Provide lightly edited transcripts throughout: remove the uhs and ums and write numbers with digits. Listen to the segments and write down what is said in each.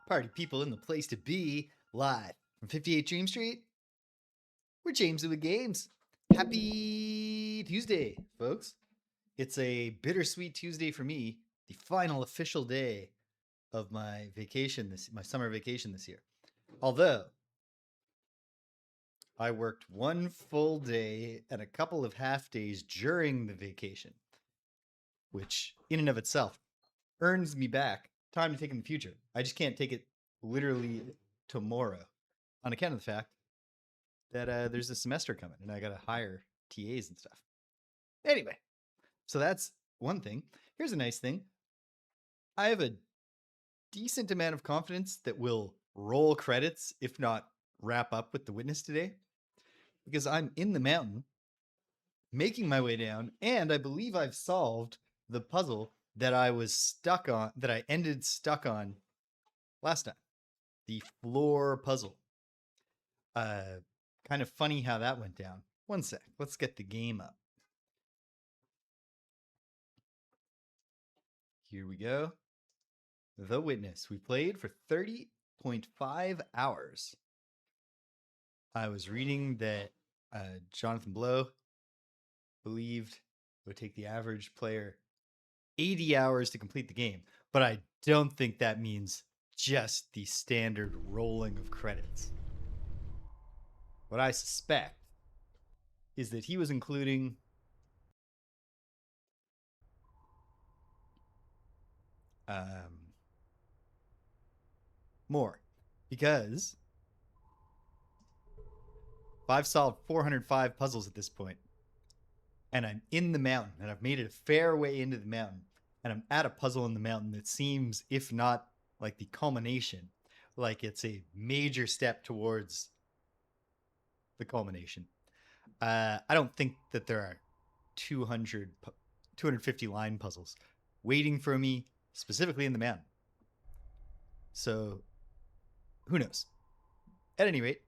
Party people in the place to be, live from 58 Dream Street. We're James with Games. Happy Tuesday, folks. It's a bittersweet Tuesday for me, the final official day of my vacation, my summer vacation this year. Although I worked one full day and a couple of half days during the vacation, which in and of itself earns me back time to take in the future. I just can't take it literally tomorrow on account of the fact that there's a semester coming and I got to hire TAs and stuff. Anyway, so that's one thing. Here's a nice thing. I have a decent amount of confidence that we'll roll credits, if not wrap up with the witness today, because I'm in the mountain making my way down, and I believe I've solved the puzzle that I was stuck on, that I ended stuck on last time. The floor puzzle. Kind of funny how that went down. One sec. Let's get the game up. Here we go. The Witness. We played for 30.5 hours. I was reading that Jonathan Blow believed it would take the average player 80 hours to complete the game, but I don't think that means just the standard rolling of credits. What I suspect is that he was including more, because I've solved 405 puzzles at this point, and I'm in the mountain, and I've made it a fair way into the mountain, and I'm at a puzzle in the mountain that seems, if not like the culmination, like it's a major step towards the culmination. I don't think that there are 250 line puzzles waiting for me specifically in the mountain. So who knows? At any rate,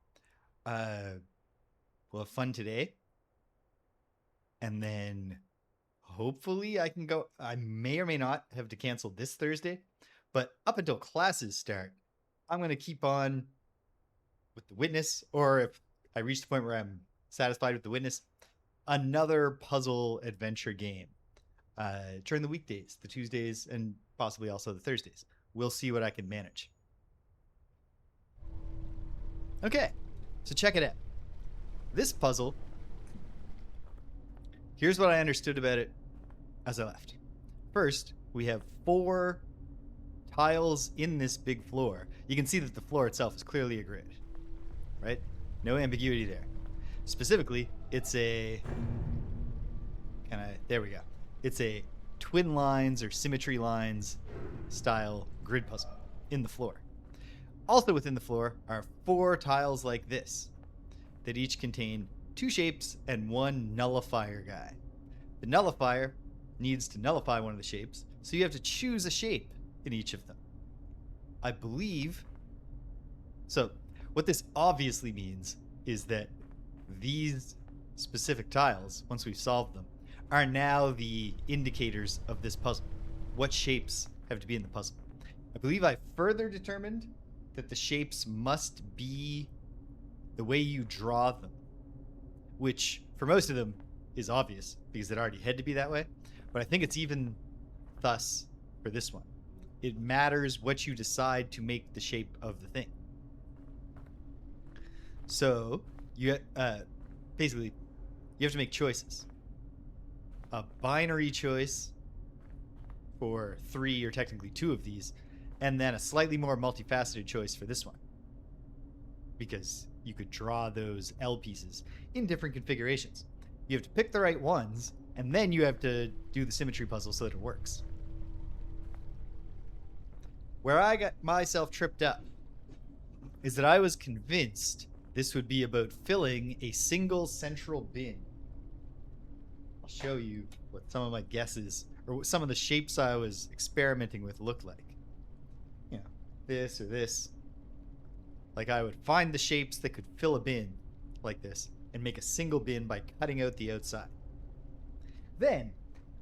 we'll have fun today. And then hopefully I can go. I may or may not have to cancel this Thursday, but up until classes start, I'm going to keep on with the Witness, or if I reach the point where I'm satisfied with the Witness, another puzzle adventure game during the weekdays, the Tuesdays, and possibly also the Thursdays. We'll see what I can manage. Okay, so check it out. This puzzle, here's what I understood about it as I left. First, we have 4 tiles in this big floor. You can see that the floor itself is clearly a grid, right? No ambiguity there. Specifically, it's a there we go. It's a twin lines or symmetry lines style grid puzzle in the floor. Also within the floor are 4 tiles like this that each contain 2 shapes and 1 nullifier guy. The nullifier needs to nullify one of the shapes, so you have to choose a shape in each of them. I believe. So what this obviously means is that these specific tiles, once we've solved them, are now the indicators of this puzzle. What shapes have to be in the puzzle? I believe I further determined that the shapes must be the way you draw them, which for most of them is obvious because it already had to be that way. But I think it's even thus for this one. It matters what you decide to make the shape of the thing. So you basically you have to make choices. A binary choice for 3 or technically 2 of these, and then a slightly more multifaceted choice for this one, because you could draw those L pieces in different configurations. You have to pick the right ones, and then you have to do the symmetry puzzle so that it works. Where I got myself tripped up is that I was convinced this would be about filling a single central bin. I'll show you what some of my guesses, or what some of the shapes I was experimenting with looked like. You know, this or this. Like I would find the shapes that could fill a bin like this and make a single bin by cutting out the outside. Then,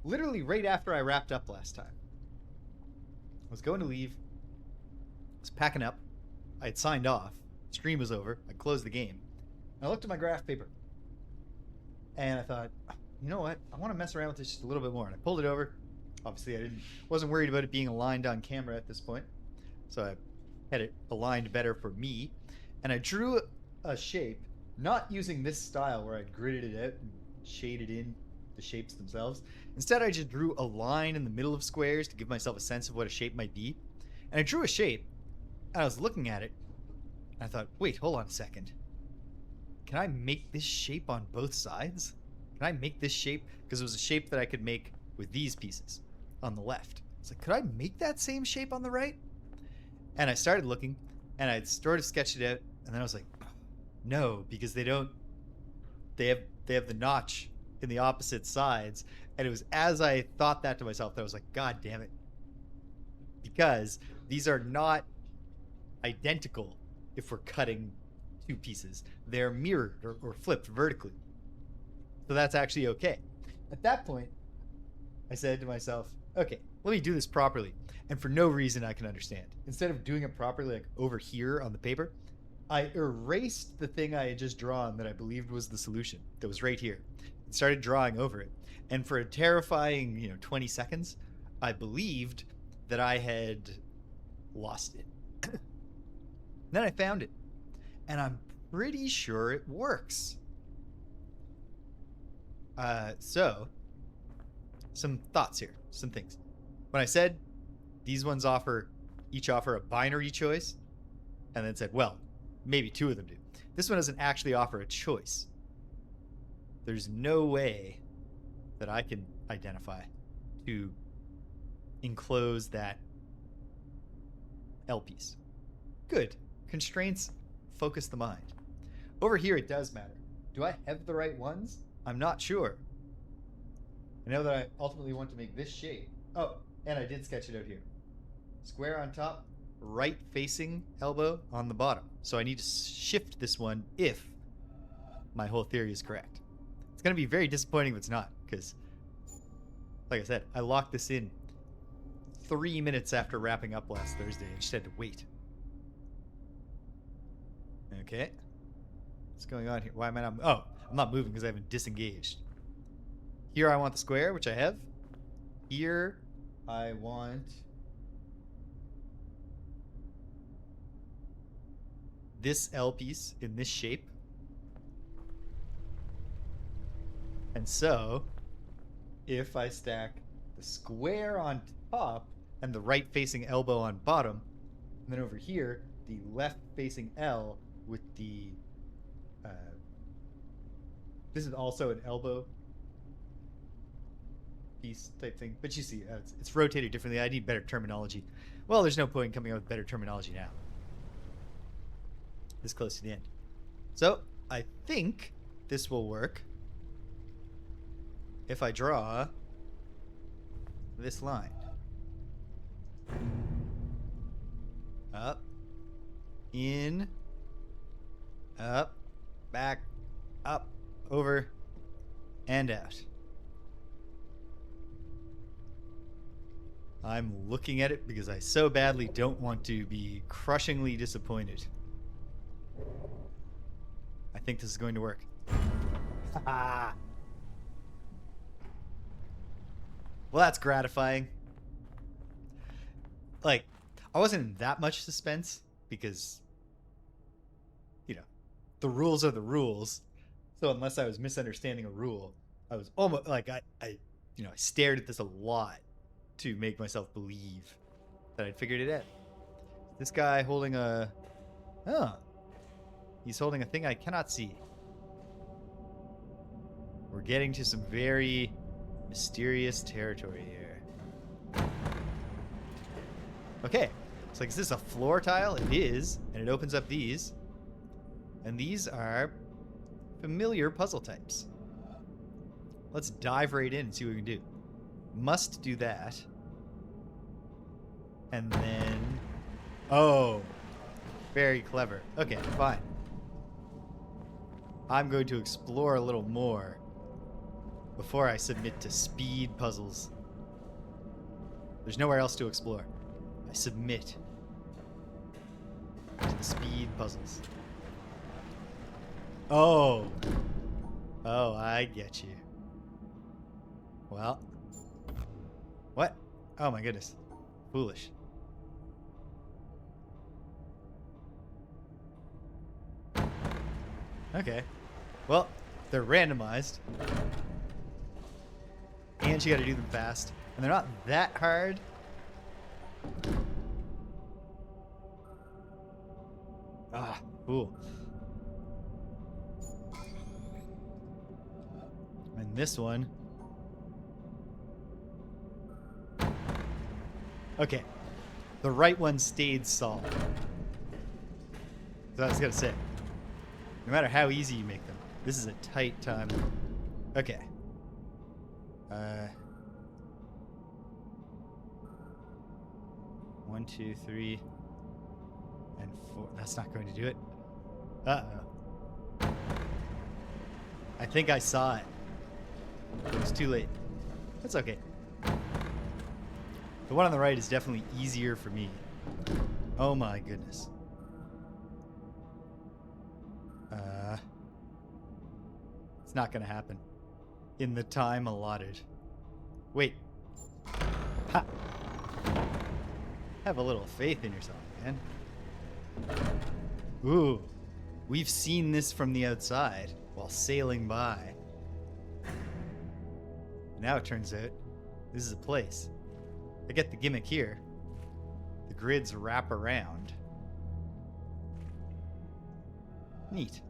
literally right after I wrapped up last time, I was going to leave, was packing up. I had signed off. Stream was over. I closed the game. And I looked at my graph paper. And I thought, you know what? I want to mess around with this just a little bit more. And I pulled it over. Obviously, wasn't worried about it being aligned on camera at this point. So I had it aligned better for me. And I drew a shape, not using this style where I gridded it out and shaded in the shapes themselves. Instead, I just drew a line in the middle of squares to give myself a sense of what a shape might be. And I drew a shape, and I was looking at it, and I thought, wait, hold on a second. Can I make this shape on both sides? Can I make this shape? Because it was a shape that I could make with these pieces on the left. It's like, could I make that same shape on the right? And I started looking, and I sort of sketched it out, and then I was like, no, because they have the notch in the opposite sides. And it was as I thought that to myself that I was like, God damn it. Because these are not identical if we're cutting two pieces. They're mirrored or flipped vertically. So that's actually okay. At that point, I said to myself, okay, let me do this properly. And for no reason I can understand. Instead of doing it properly, like over here on the paper, I erased the thing I had just drawn that I believed was the solution that was right here and started drawing over it. And for a terrifying, 20 seconds, I believed that I had lost it. Then I found it. And I'm pretty sure it works. So, some thoughts here, some things. When I said these ones each offer a binary choice, and then said, well, maybe two of them do. This one doesn't actually offer a choice. There's no way that I can identify to enclose that L piece. Good. Constraints focus the mind. Over here, it does matter. Do I have the right ones? I'm not sure. I know that I ultimately want to make this shape. Oh, and I did sketch it out here. Square on top, right facing elbow on the bottom. So I need to shift this one if my whole theory is correct. It's going to be very disappointing if it's not, because, like I said, I locked this in 3 minutes after wrapping up last Thursday. I just had to wait. Okay. What's going on here? Why am I not... Oh, I'm not moving because I haven't disengaged. Here I want the square, which I have. Here I want... this L piece in this shape. And so, if I stack the square on top and the right facing elbow on bottom, and then over here, the left facing L with the, this is also an elbow piece type thing, but you see, it's rotated differently. I need better terminology. Well, there's no point in coming up with better terminology now. This close to the end. So, I think this will work if I draw this line. Up, in, up, back, up, over, and out. I'm looking at it because I so badly don't want to be crushingly disappointed. I think this is going to work. Well, that's gratifying. Like, I wasn't in that much suspense because, the rules are the rules. So unless I was misunderstanding a rule, I was almost like I stared at this a lot to make myself believe that I'd figured it out. This guy holding a... Oh. He's holding a thing I cannot see. We're getting to some very mysterious territory here. Okay. It's like, is this a floor tile? It is. And it opens up these. And these are familiar puzzle types. Let's dive right in and see what we can do. Must do that. And then... Oh. Very clever. Okay, fine. I'm going to explore a little more before I submit to speed puzzles. There's nowhere else to explore. I submit. the speed puzzles. Oh. Oh, I get you. Well. What? Oh my goodness. Foolish. Okay. Well, they're randomized. And you gotta do them fast. And they're not that hard. Ah, cool. And this one. Okay. The right one stayed solved. So I was gonna say. No matter how easy you make them, this is a tight time. Okay. 1, 2, 3, and 4. That's not going to do it. Uh-oh. I think I saw it. It was too late. That's okay. The one on the right is definitely easier for me. Oh my goodness. It's not gonna happen in the time allotted. Wait. Ha! Have a little faith in yourself, man. Ooh. We've seen this from the outside while sailing by. Now it turns out this is a place. I get the gimmick here. The grids wrap around. Neat.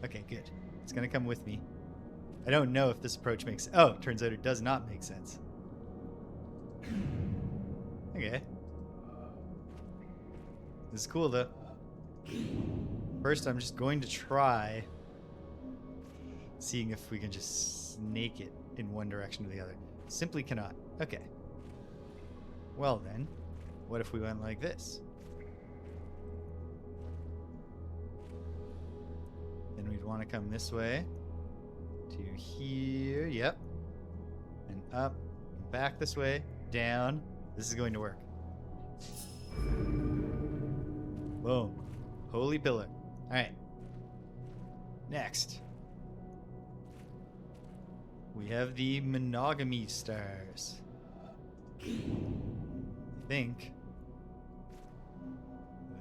Okay, good. It's gonna come with me. I don't know if this approach makes... Oh, it turns out it does not make sense. Okay. This is cool, though. First, I'm just going to try seeing if we can just snake it in one direction or the other. Simply cannot. Okay. Well, then, what if we went like this? Then we'd want to come this way to here. Yep. And up, and back this way, down. This is going to work. Boom. Holy pillar. All right. Next, we have the monogamy stars. I think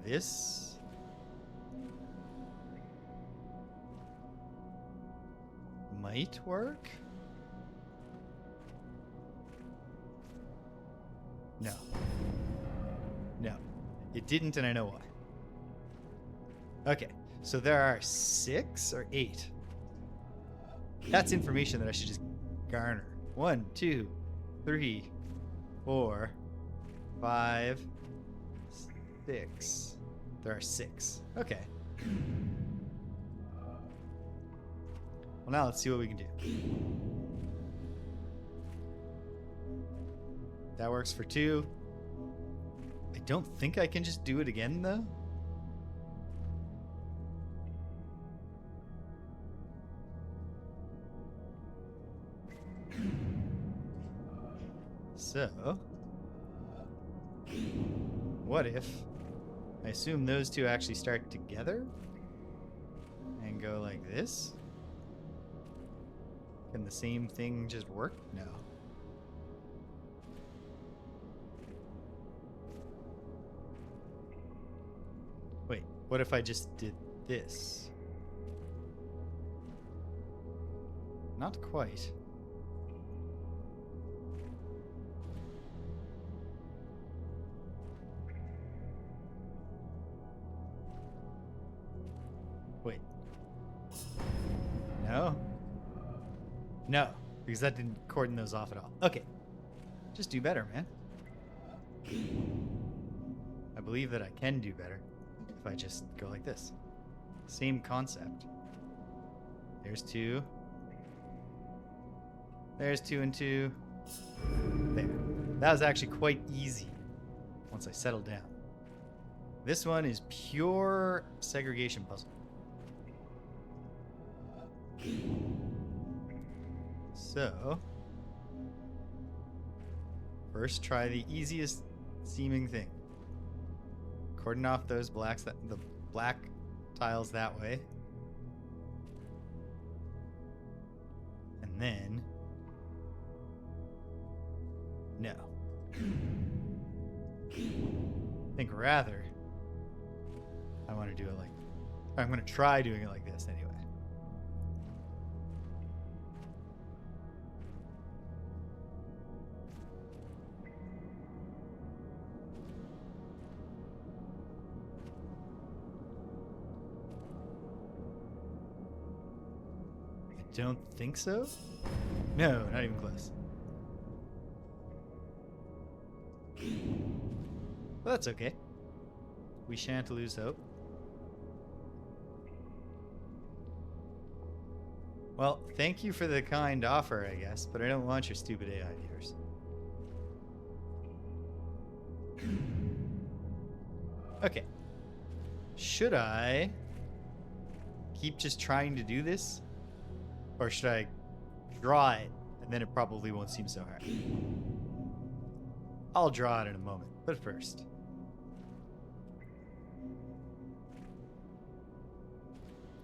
this might work. No. No. It didn't, and I know why. Okay, so there are 6 or 8. That's information that I should just garner. 1, 2, 3, 4, 5, 6. There are 6. Okay. Well, now let's see what we can do. That works for 2. I don't think I can just do it again, though. So, what if I assume those two actually start together and go like this? Can the same thing just work? No. Wait, what if I just did this? Not quite. Wait. No? No, because that didn't cordon those off at all. Okay. Just do better, man. I believe that I can do better if I just go like this. Same concept. There's 2. There's 2 and 2. There. That was actually quite easy once I settled down. This one is pure segregation puzzle. So, first try the easiest seeming thing. Cordon off those blacks, the black tiles that way. And then... No. I think rather, I want to do it like... I'm going to try doing it like this anyway. I don't think so. No, not even close. Well, that's okay. We shan't lose hope. Well, thank you for the kind offer, I guess, but I don't want your stupid AI viewers. Okay. Should I keep just trying to do this? Or should I draw it, and then it probably won't seem so hard? I'll draw it in a moment, but first.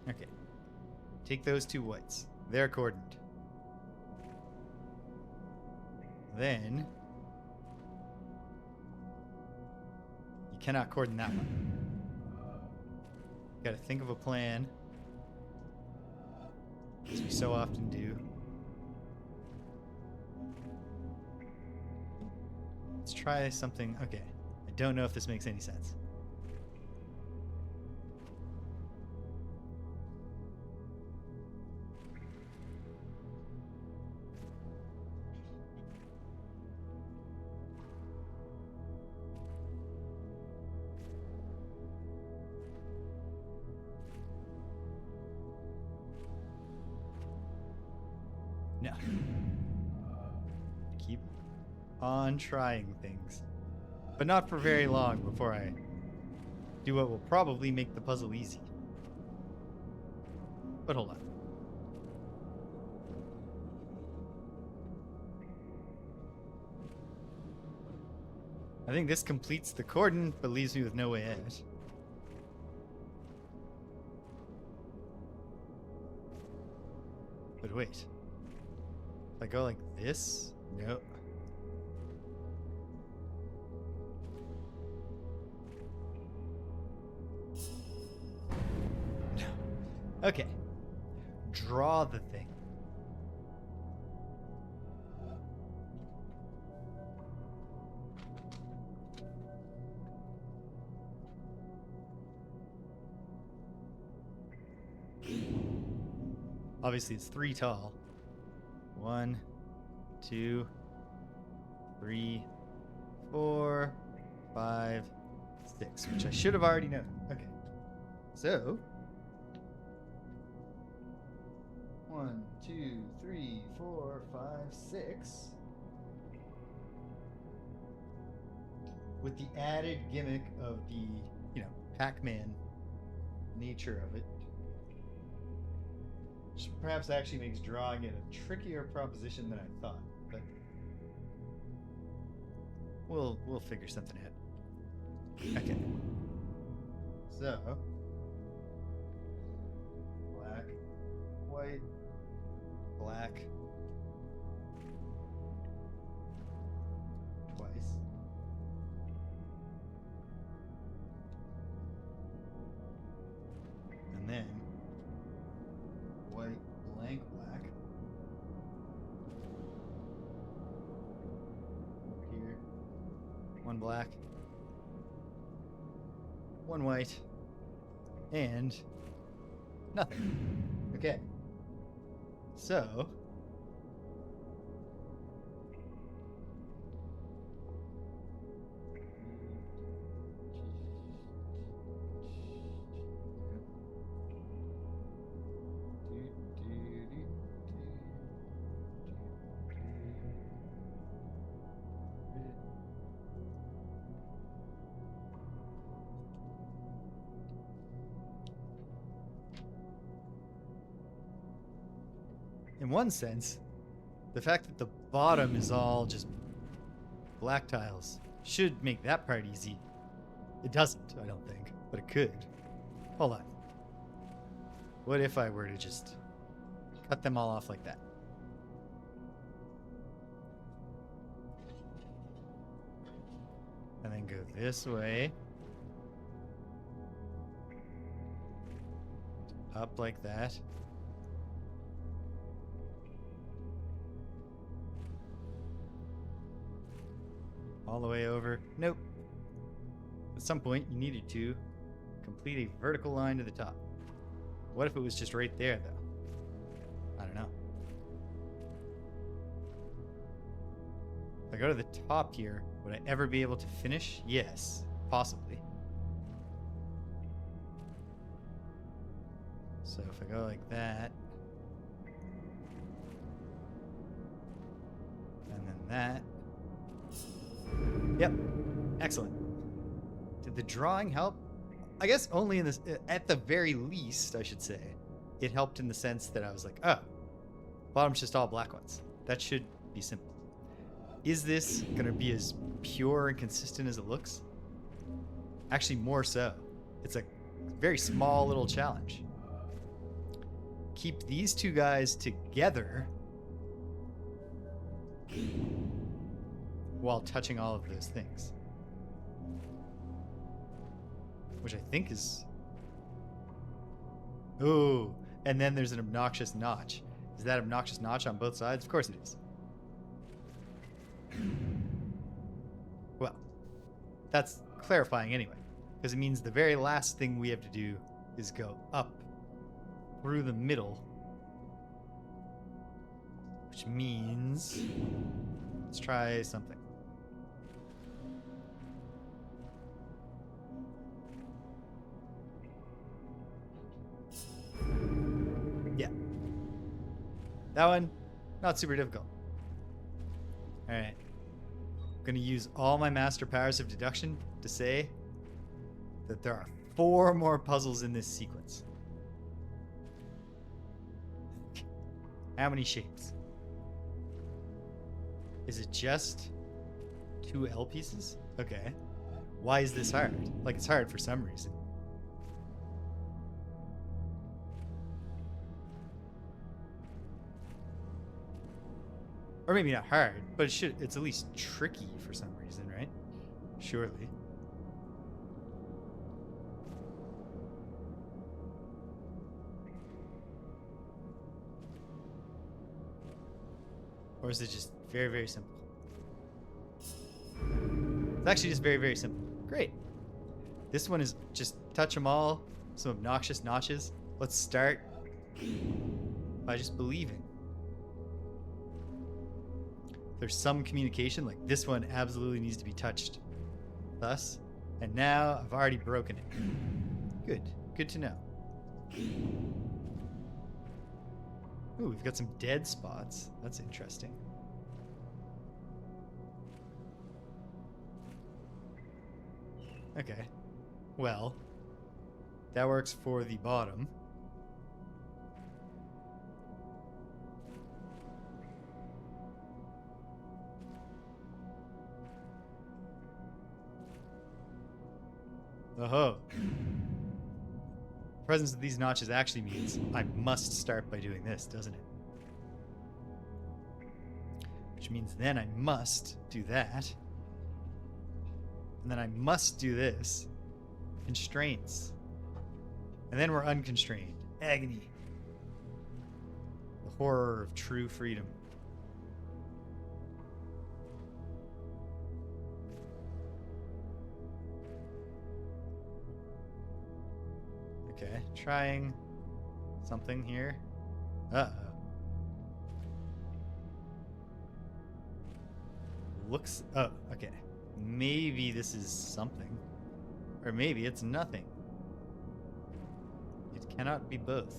Okay. Take those two whites. They're cordoned. Then... you cannot cordon that one. Gotta think of a plan. As we so often do. Let's try something. Okay. I don't know if this makes any sense. No. Keep on trying things. But not for very long before I do what will probably make the puzzle easy. But hold on. I think this completes the cordon, but leaves me with no way out. But wait. If I go like this? Nope. No. Okay. Draw the thing. Obviously, it's 3 tall. 1, 2, 3, 4, 5, 6, which I should have already known. Okay. So, 1, 2, 3, 4, 5, 6. With the added gimmick of the, Pac-Man nature of it. Which perhaps actually makes drawing it a trickier proposition than I thought, but we'll figure something out. Okay. So black, white, black twice. And then white, blank, black. Over here. 1 black. 1 white. And nothing. Okay. So in one sense, the fact that the bottom is all just black tiles should make that part easy. It doesn't, I don't think, but it could. Hold on. What if I were to just cut them all off like that? And then go this way. Up like that. All the way over. Nope. At some point, you needed to complete a vertical line to the top. What if it was just right there, though? I don't know. If I go to the top here, would I ever be able to finish? Yes, possibly. So if I go like that, and then that. Yep, excellent. Did the drawing help? I guess only in this, at the very least, I should say. It helped in the sense that I was like, oh, bottom's just all black ones. That should be simple. Is this going to be as pure and consistent as it looks? Actually, more so. It's a very small little challenge. Keep these two guys together while touching all of those things. Which I think is... Ooh, and then there's an obnoxious notch. Is that obnoxious notch on both sides? Of course it is. Well, that's clarifying anyway, because it means the very last thing we have to do is go up through the middle, which means let's try something. Yeah. That one, not super difficult. Alright. I'm going to use all my master powers of deduction to say that there are 4 more puzzles in this sequence. How many shapes? Is it just 2 L pieces? Okay. Why is this hard? Like, it's hard for some reason. Or maybe not hard, but it's at least tricky for some reason, right? Surely. Or is it just very, very simple? It's actually just very, very simple. Great. This one is just touch them all. Some obnoxious notches. Let's start by just believing. There's some communication, like this one absolutely needs to be touched thus. And now I've already broken it. Good. Good to know. Ooh, we've got some dead spots. That's interesting. Okay. Well, that works for the bottom. Oh. The presence of these notches actually means I must start by doing this, doesn't it? Which means then I must do that. And then I must do this. Constraints. And then we're unconstrained. Agony. The horror of true freedom. Okay, trying something here. Uh-oh. Looks... Oh, okay. Maybe this is something. Or maybe it's nothing. It cannot be both.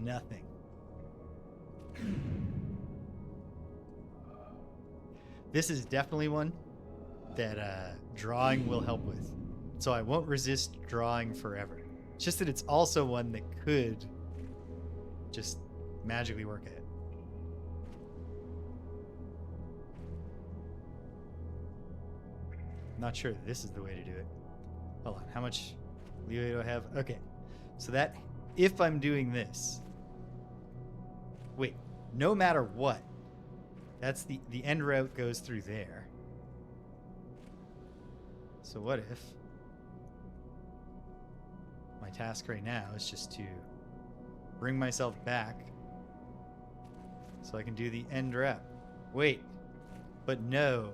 Nothing. This is definitely one that drawing will help with. So I won't resist drawing forever. It's just that it's also one that could just magically work at it. not sure this is the way to do it. Hold on, how much leeway do I have? Okay, so that, if I'm doing this, wait, no matter what, that's the end route goes through there. So what if my task right now is just to bring myself back so I can do the end route? Wait, but no.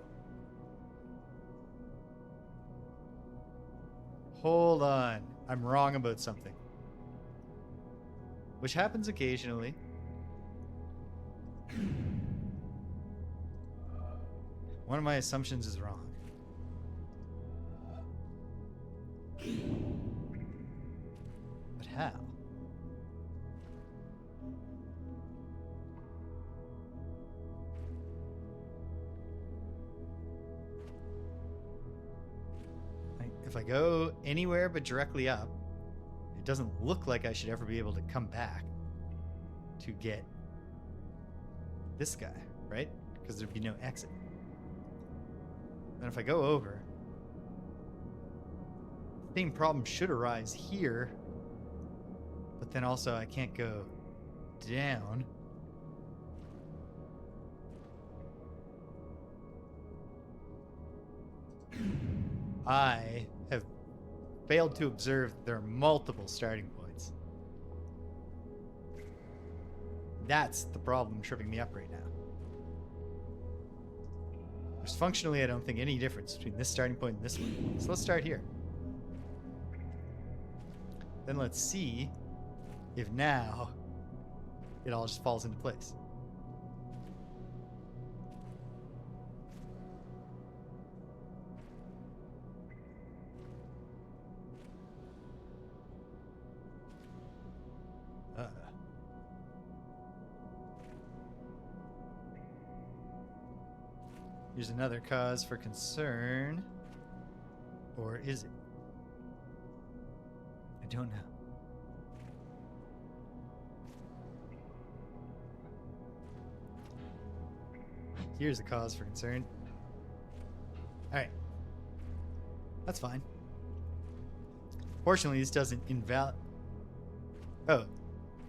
Hold on. I'm wrong about something. Which happens occasionally. One of my assumptions is wrong. But how? If I go anywhere but directly up, it doesn't look like I should ever be able to come back to get this guy, right? Because there'd be no exit. Then if I go over, the same problem should arise here, but then also I can't go down. I have failed to observe that there are multiple starting points. That's the problem tripping me up right now. There's functionally, I don't think, any difference between this starting point and this one. So let's start here. Then let's see if now it all just falls into place. Here's another cause for concern. Or is it? I don't know. Here's a cause for concern. Alright. That's fine. Fortunately, this doesn't invalidate... Oh.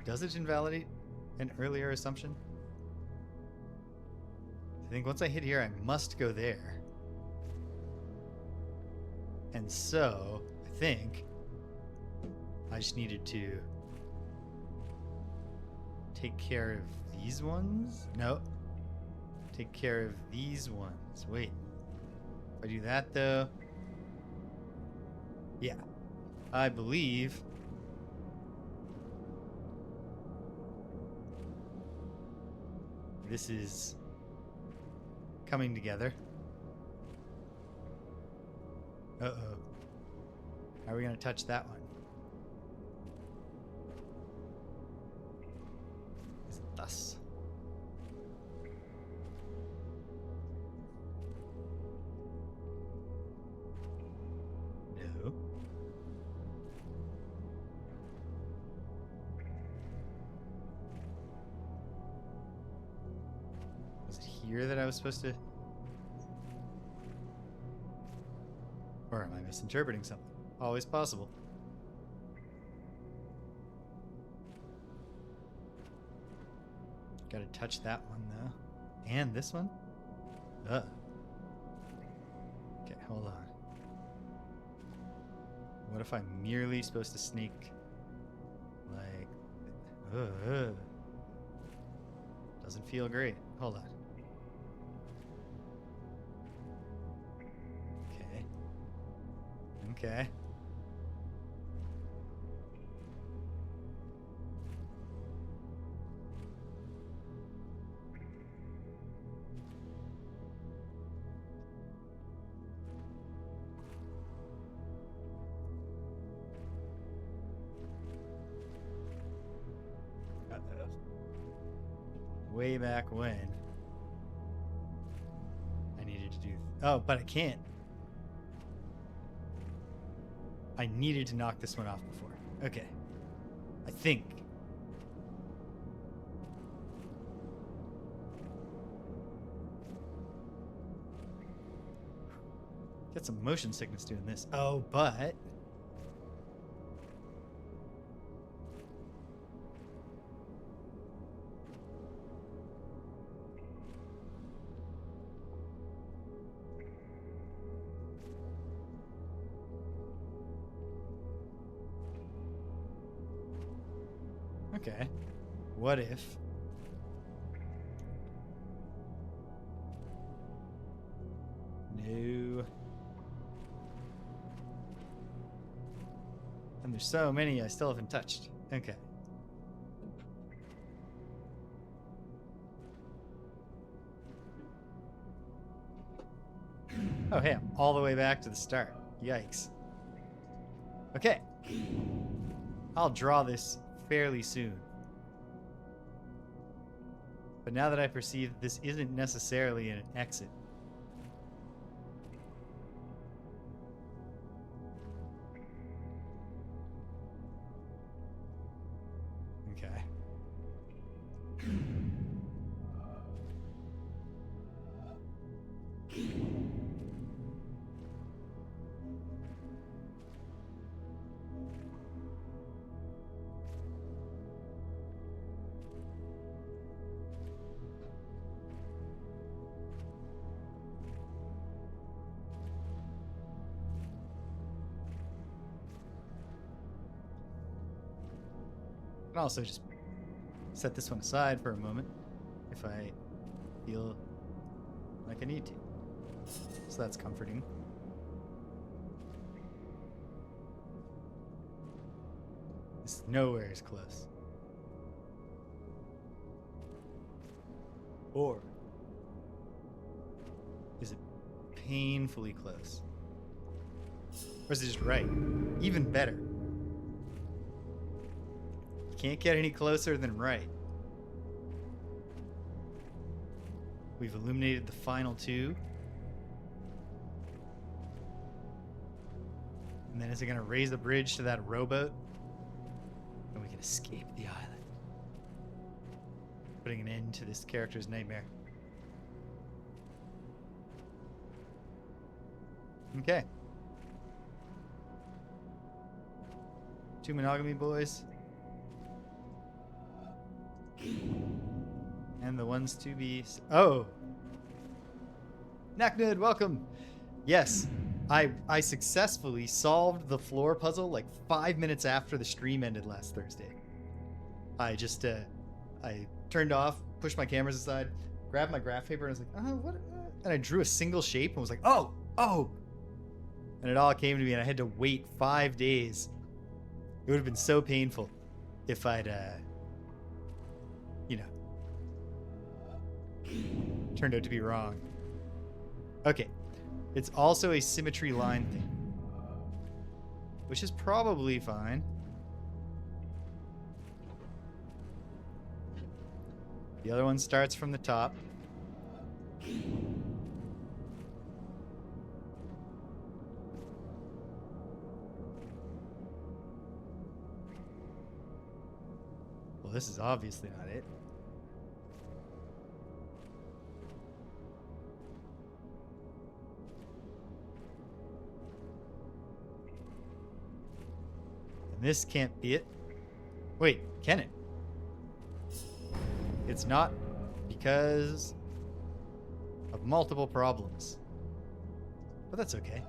Does it invalidate an earlier assumption? I think once I hit here, I must go there. And so, I think I just needed to take care of these ones? No. Take care of these ones. Wait. If I do that, though... Yeah. I believe... this is coming together. Uh-oh. How are we going to touch that one? Is it thus? No. Was it here that I was supposed to... Or am I misinterpreting something? Always possible. Gotta touch that one, though. And this one? Okay, hold on. What if I'm merely supposed to sneak... like... Doesn't feel great. Hold on. Okay. Uh-oh. Way back when I needed to do... Oh, but I can't. I needed to knock this one off before. Okay. I think. Get some motion sickness doing this. Oh, but... Okay. What if... No. And there's so many I still haven't touched. Okay. Oh, hey, I'm all the way back to the start. Yikes. Okay. I'll draw this fairly soon. But now that I perceive this isn't necessarily an exit. Okay. I can also just set this one aside for a moment if I feel like I need to. So that's comforting. This nowhere is close. Or is it painfully close? Or is it just right? Even better. Can't get any closer than right. We've illuminated the final two. And then is it going to raise the bridge to that rowboat? And we can escape the island. Putting an end to this character's nightmare. Okay. 2 monogamy boys. And the ones to be... Oh! Naknud, welcome! Yes, I successfully solved the floor puzzle like 5 minutes after the stream ended last Thursday. I just, I turned off, pushed my cameras aside, grabbed my graph paper, and I was like, oh, what? And I drew a single shape and was like, oh! And it all came to me, and I had to wait 5 days. It would have been so painful if I'd, turned out to be wrong. Okay. It's also a symmetry line thing, which is probably fine. The other one starts from the top. Well, this is obviously not it. This can't be it. Wait, can it? It's not because of multiple problems. But that's okay.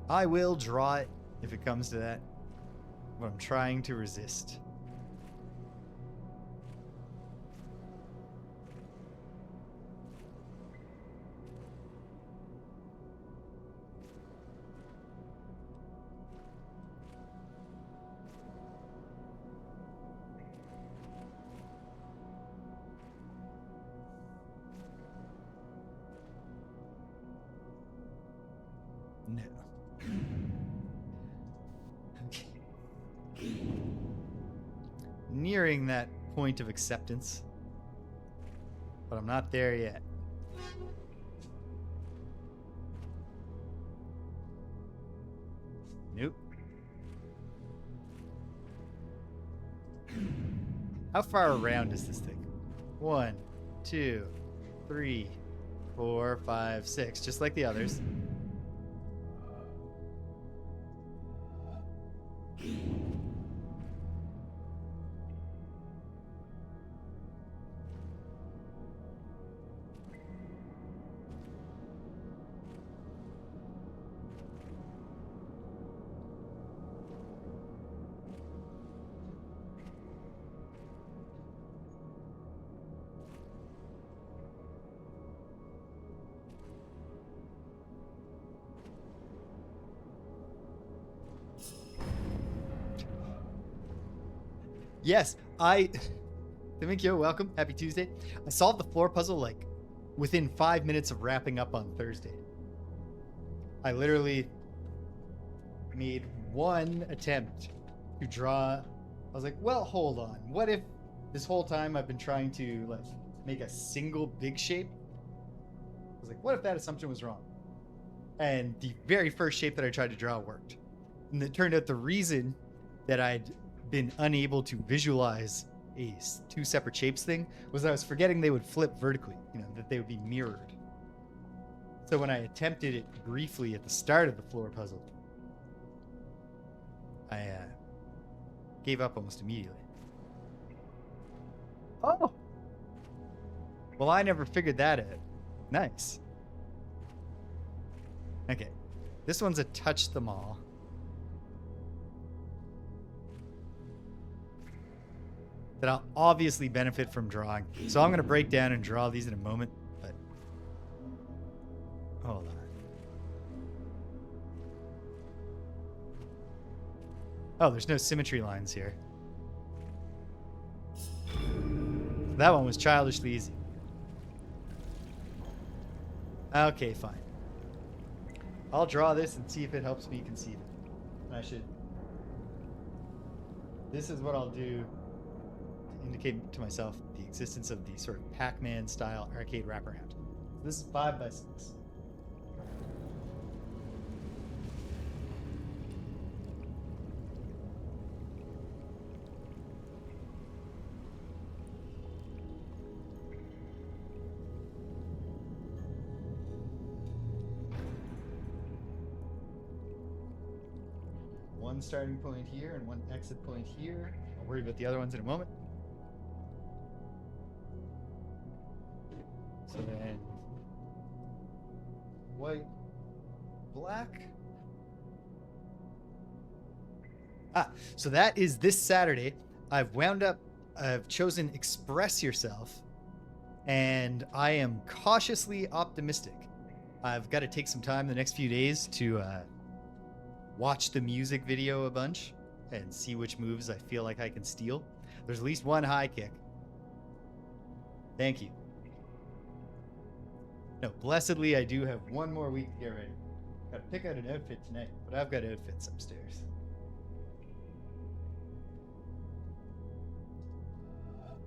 I will draw it if it comes to that. But I'm trying to resist. No. Okay. Nearing that point of acceptance, but I'm not there yet. Nope. How far around is this thing? 1, 2, 3, 4, 5, 6, just like the others. Yes, Demikyo, welcome. Happy Tuesday. I solved the floor puzzle like within 5 minutes of wrapping up on Thursday. I literally made one attempt to draw. I was like, well, hold on. What if this whole time I've been trying to like make a single big shape? I was like, what if that assumption was wrong? And the very first shape that I tried to draw worked. And it turned out the reason that I'd been unable to visualize a two separate shapes thing was I was forgetting they would flip vertically, that they would be mirrored. So when I attempted it briefly at the start of the floor puzzle, I gave up almost immediately. Oh! Well, I never figured that out. Nice. Okay. This one's a touch them all. That I'll obviously benefit from drawing. So I'm going to break down and draw these in a moment, but hold on. Oh, there's no symmetry lines here. That one was childishly easy. Okay, fine. I'll draw this and see if it helps me conceive it. This is what I'll do to indicate to myself the existence of the sort of Pac-Man style arcade wraparound. So this is 5 by 6. One starting point here and one exit point here. I'll worry about the other ones in a moment. So then, white, black. So that is this Saturday. I've chosen Express Yourself, and I am cautiously optimistic. I've got to take some time the next few days to watch the music video a bunch and see which moves I feel like I can steal. There's at least one high kick. Thank you. No, blessedly, I do have one more week to get ready. Gotta pick out an outfit tonight, but I've got outfits upstairs.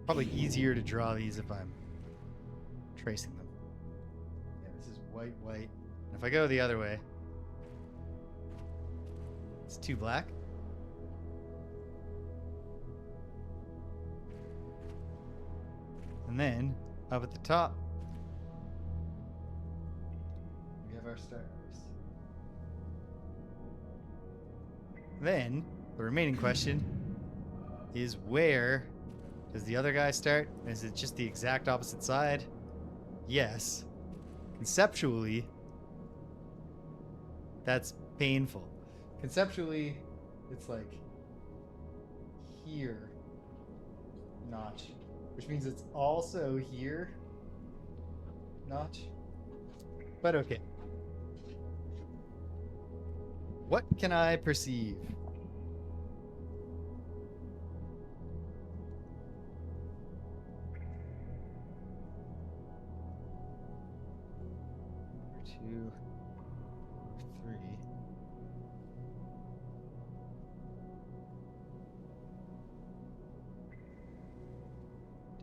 Probably easier to draw these if I'm tracing them. Yeah, this is white, white. And if I go the other way, it's 2 black. And then, up at the top, we have our stars. Then, the remaining question is, where does the other guy start? Is it just the exact opposite side? Yes. Conceptually, that's painful. Conceptually, it's like here, notch, which means it's also here, notch. But okay. What can I perceive? Number 2, 3.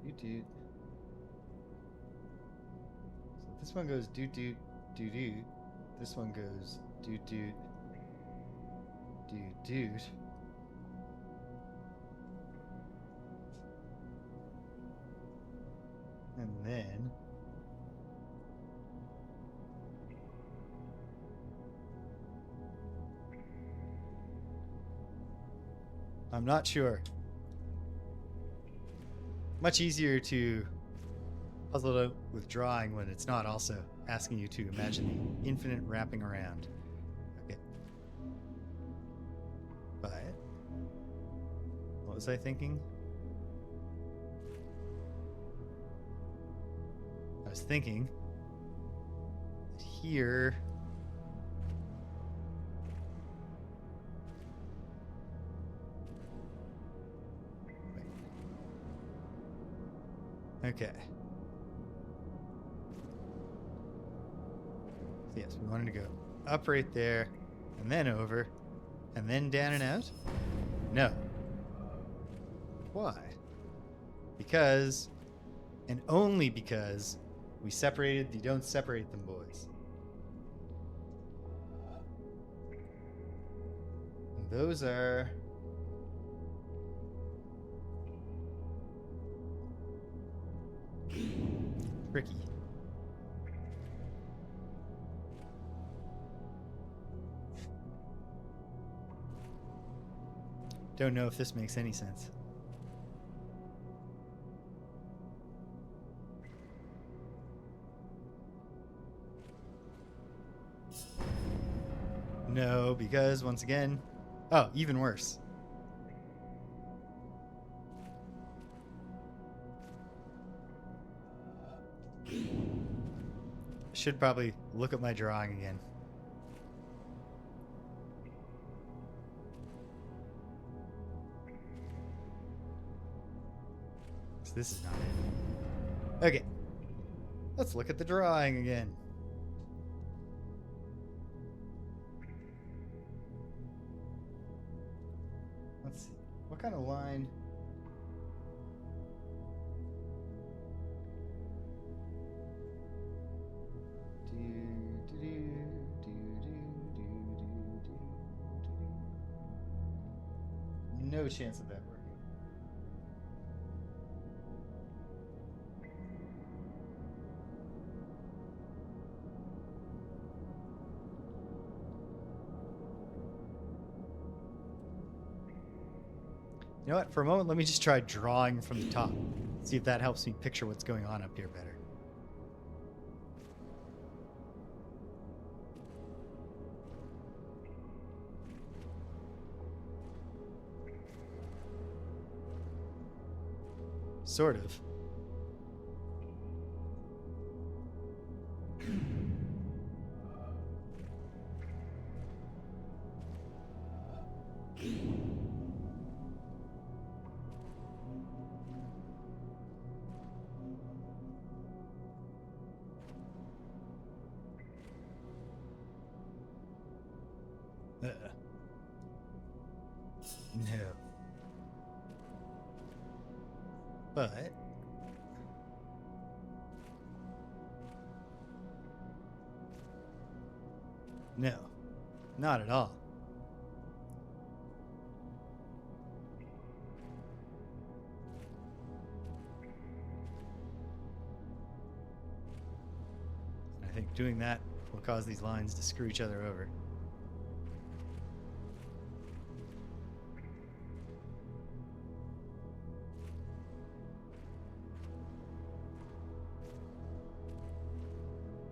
Doot doot. So this one goes doot doot doot doot. This one goes doot doot doot doot. And then I'm not sure. Much easier to puzzle it out with drawing when it's not also asking you to imagine the infinite wrapping around. Okay. But what was I thinking? I was thinking that here okay. So yes, we wanted to go up right there, and then over, and then down and out? No. Why? Because, and only because, we separated the don't separate them boys. And those are... tricky. Don't know if this makes any sense. No, because once again... Oh, even worse. I should probably look at my drawing again. So this is not it. Okay. Let's look at the drawing again. Let's see. What kind of line? No chance of that working. You know what? For a moment, let me just try drawing from the top. See if that helps me picture what's going on up here better. Sort of. No. But no, not at all. I think doing that will cause these lines to screw each other over.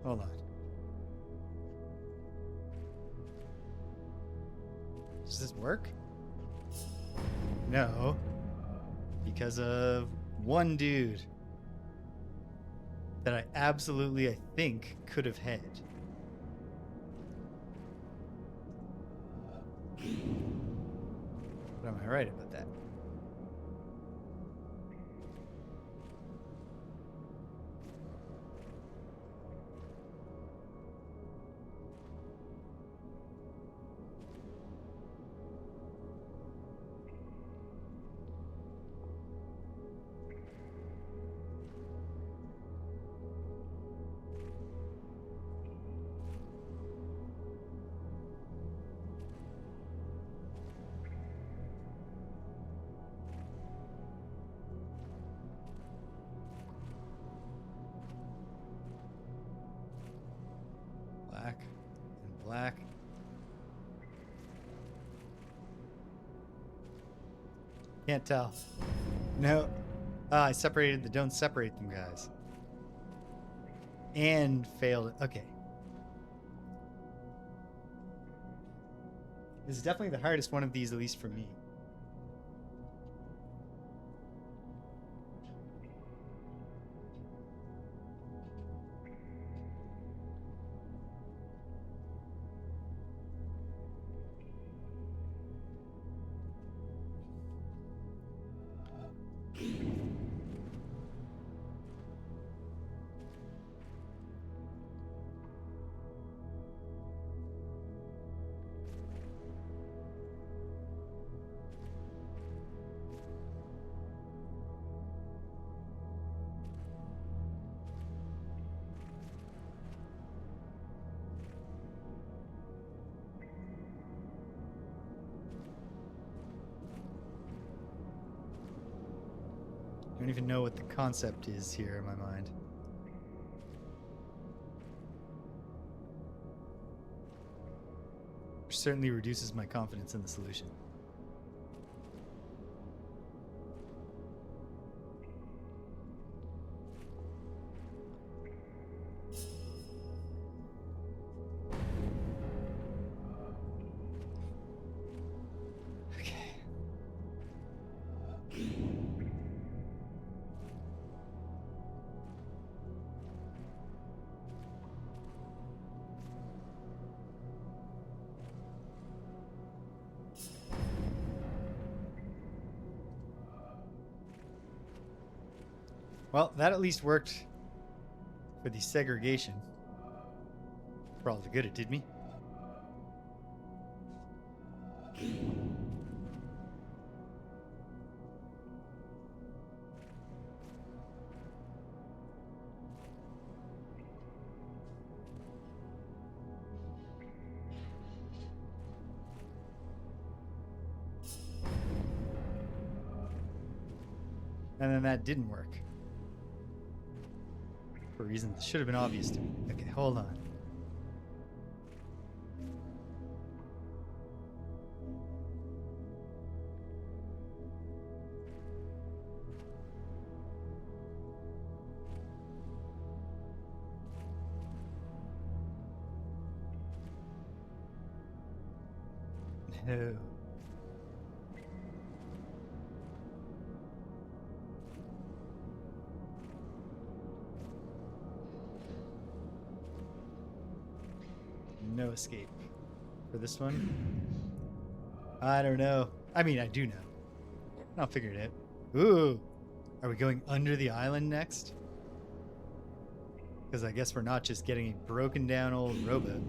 Hold on. Does this work? No. Because of one dude that I absolutely, I think, could have had. But am I right about that? Can't tell. No. Ah, I separated the don't separate them guys. And failed. Okay. This is definitely the hardest one of these, at least for me. I don't even know what the concept is here in my mind. Which certainly reduces my confidence in the solution. Well, that at least worked for the segregation. For all the good it did me. And then that didn't work. For reasons that should have been obvious to me. Okay, hold on. No. No escape for this one. I don't know. I mean, I do know. I'll figure it out. Ooh. Are we going under the island next? Because I guess we're not just getting a broken down old rowboat.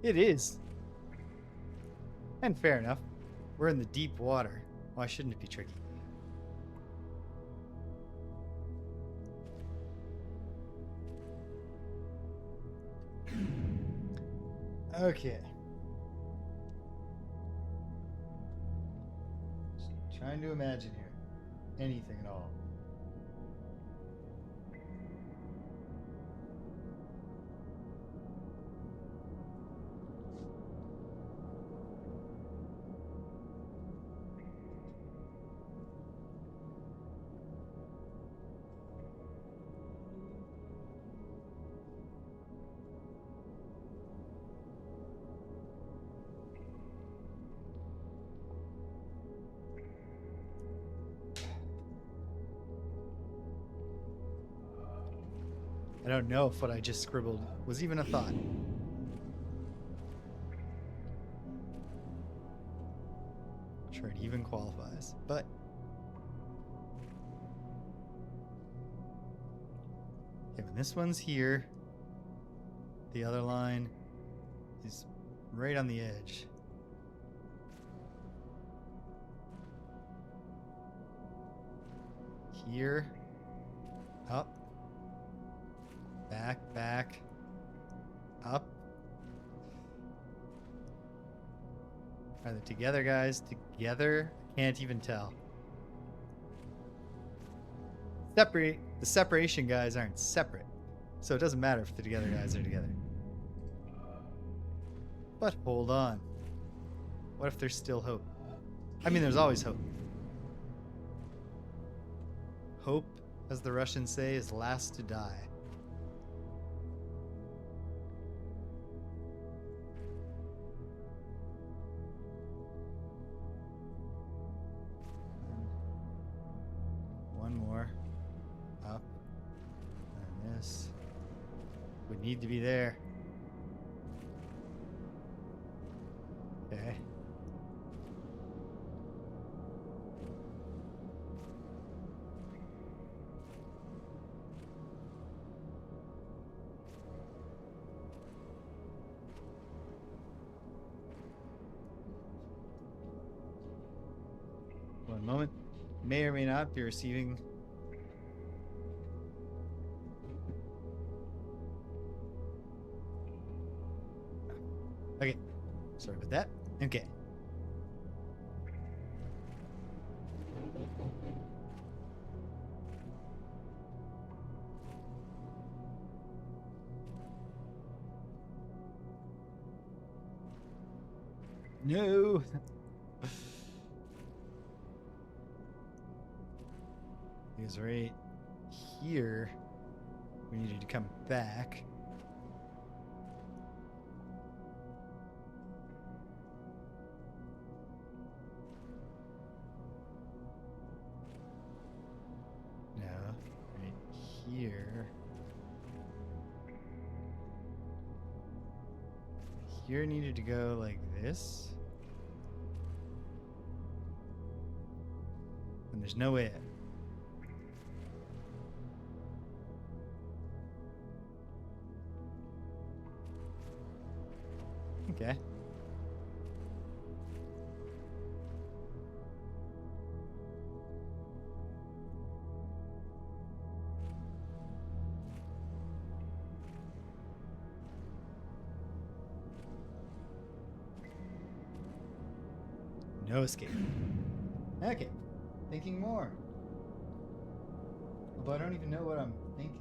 It is. And fair enough. We're in the deep water. Why shouldn't it be tricky? Okay. Just trying to imagine here. Anything at all. I don't know if what I just scribbled was even a thought. Sure, it even qualifies, but okay, when this one's here, the other line is right on the edge. Here, up, back, up. Are they together, guys? Together? Can't even tell. The separation guys aren't separate, so it doesn't matter if the together guys are together. But hold on. What if there's still hope? I mean, there's always hope. Hope, as the Russians say, is last to die. One more. Up. And this would need to be there. Okay. One moment. May or may not be receiving. Okay. Sorry about that. Okay. No. Because right here, we needed to come back. No, right here. Here needed to go like this. And there's no way. Okay. No escape. Okay. Thinking more. Although I don't even know what I'm thinking.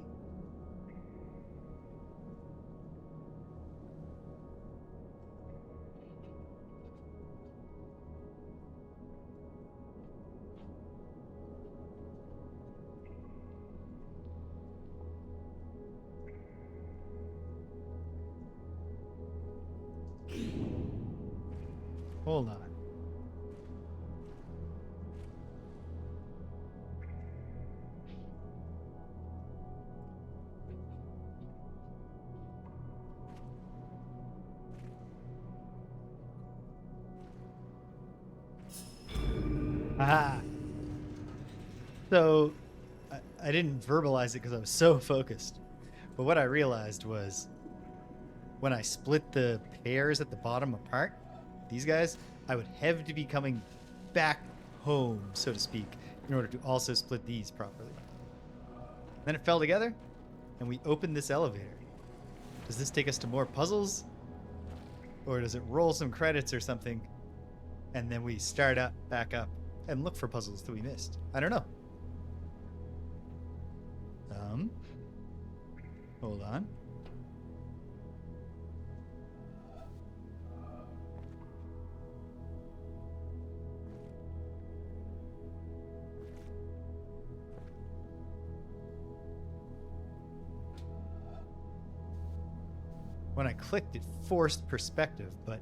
Hold on. Aha. So I didn't verbalize it because I was so focused. But what I realized was when I split the pairs at the bottom apart, these guys, I would have to be coming back home, so to speak, in order to also split these properly. Then it fell together, and we opened this elevator. Does this take us to more puzzles? Or does it roll some credits or something, and then we start up, back up, and look for puzzles that we missed? I don't know. Hold on. When I clicked, it forced perspective, but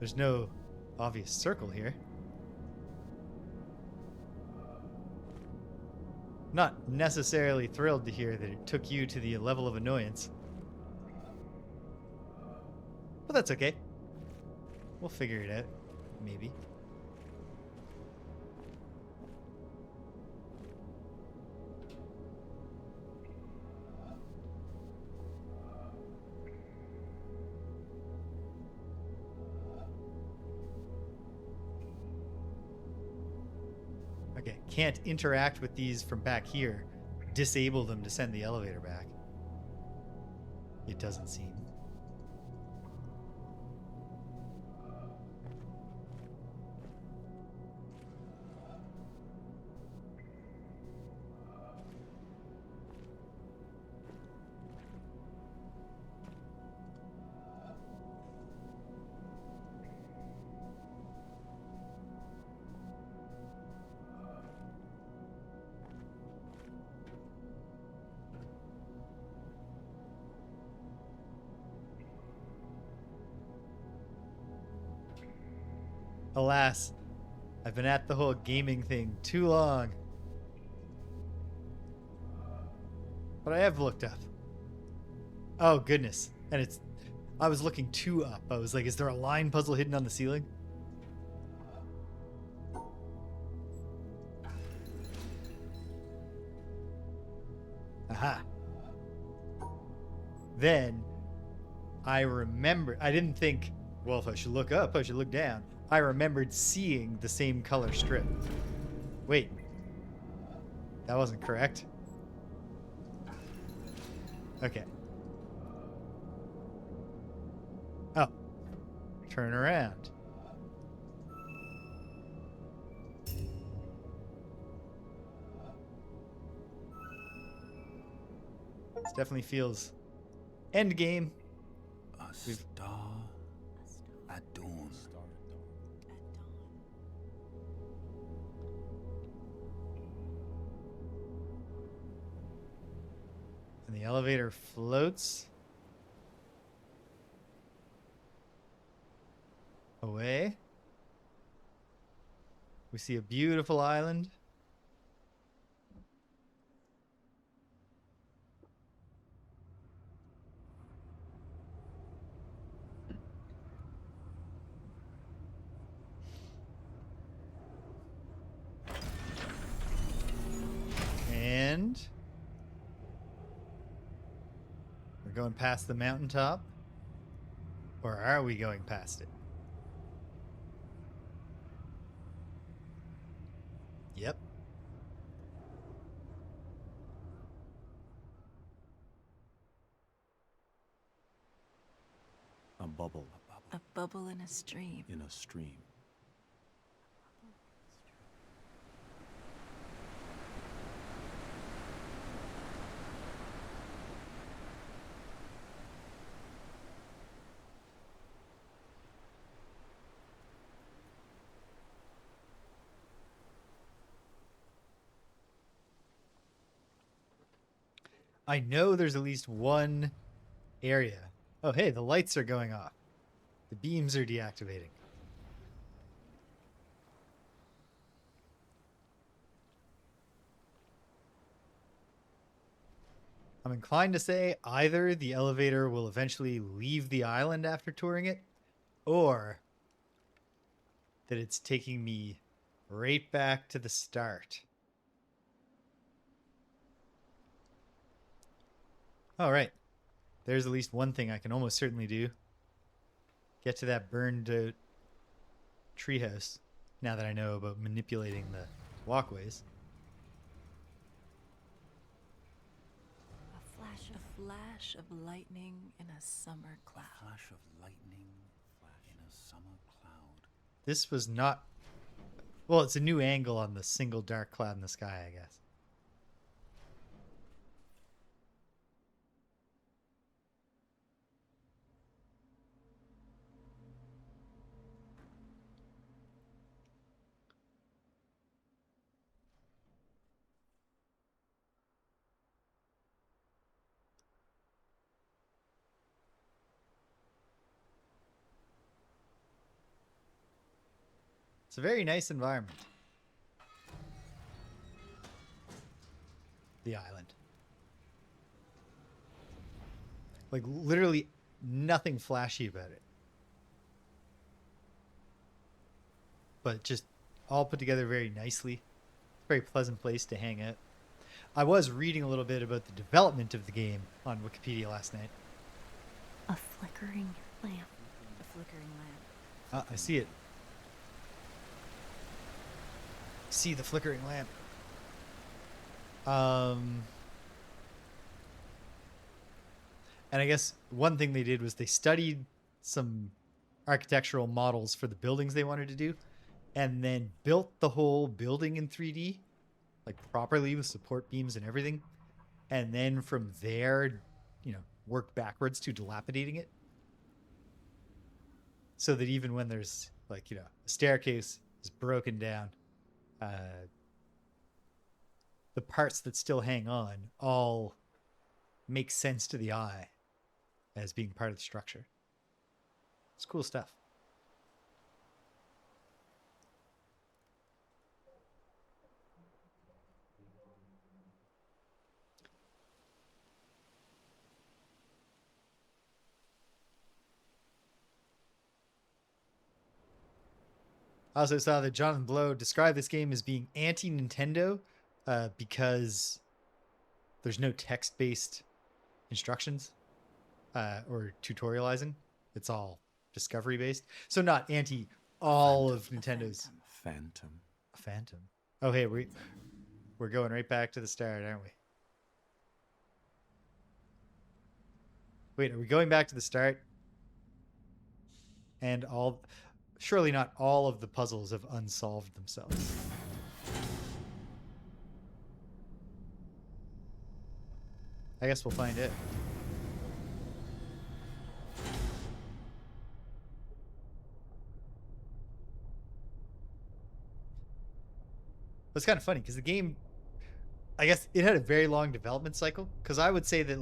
there's no obvious circle here. Not necessarily thrilled to hear that it took you to the level of annoyance. But that's okay. We'll figure it out. Maybe. Okay, can't interact with these from back here. Disable them to send the elevator back. It doesn't seem. Alas, I've been at the whole gaming thing too long. But I have looked up. Oh, goodness. And I was looking too up. I was like, is there a line puzzle hidden on the ceiling? Aha. Then I didn't think, well, if I should look up, I should look down. I remembered seeing the same color strip. Wait. That wasn't correct. Okay. Oh. Turn around. This definitely feels end game. A star at dawn. And the elevator floats away. We see a beautiful island. And we're going past the mountaintop. Or are we going past it? Yep. A bubble. A bubble in a stream. In a stream. I know there's at least one area. Oh, hey, the lights are going off. The beams are deactivating. I'm inclined to say either the elevator will eventually leave the island after touring it, or that it's taking me right back to the start. All right. There's at least one thing I can almost certainly do. Get to that burned out treehouse, now that I know about manipulating the walkways. A flash of lightning in a summer cloud. Flash of lightning in a summer cloud. This was not... Well, it's a new angle on the single dark cloud in the sky, I guess. It's a very nice environment. the island. Like literally nothing flashy about it. But just all put together very nicely. It's a very pleasant place to hang out. I was reading a little bit about the development of the game on Wikipedia last night. A flickering lamp. A flickering lamp. I see it. See the flickering lamp. And I guess one thing they did was they studied some architectural models for the buildings they wanted to do, and then built the whole building in 3D, like properly with support beams and everything. And then from there, worked backwards to dilapidating it. So that even when there's a staircase is broken down, the parts that still hang on all make sense to the eye as being part of the structure. It's cool stuff. I also saw that Jonathan Blow described this game as being anti-Nintendo because there's no text-based instructions or tutorializing. It's all discovery-based. So not anti all of Nintendo's. Phantom. Oh, hey, we're going right back to the start, aren't we? Wait, are we going back to the start? And surely not all of the puzzles have unsolved themselves. I guess we'll find it. It's kind of funny because the game, I guess it had a very long development cycle, because I would say that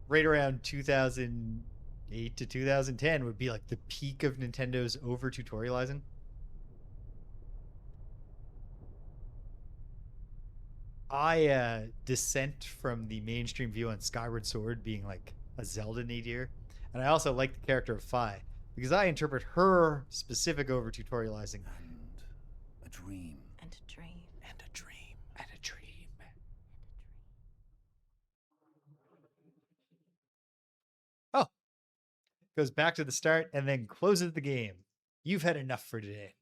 right around 2008 to 2010 would be like the peak of Nintendo's over tutorializing. I dissent from the mainstream view on Skyward Sword being like a Zelda nadir, and I also like the character of Fi because I interpret her specific over tutorializing. And a dream. And a dream. And a dream. And a dream. Oh, goes back to the start and then closes the game. You've had enough for today.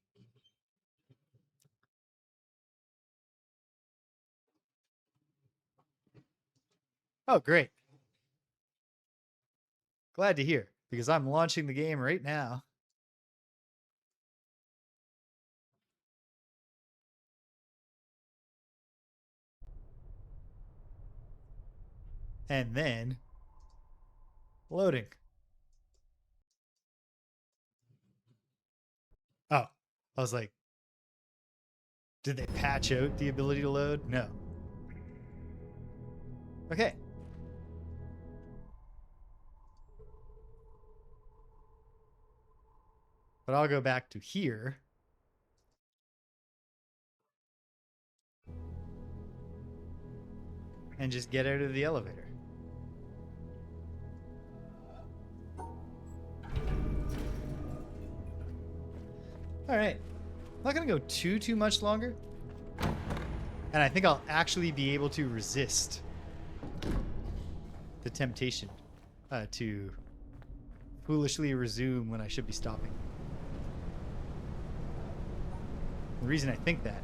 Oh, great. Glad to hear, because I'm launching the game right now. And then loading. Oh, I was like, did they patch out the ability to load? No. Okay. But I'll go back to here. And just get out of the elevator. All right. I'm not going to go too much longer. And I think I'll actually be able to resist the temptation to foolishly resume when I should be stopping. The reason I think that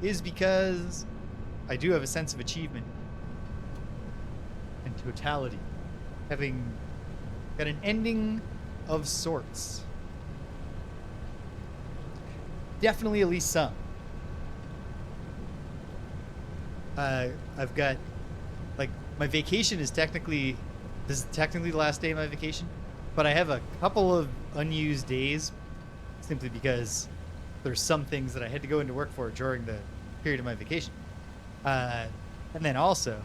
is because I do have a sense of achievement and totality, having got an ending of sorts. Definitely at least some. I've got, my vacation is this is technically the last day of my vacation, but I have a couple of unused days simply because there's some things that I had to go into work for during the period of my vacation. And then also,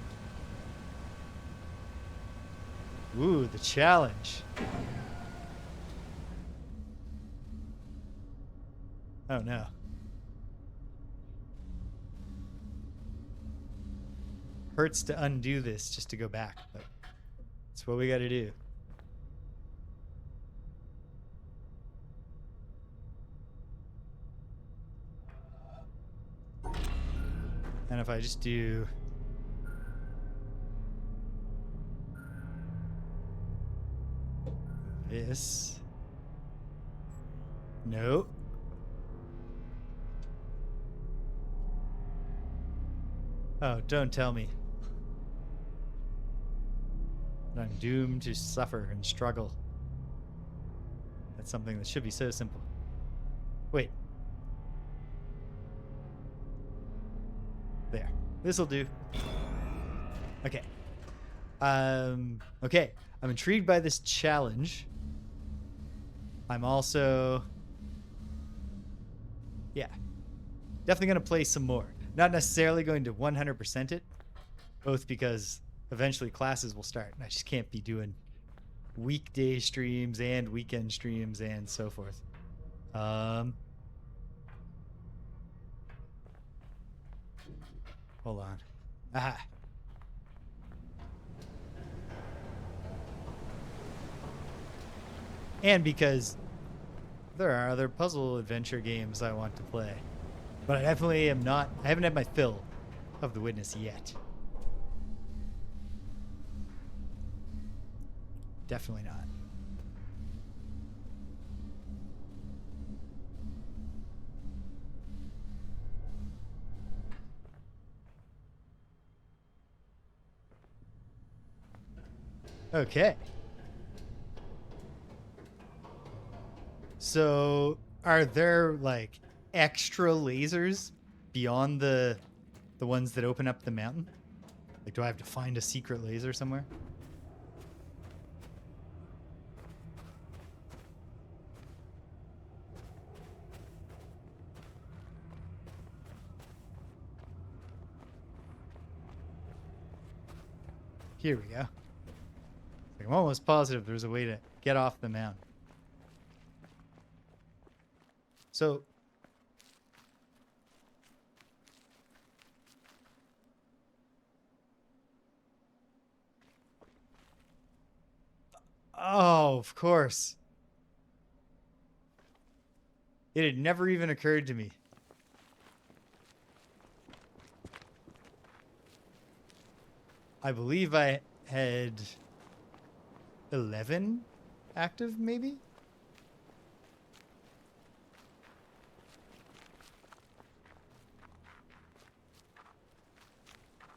the challenge. Oh no. Hurts to undo this just to go back, but it's what we got to do. And if I just do this, nope. Oh, don't tell me that I'm doomed to suffer and struggle. That's something that should be so simple. Wait. There. This'll do. Okay. Okay. I'm intrigued by this challenge. I'm also... Yeah. Definitely going to play some more. Not necessarily going to 100% it, both because eventually classes will start, and I just can't be doing weekday streams and weekend streams and so forth. Hold on. Aha. And because there are other puzzle adventure games I want to play. But I definitely am not... I haven't had my fill of The Witness yet. Definitely not. Okay. So, are there, like, extra lasers beyond the ones that open up the mountain? Like, do I have to find a secret laser somewhere? Here we go. Like, I'm almost positive there's a way to get off the mountain. So... Oh, of course. It had never even occurred to me. I believe I had 11 active, maybe?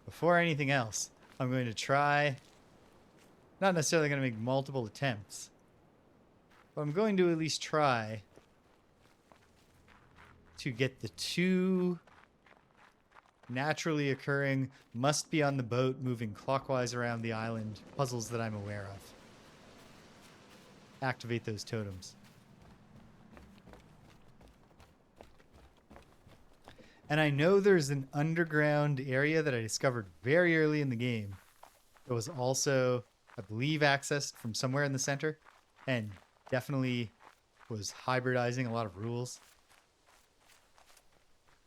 Before anything else, I'm going to try... Not necessarily going to make multiple attempts, but I'm going to at least try to get the 2 naturally occurring, must be on the boat moving clockwise around the island puzzles that I'm aware of. Activate those totems. And I know there's an underground area that I discovered very early in the game. It was also... I believe accessed from somewhere in the center, and definitely was hybridizing a lot of rules.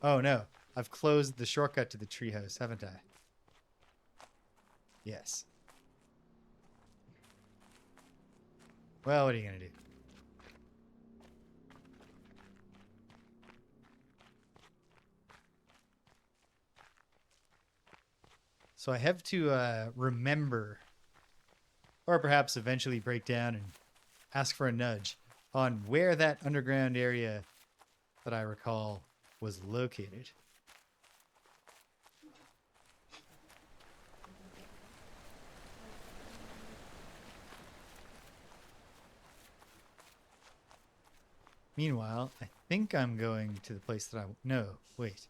Oh no, I've closed the shortcut to the treehouse, haven't I? Yes. Well, what are you gonna do? So I have to remember... Or perhaps eventually break down and ask for a nudge on where that underground area that I recall was located. Meanwhile, I think I'm going to the place that I... No, wait.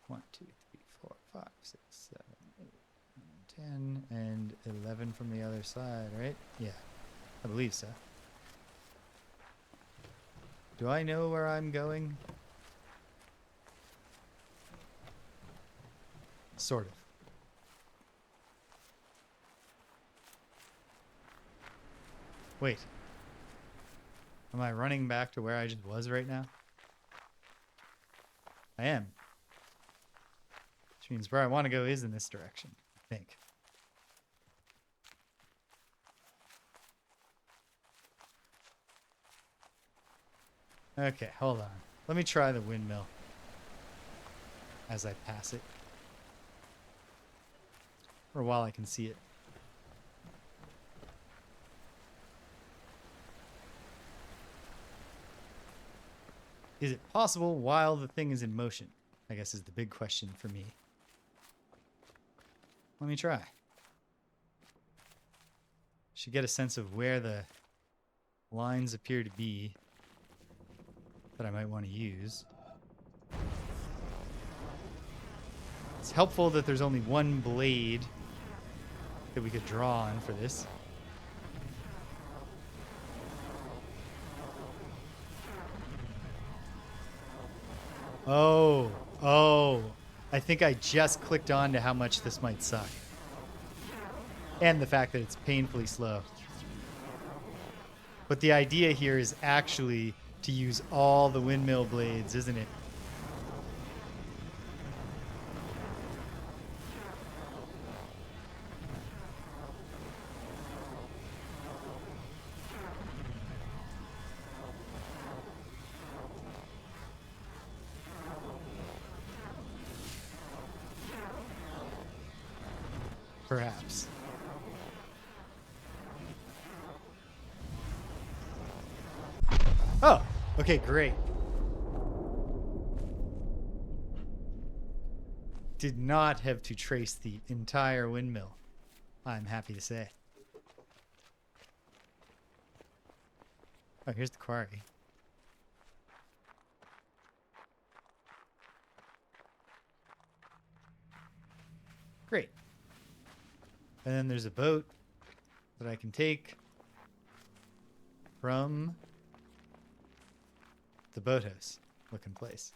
1, 2, 3, 4, 5, 6, 7, 8, 9, 10, and 11 from the other side, right? Yeah, I believe so. Do I know where I'm going? Sort of. Wait. Am I running back to where I just was right now? I am. Which means where I want to go is in this direction, I think. Okay, hold on. Let me try the windmill as I pass it. Or while I can see it. Is it possible while the thing is in motion? I guess is the big question for me. Let me try. Should get a sense of where the lines appear to be that I might want to use. It's helpful that there's only one blade that we could draw on for this. Oh, I think I just clicked on to how much this might suck. And the fact that it's painfully slow. But the idea here is actually to use all the windmill blades, isn't it? Perhaps. Oh, okay, great. Did not have to trace the entire windmill, I'm happy to say. Oh, here's the quarry. Great. And then there's a boat that I can take from the boathouse looking place.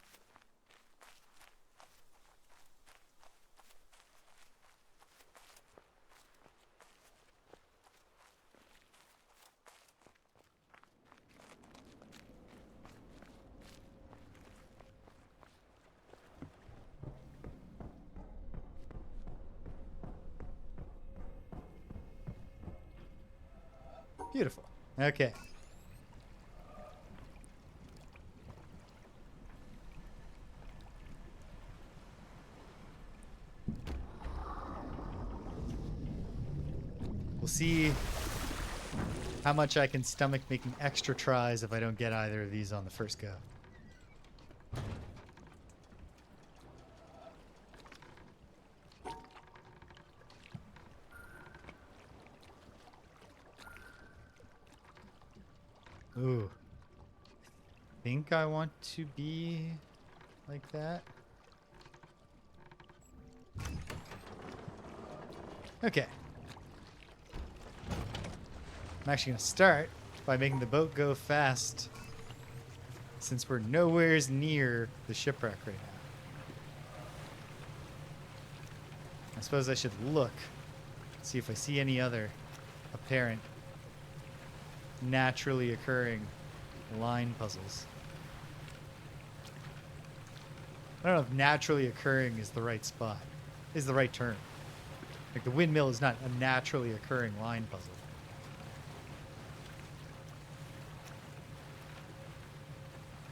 Beautiful. Okay. We'll see how much I can stomach making extra tries if I don't get either of these on the first go. Ooh. I think I want to be like that. Okay. I'm actually going to start by making the boat go fast, since we're nowhere near the shipwreck right now. I suppose I should look, see if I see any other apparent naturally occurring line puzzles. I don't know if naturally occurring is the right spot, is the right term. Like the windmill is not a naturally occurring line puzzle.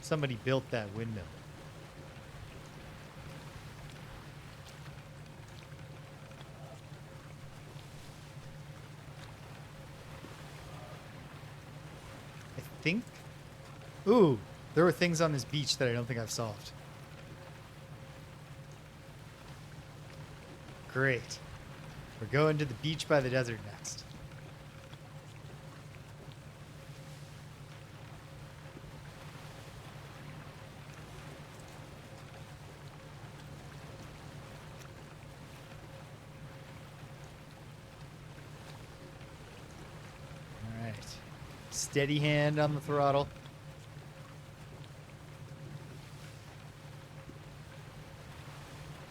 Somebody built that windmill. I think. Ooh, there were things on this beach that I don't think I've solved. Great. We're going to the beach by the desert next. All right. Steady hand on the throttle.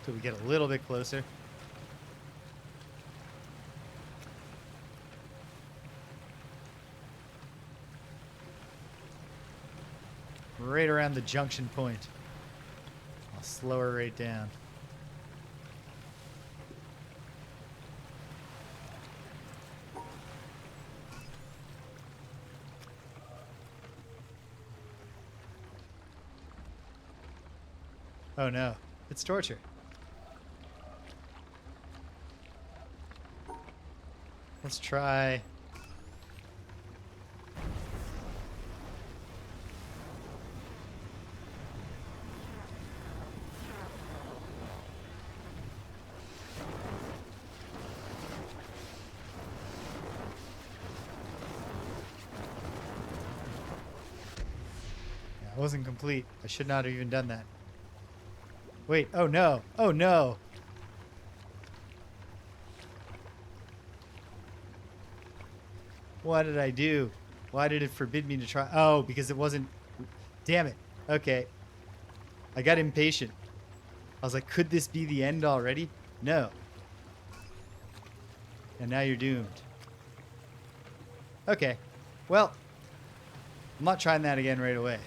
Till we get a little bit closer. Right around the junction point. I'll slow her right down. Oh no, it's torture. Let's try. Yeah, it wasn't complete. I should not have even done that. Wait, oh no, oh no. What did I do? Why did it forbid me to try? Oh, because it wasn't. Damn it. Okay. I got impatient. I was like, could this be the end already? No. And now you're doomed. Okay. Well, I'm not trying that again right away.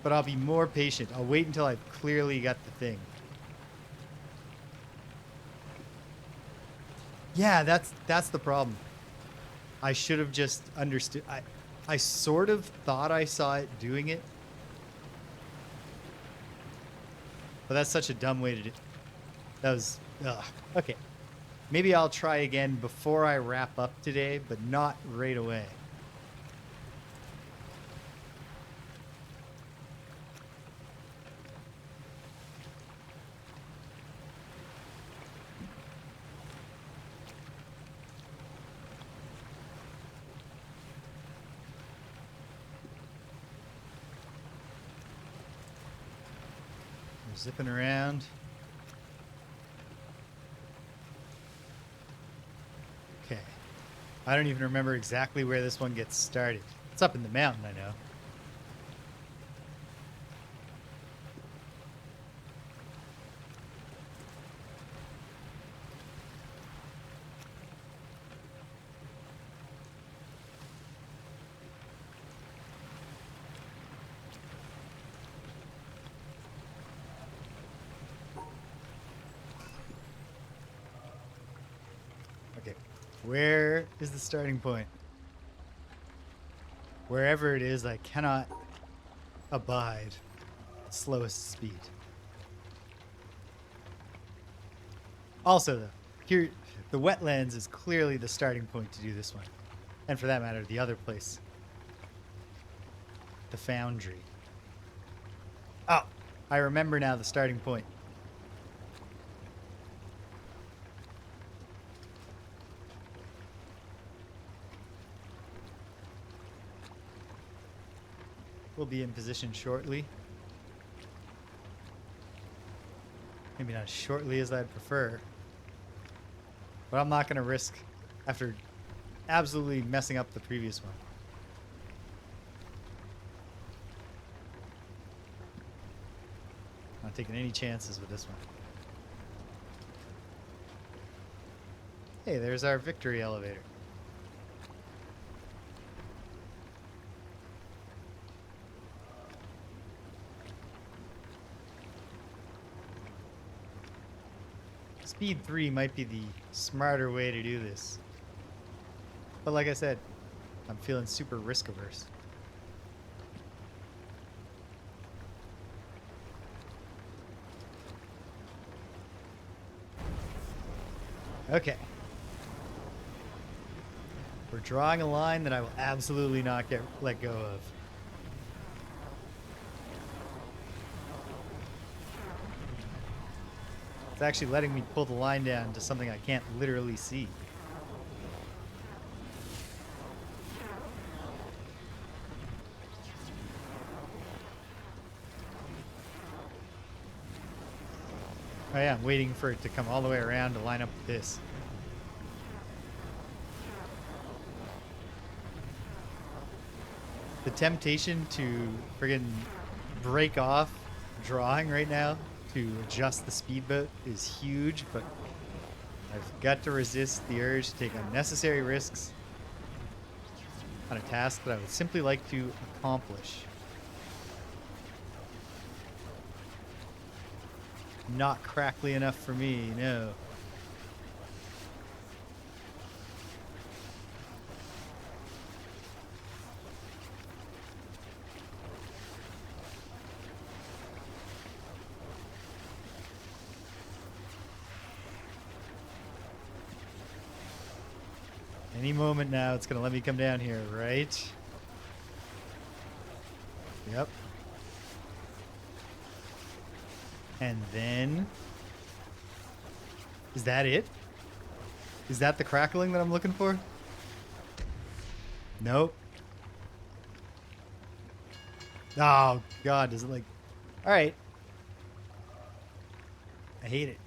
But I'll be more patient. I'll wait until I've clearly got the thing. Yeah, that's the problem. I should have just understood. I sort of thought I saw it doing it. But that's such a dumb way to do. That was ugh. Okay. Maybe I'll try again before I wrap up today, but not right away. We're zipping around. Okay. I don't even remember exactly where this one gets started. It's up in the mountain, I know. Okay. Where is the starting point? Wherever it is, I cannot abide slowest speed. Also, though, here, the wetlands is clearly the starting point to do this one. And for that matter, the other place. The foundry. Oh, I remember now the starting point. We'll be in position shortly. Maybe not as shortly as I'd prefer. But I'm not going to risk after absolutely messing up the previous one. Not taking any chances with this one. Hey, there's our victory elevator. Speed 3 might be the smarter way to do this. But like I said, I'm feeling super risk averse. Okay. We're drawing a line that I will absolutely not let go of. It's actually letting me pull the line down to something I can't literally see. Oh yeah, I'm waiting for it to come all the way around to line up with this. The temptation to friggin' break off drawing right now to adjust the speedboat is huge, but I've got to resist the urge to take unnecessary risks on a task that I would simply like to accomplish. Not crackly enough for me, no. Any moment now, it's going to let me come down here, right? Yep. And then... Is that it? Is that the crackling that I'm looking for? Nope. Oh, God, does it like... Alright. I hate it.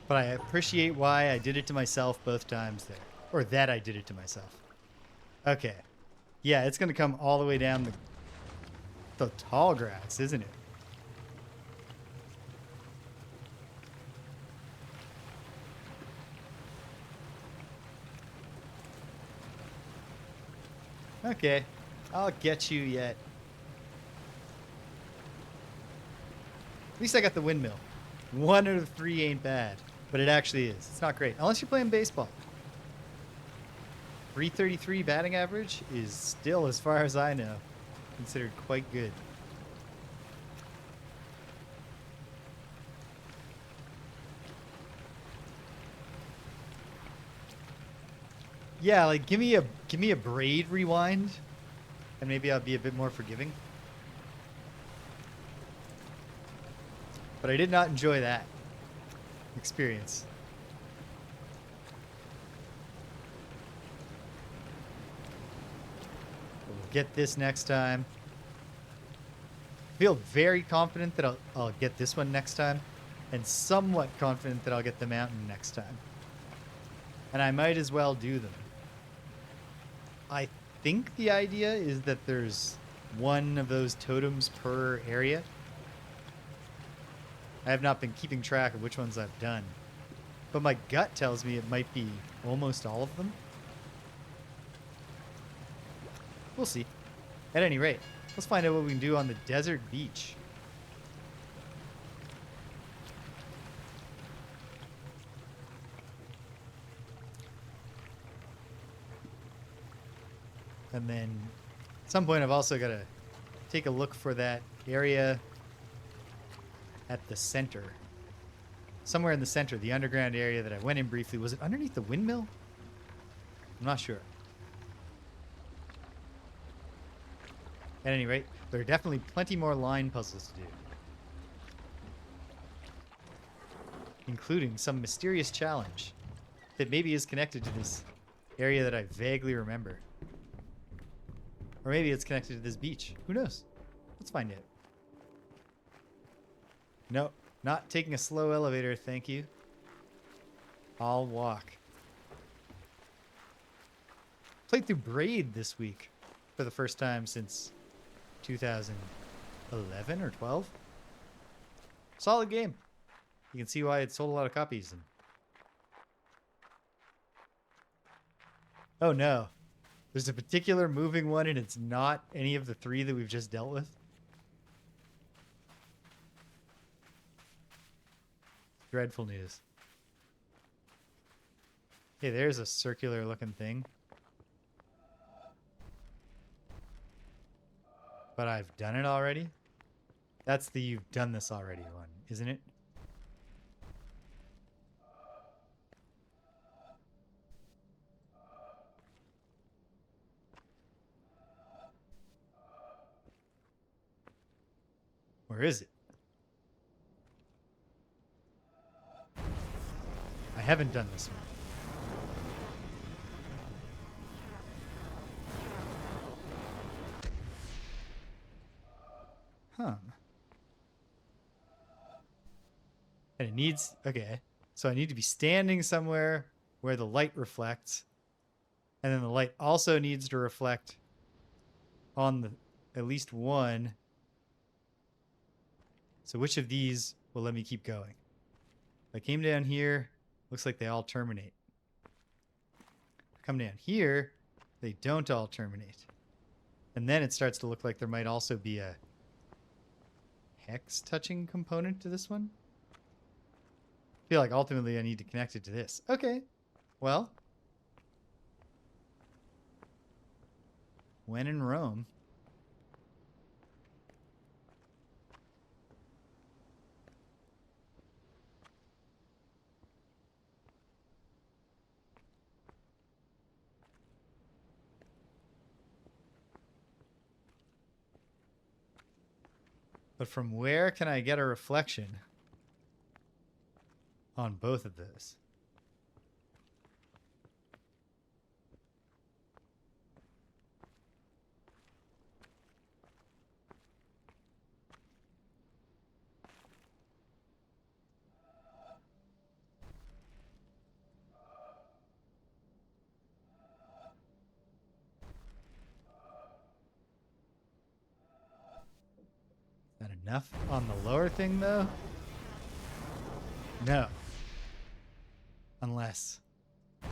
But I appreciate why I did it to myself both times there. Or that I did it to myself. Okay. Yeah, it's going to come all the way down the tall grass, isn't it? Okay. I'll get you yet. At least I got the windmill. 1 out of 3 ain't bad. But it actually is. It's not great. Unless you're playing baseball. 333 batting average is still, as far as I know, considered quite good. Yeah, like give me a braid rewind, and maybe I'll be a bit more forgiving. But I did not enjoy that experience. We'll get this next time. I feel very confident that I'll get this one next time, and somewhat confident that I'll get the mountain next time. And I might as well do them. I think the idea is that there's one of those totems per area. I have not been keeping track of which ones I've done. But my gut tells me it might be almost all of them. We'll see. At any rate, let's find out what we can do on the desert beach. And then at some point I've also got to take a look for that area at the center. Somewhere in the center, the underground area that I went in briefly. Was it underneath the windmill? I'm not sure. At any rate, there are definitely plenty more line puzzles to do. Including some mysterious challenge that maybe is connected to this area that I vaguely remember. Or maybe it's connected to this beach. Who knows? Let's find out. No, not taking a slow elevator, thank you. I'll walk. Played through Braid this week for the first time since 2011 or 12. Solid game. You can see why it sold a lot of copies. And oh no. There's a particular moving one and it's not any of the 3 that we've just dealt with. Dreadful news. Hey, there's a circular looking thing. But I've done it already? That's the you've done this already one, isn't it? Where is it? I haven't done this one. Huh. And it needs... Okay. So I need to be standing somewhere where the light reflects. And then the light also needs to reflect on the at least one. So which of these will let me keep going? If I came down here, looks like they all terminate. Come down here, They don't all terminate. And then it starts to look like there might also be a hex touching component to this one. I feel like ultimately I need to connect it to this. Okay. Well. When in Rome. But from where can I get a reflection on both of those? Is that enough on the lower thing, though? No. Unless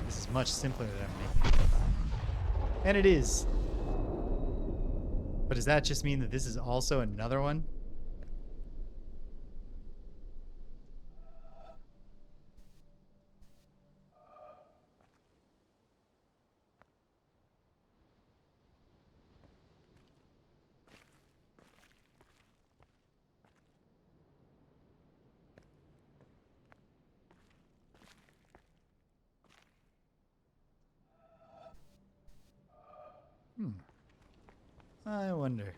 this is much simpler than I'm making it. And it is. But does that just mean that this is also another one? I wonder.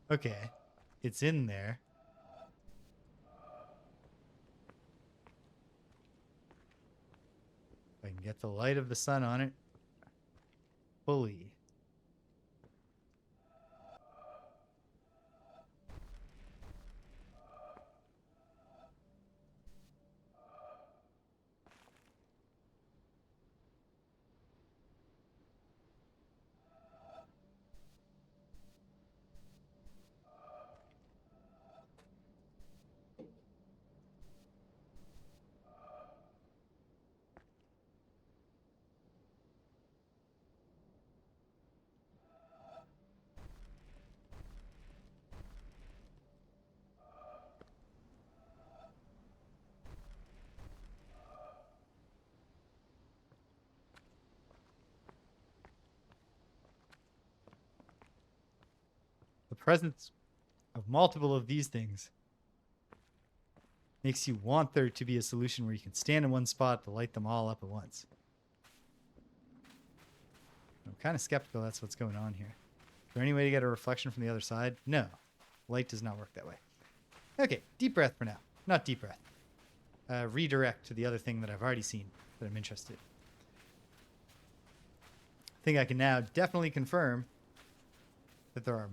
Okay. It's in there. If I can get the light of the sun on it fully. The presence of multiple of these things makes you want there to be a solution where you can stand in one spot to light them all up at once. I'm kind of skeptical that's what's going on here. Is there any way to get a reflection from the other side? No. Light does not work that way. Okay, deep breath for now. Not deep breath. Redirect to the other thing that I've already seen that I'm interested in. I think I can now definitely confirm that there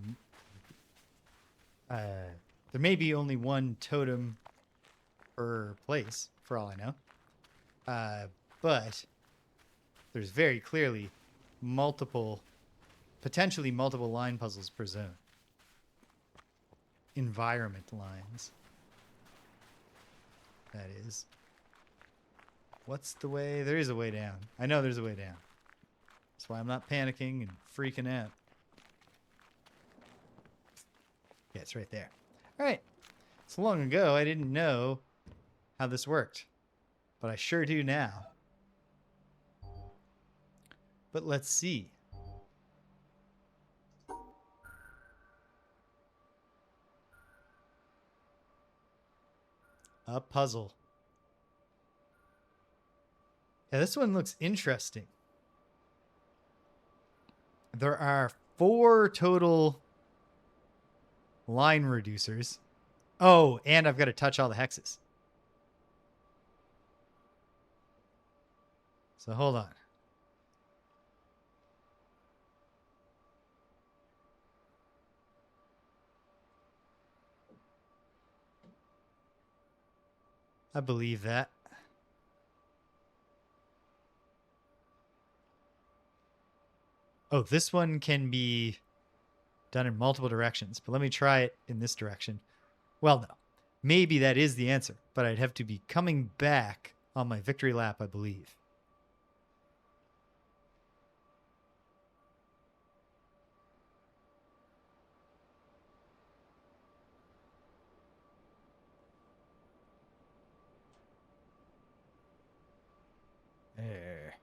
may be only one totem per place, for all I know. But there's very clearly potentially multiple line puzzles per zone. Environment lines. That is. What's the way? There is a way down. I know there's a way down. That's why I'm not panicking and freaking out. Yeah, it's right there. All right. So long ago, I didn't know how this worked. But I sure do now. But let's see. A puzzle. Yeah, this one looks interesting. There are 4 total line reducers. Oh, and I've got to touch all the hexes. So hold on. I believe that. Oh, this one can be done in multiple directions, but let me try it in this direction. Well, no. Maybe that is the answer, but I'd have to be coming back on my victory lap, I believe. There.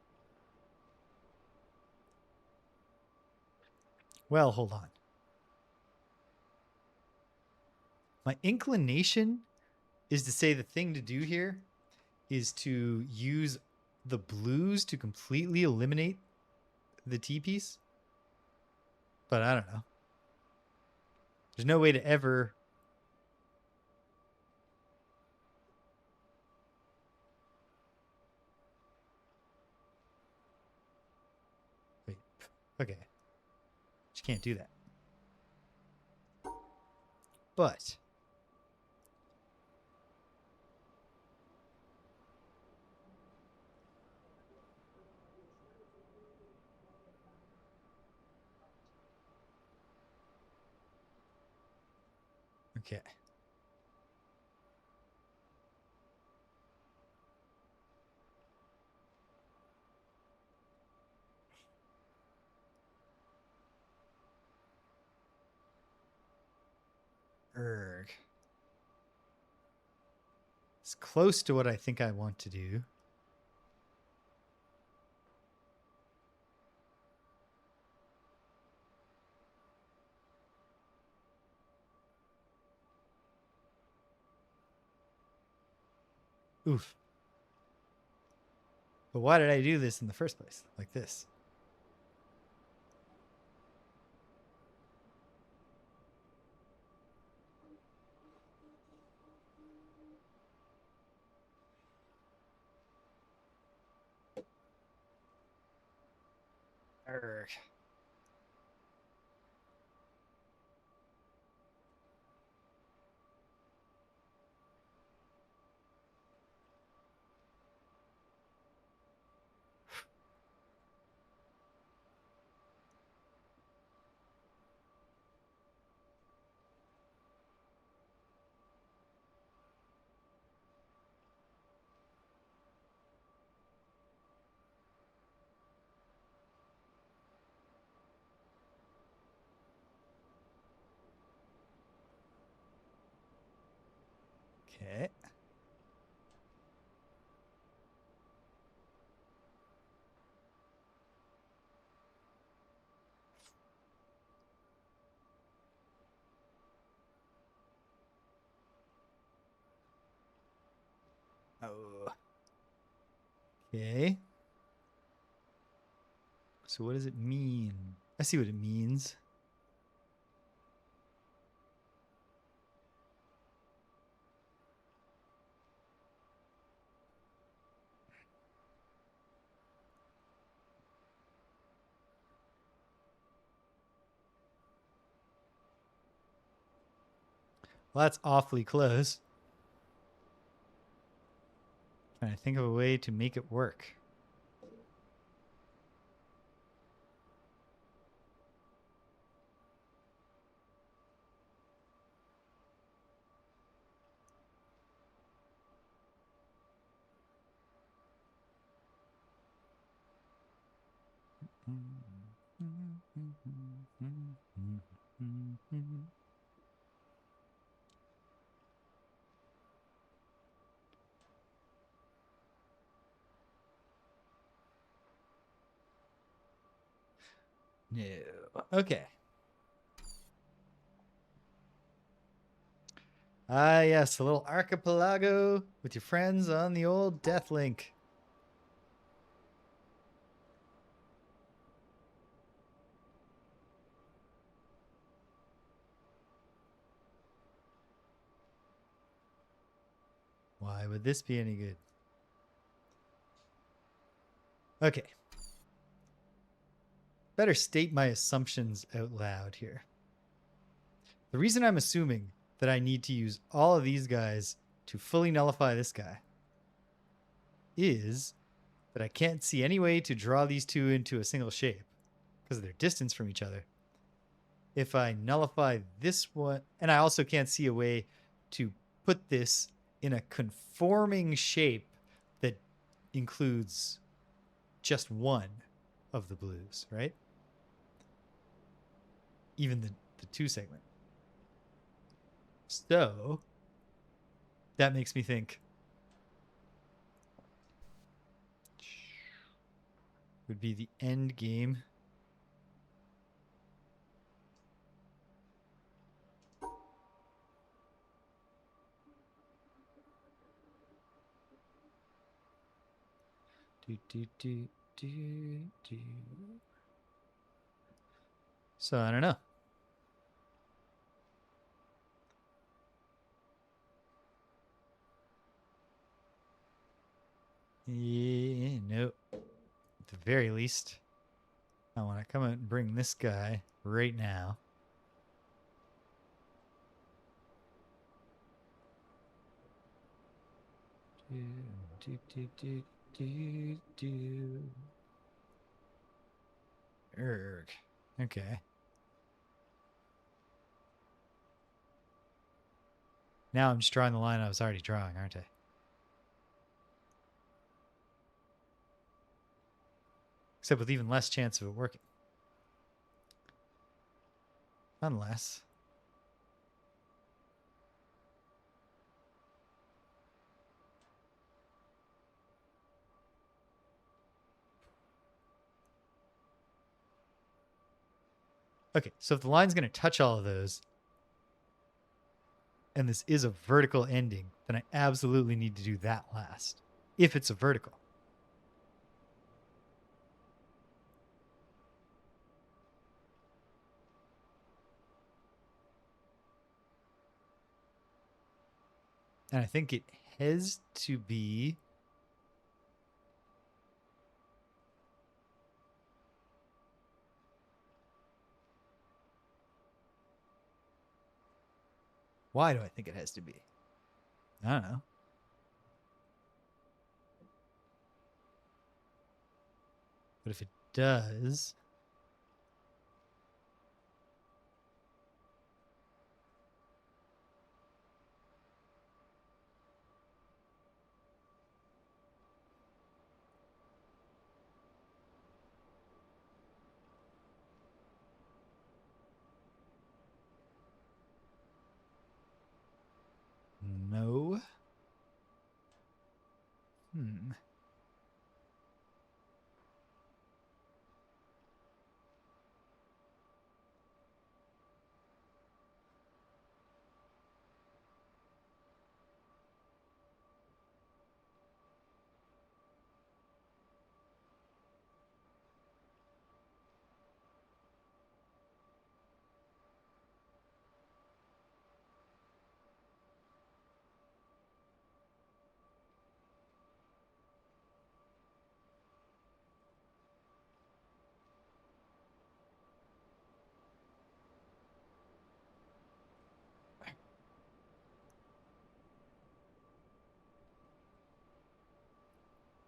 Well, hold on. My inclination is to say the thing to do here is to use the blues to completely eliminate the T piece. But I don't know. There's no way to ever... Wait. Okay. Just can't do that. But... Okay. Erg. It's close to what I think I want to do. Oof. But why did I do this in the first place? Like this. Erg. Okay. Oh. Okay. So what does it mean? I see what it means. Well, that's awfully close. Trying to think of a way to make it work. No. Okay. Ah, yes, a little archipelago with your friends on the old Death Link. Why would this be any good? Okay. Better state my assumptions out loud here. The reason I'm assuming that I need to use all of these guys to fully nullify this guy is that I can't see any way to draw these two into a single shape because of their distance from each other. If I nullify this one, and I also can't see a way to put this in a conforming shape that includes just one of the blues, right? Even the two segment. So that makes me think would be the end game. So I don't know. Yeah, no. At the very least, I want to come out and bring this guy right now. Erg. Okay. Now I'm just drawing the line I was already drawing, aren't I? Except with even less chance of it working. Unless. Okay, so if the line's going to touch all of those, and this is a vertical ending, then I absolutely need to do that last. If it's a vertical. And I think it has to be. Why do I think it has to be? I don't know. But if it does. No.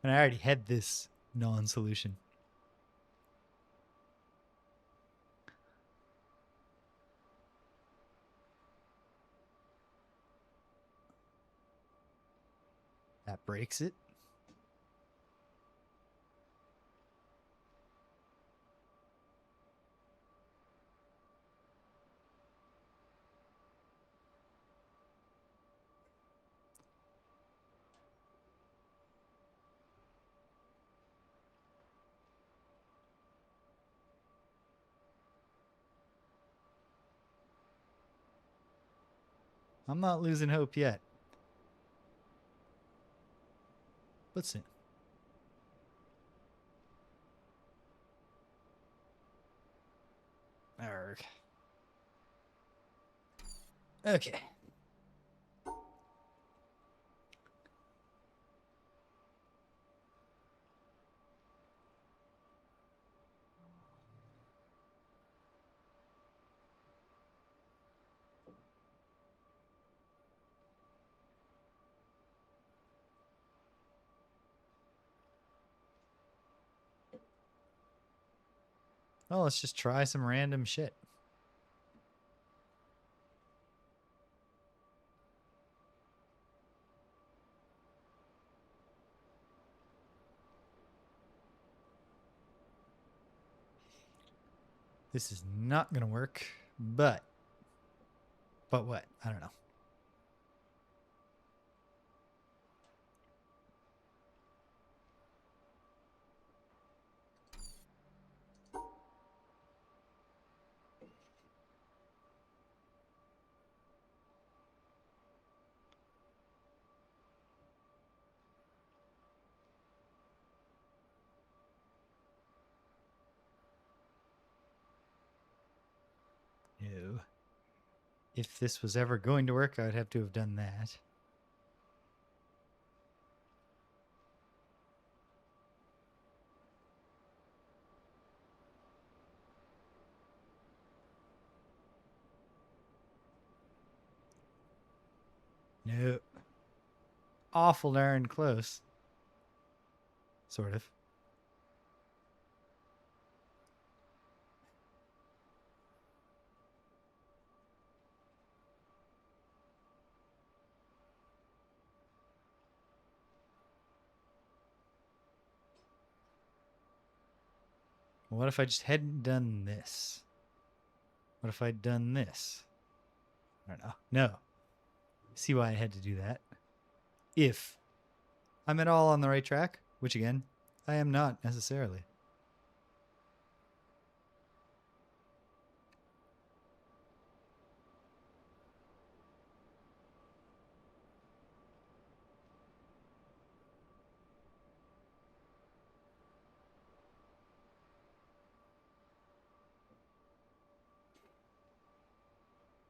And I already had this non-solution. That breaks it. I'm not losing hope yet. But soon. Arrgh. Okay. Well, let's just try some random shit. This is not going to work, but what? I don't know. No. If this was ever going to work, I would have to have done that. No. Awful darn close. Sort of. What if I just hadn't done this? What if I'd done this? I don't know. No. See why I had to do that. If I'm at all on the right track, which again, I am not necessarily.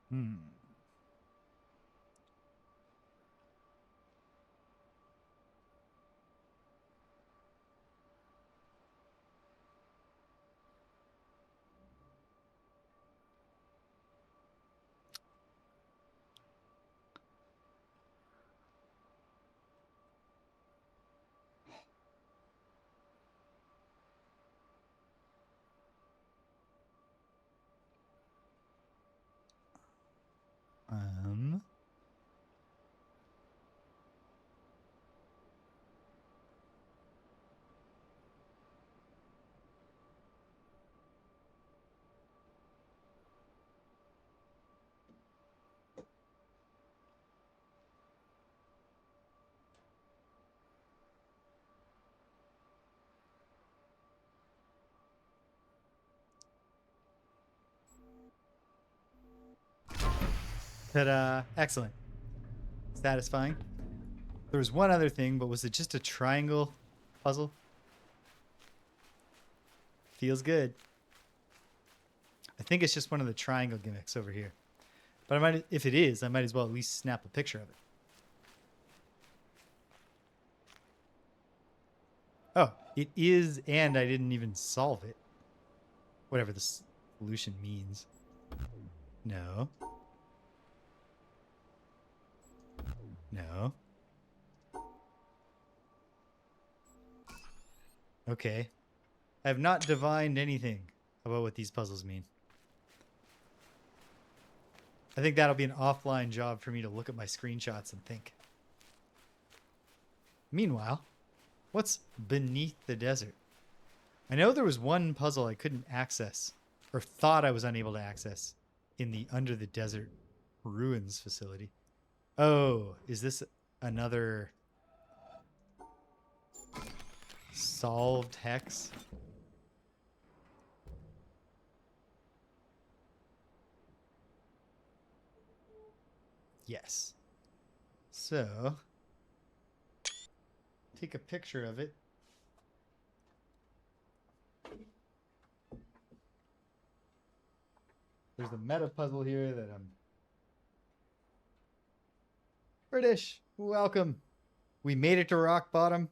Hmm. Um. Ta-da! Excellent. Satisfying. There was one other thing, but was it just a triangle puzzle? Feels good. I think it's just one of the triangle gimmicks over here. But I might, if it is, I might as well at least snap a picture of it. Oh, it is, and I didn't even solve it. Whatever the solution means. No. No. Okay. I have not divined anything about what these puzzles mean. I think that'll be an offline job for me to look at my screenshots and think. Meanwhile, what's beneath the desert? I know there was one puzzle I couldn't access, or thought I was unable to access, in the Under the Desert Ruins facility. Oh, is this another solved hex? Yes. So, take a picture of it. There's a meta puzzle here that I'm... British, welcome. We made it to rock bottom.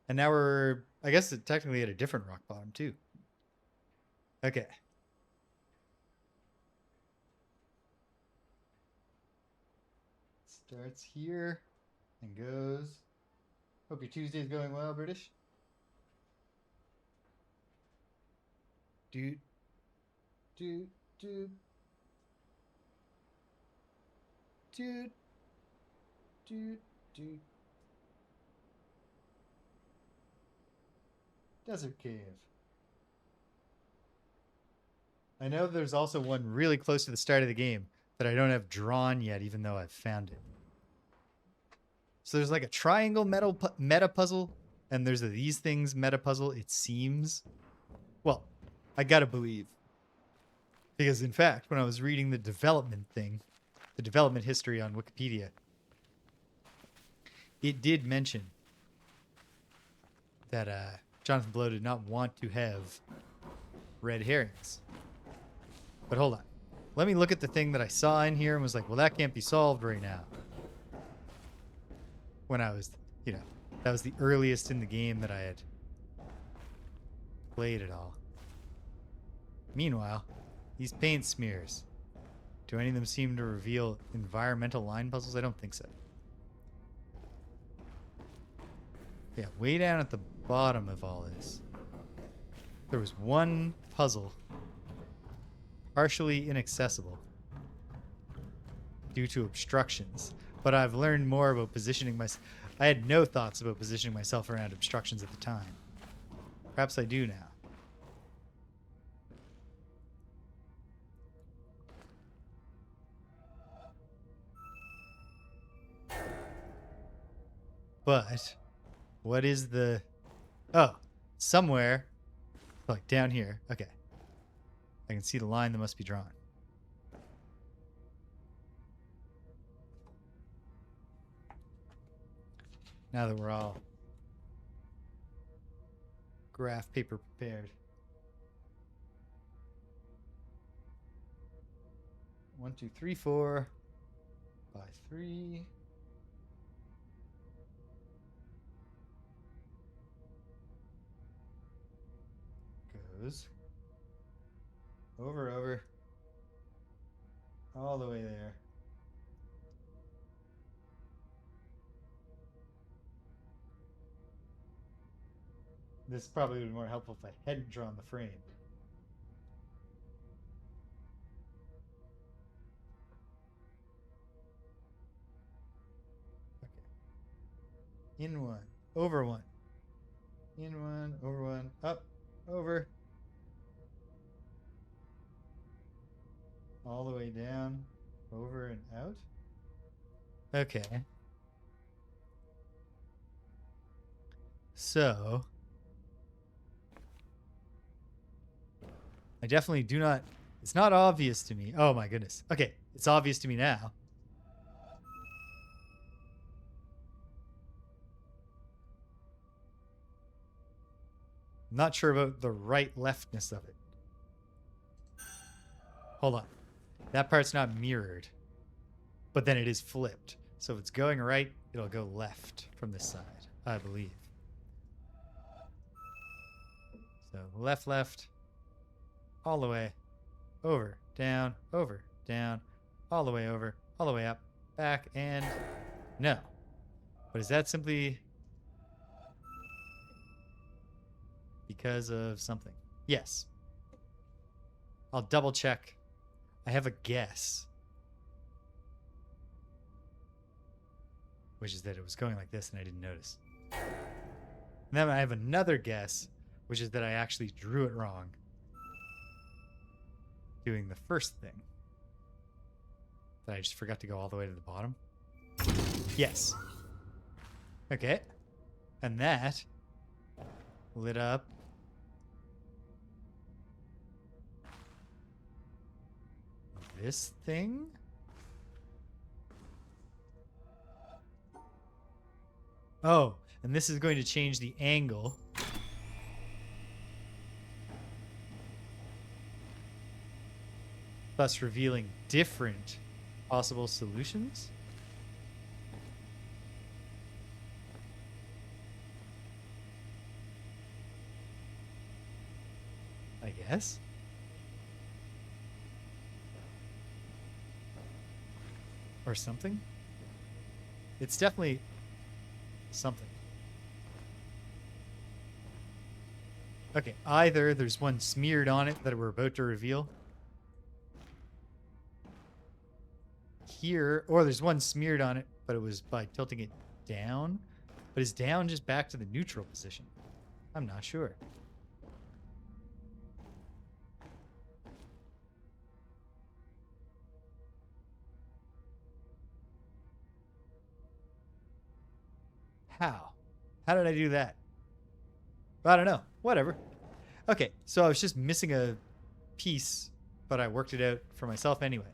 And now we're, I guess, technically at a different rock bottom, too. Okay. Starts here and goes. Hope your Tuesday's going well, British. Dude, Dude, dude. Dude. Dude, dude. Desert cave. I know there's also one really close to the start of the game that I don't have drawn yet, even though I've found it. So there's like a triangle meta puzzle, and there's a these things meta puzzle, it seems. Well, I gotta believe. Because in fact, when I was reading the development history on Wikipedia, it did mention that Jonathan Blow did not want to have red herrings. But hold on. Let me look at the thing that I saw in here and was like, well, that can't be solved right now. When I was, that was the earliest in the game that I had played it all. Meanwhile, these paint smears. Do any of them seem to reveal environmental line puzzles? I don't think so. Yeah, way down at the bottom of all this, there was one puzzle partially inaccessible due to obstructions. But I've learned more about positioning myself. I had no thoughts about positioning myself around obstructions at the time. Perhaps I do now. But what is the... Oh, somewhere, like down here. Okay. I can see the line that must be drawn. Now that we're all graph paper prepared. 1, 2, 3, 4 by 3. Goes over, all the way there. This probably would be more helpful if I hadn't drawn the frame. Okay. In one, over one. In one, over one, up, over. All the way down, over and out. Okay. So, I definitely do not... It's not obvious to me. Oh my goodness. Okay, it's obvious to me now. I'm not sure about the right-leftness of it. Hold on. That part's not mirrored. But then it is flipped. So if it's going right, it'll go left from this side, I believe. So left, left, all the way, over, down, all the way over, all the way up, back, and no. But is that simply because of something? Yes. I'll double check. I have a guess. Which is that it was going like this and I didn't notice. And then I have another guess, which is that I actually drew it wrong. Doing the first thing. That I just forgot to go all the way to the bottom. Yes. Okay. And that lit up this thing. Oh, and this is going to change the angle. Thus revealing different possible solutions. I guess. Or something. It's definitely something. Okay, either there's one smeared on it that we're about to reveal, here, or there's one smeared on it, but it was by tilting it down. But is down just back to the neutral position? I'm not sure. How? How did I do that? I don't know. Whatever. Okay, so I was just missing a piece, but I worked it out for myself anyway.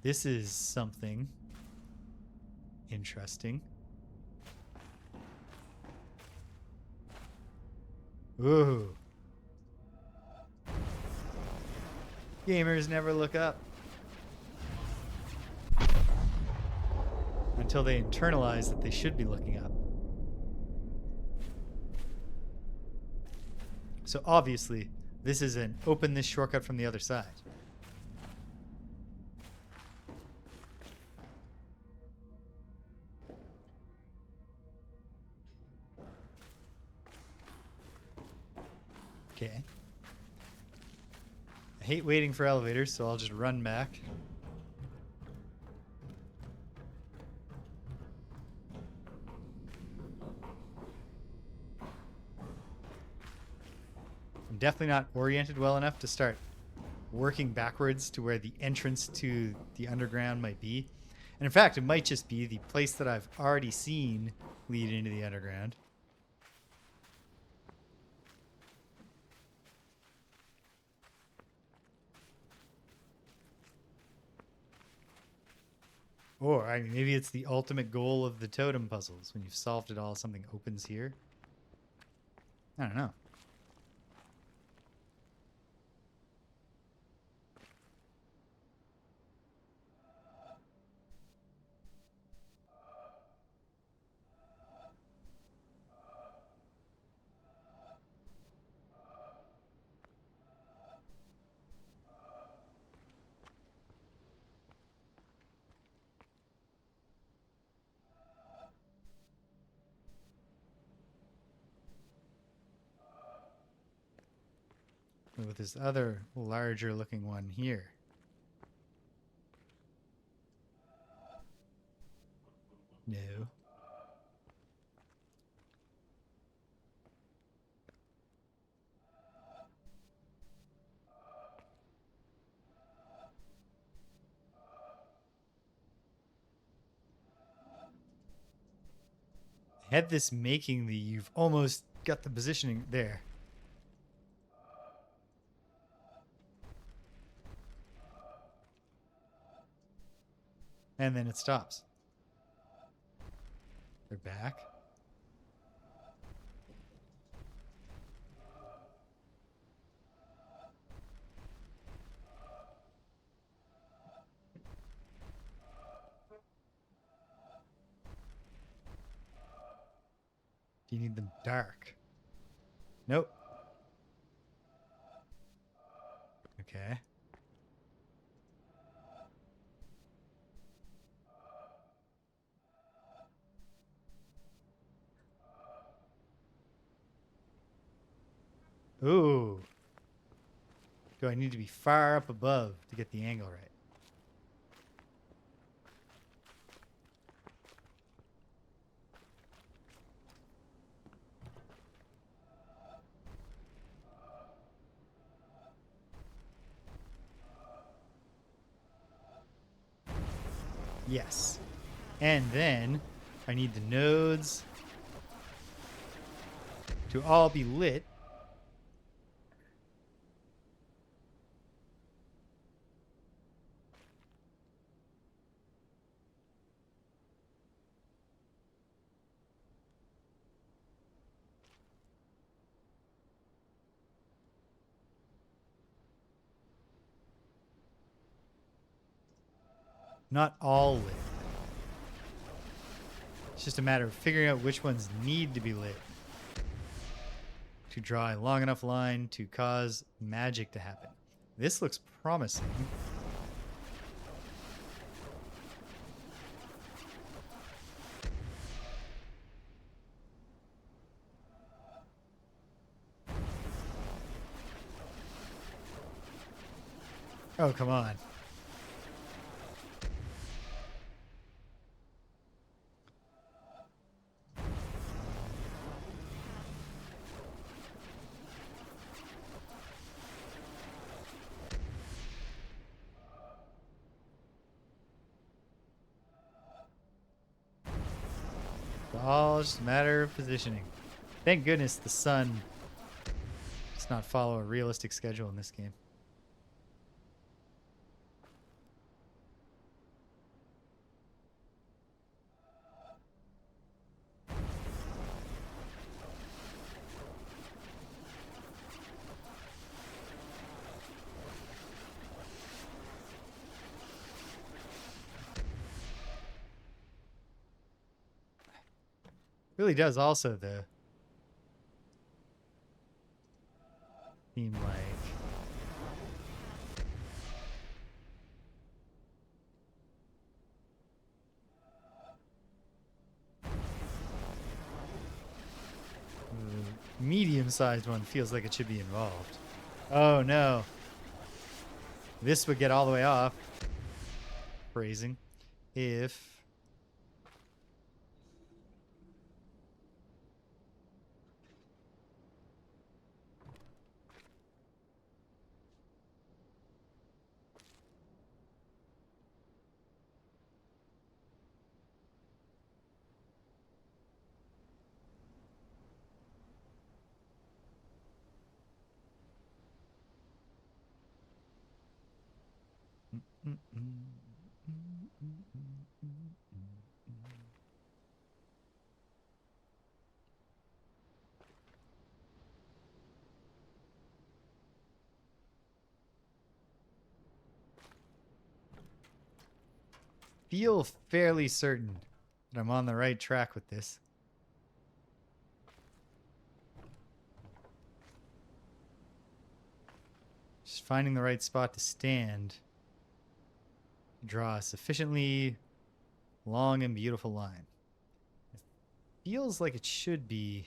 This is something interesting. Ooh. Gamers never look up until they internalize that they should be looking up. So obviously, this is an open this shortcut from the other side. Okay. I hate waiting for elevators, so I'll just run back. I'm definitely not oriented well enough to start working backwards to where the entrance to the underground might be. And in fact, it might just be the place that I've already seen lead into the underground. Or maybe it's the ultimate goal of the totem puzzles. When you've solved it all, something opens here. I don't know. With this other larger looking one here. No. Had this making the you've almost got the positioning there. And then it stops. They're back. Do you need them dark? Nope. Okay. Ooh. Do I need to be far up above to get the angle right? Yes. And then I need the nodes to all be lit. Not all lit. It's just a matter of figuring out which ones need to be lit to draw a long enough line to cause magic to happen. This looks promising. Oh, come on. It's all just a matter of positioning. Thank goodness the sun does not follow a realistic schedule in this game. Really does also though seem like the medium-sized one feels like it should be involved. Oh no. This would get all the way off. Phrasing. If feel fairly certain that I'm on the right track with this. Just finding the right spot to stand. Draw a sufficiently long and beautiful line. It feels like it should be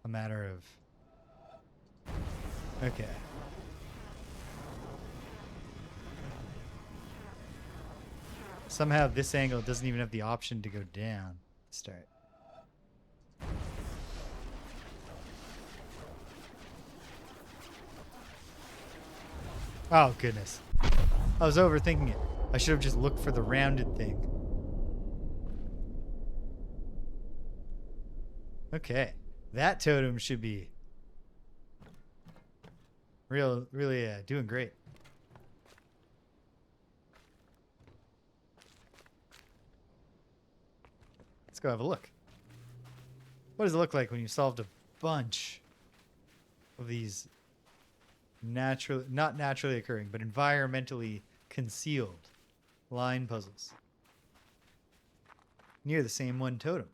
a matter of... Okay. Somehow this angle doesn't even have the option to go down. Start. Oh, goodness. I was overthinking it. I should have just looked for the rounded thing. Okay. That totem should be really doing great. Let's go have a look. What does it look like when you solved a bunch of these not naturally occurring, but environmentally concealed line puzzles near the same one totem?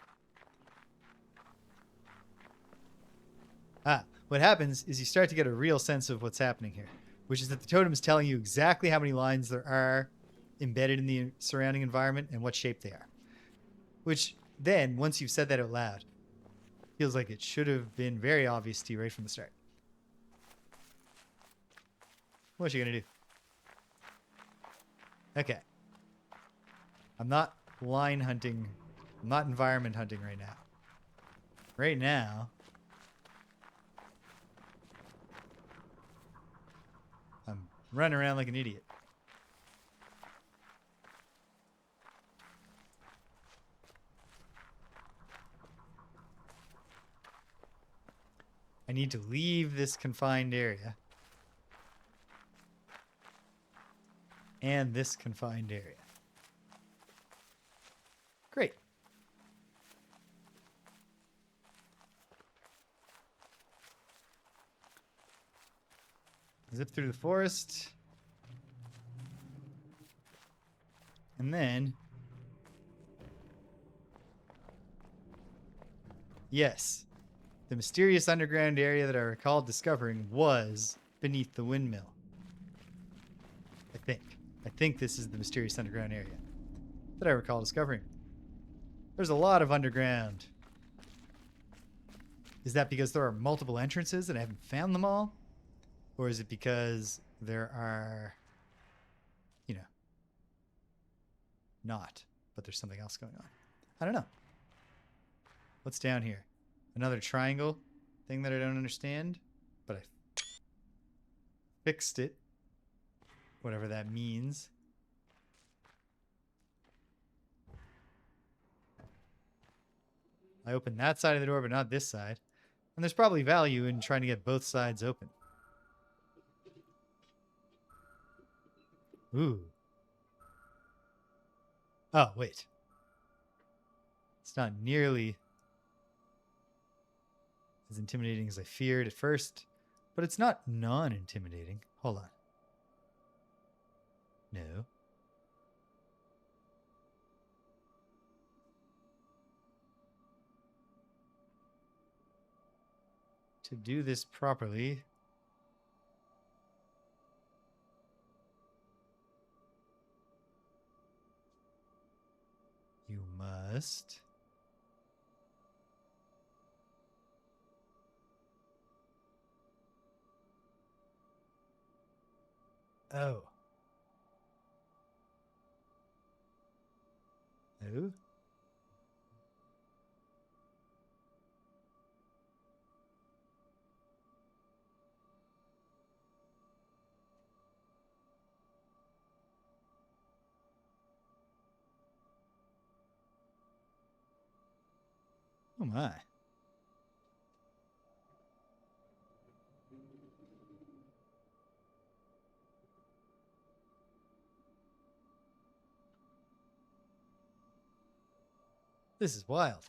What happens is you start to get a real sense of what's happening here, which is that the totem is telling you exactly how many lines there are embedded in the surrounding environment and what shape they are. Which then, once you've said that out loud, feels like it should have been very obvious to you right from the start. What's she gonna do? Okay. I'm not line hunting. I'm not environment hunting right now. Right now, I'm running around like an idiot. I need to leave this confined area. And this confined area. Great. Zip through the forest. And then... Yes. The mysterious underground area that I recall discovering was beneath the windmill. I think this is the mysterious underground area that I recall discovering. There's a lot of underground. Is that because there are multiple entrances and I haven't found them all? Or is it because there are, you know, not, but there's something else going on. I don't know. What's down here? Another triangle thing that I don't understand, but I fixed it. Whatever that means. I opened that side of the door, but not this side. And there's probably value in trying to get both sides open. Ooh. Oh, wait. It's not nearly as intimidating as I feared at first, but it's not non-intimidating. Hold on. No. To do this properly, you must oh. Oh? Oh my. This is wild.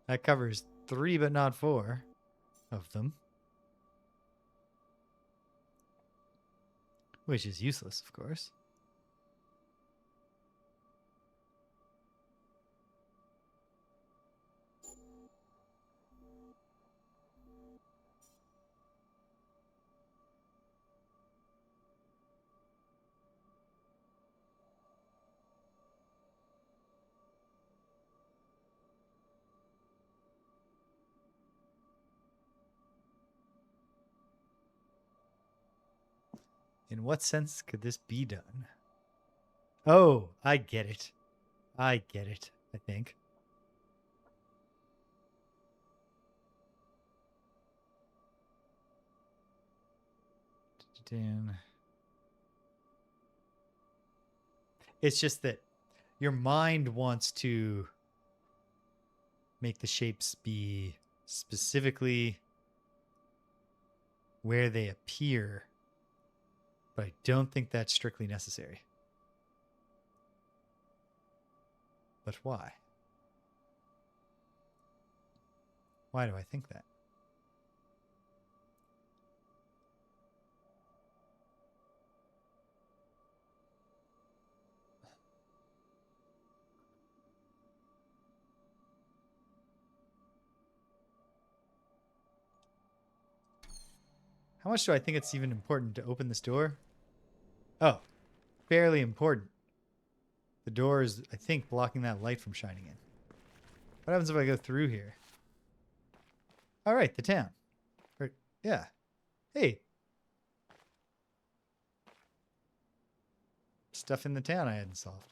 That covers 3 but not 4 of them. Which is useless, of course. In what sense could this be done? Oh, I get it. I get it, I think. It's just that your mind wants to make the shapes be specifically where they appear, but I don't think that's strictly necessary. But why? Why do I think that? How much do I think it's even important to open this door? Oh, fairly important. The door is, I think, blocking that light from shining in. What happens if I go through here? All right, the town. Yeah. Hey. Stuff in the town I hadn't solved.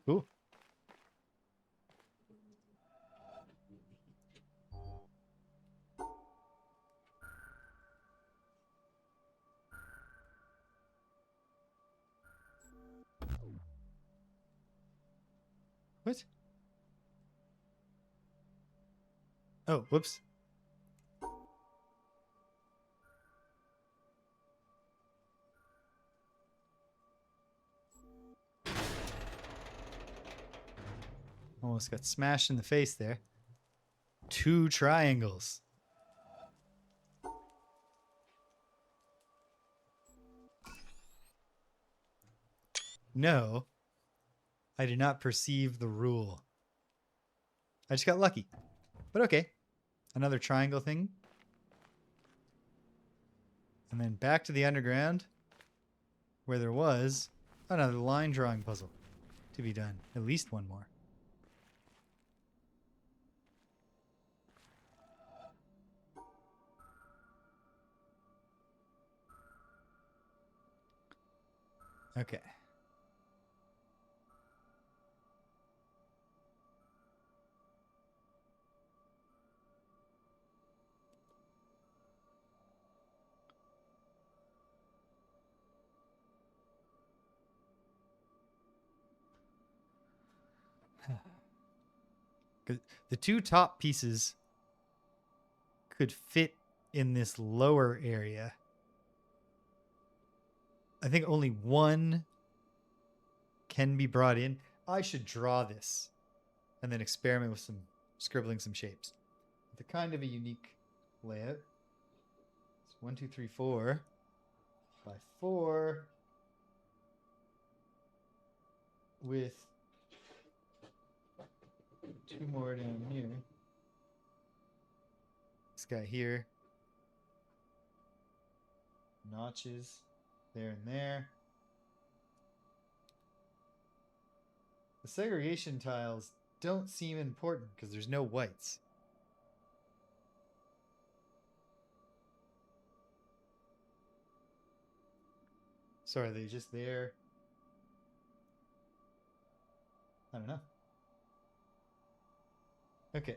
Cool. What? Oh, whoops. Almost got smashed in the face there. 2 triangles. No, I did not perceive the rule. I just got lucky. But okay. Another triangle thing. And then back to the underground, where there was another line drawing puzzle to be done. At least one more. Okay. The two top pieces could fit in this lower area. I think only one can be brought in. I should draw this and then experiment with scribbling some shapes. It's kind of a unique layout. It's 1, 2, 3, 4 by 4 with 2 more down here. This guy here. Notches there and there. The segregation tiles don't seem important because there's no whites. So are they just there? I don't know. Okay.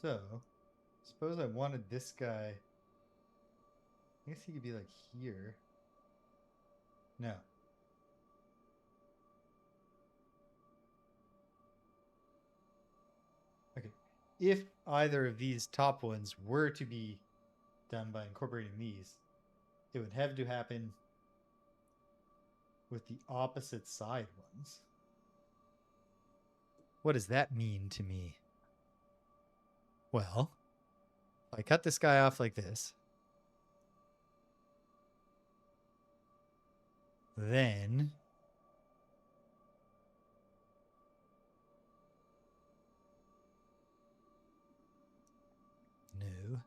So, suppose I wanted this guy. I guess he could be like here. No. Okay. If either of these top ones were to be done by incorporating these, it would have to happen with the opposite side ones. What does that mean to me? Well, if I cut this guy off like this, then no.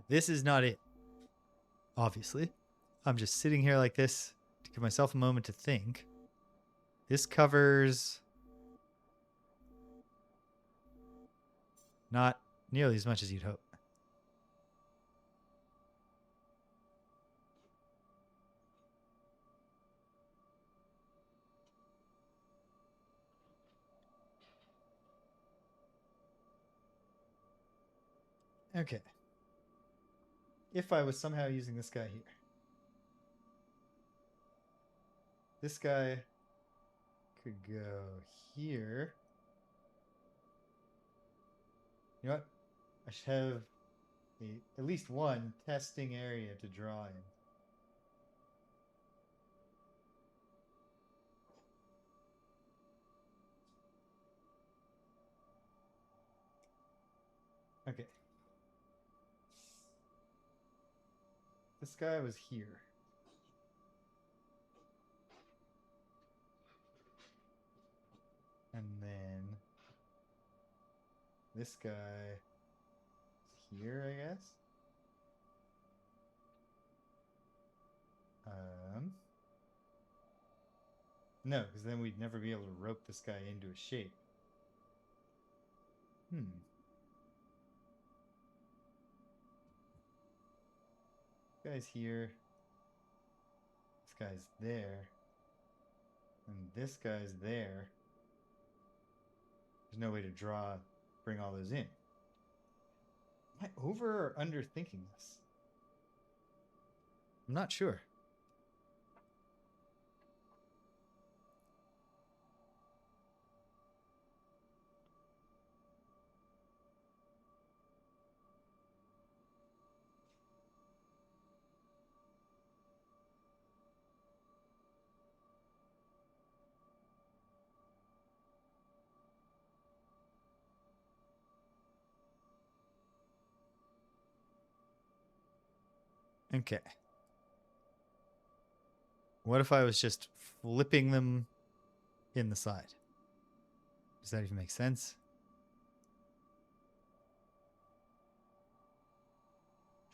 This is not it. Obviously. I'm just sitting here like this to give myself a moment to think. This covers not nearly as much as you'd hope. Okay. If I was somehow using this guy here. This guy could go here. You know what? I should have at least one testing area to draw in. Okay. This guy was here. And then this guy is here, I guess. No, because then we'd never be able to rope this guy into a shape. This guy's here. This guy's there. And this guy's there. There's no way to bring all those in. Am I over or under thinking this? I'm not sure. Okay. What if I was just flipping them in the side? Does that even make sense?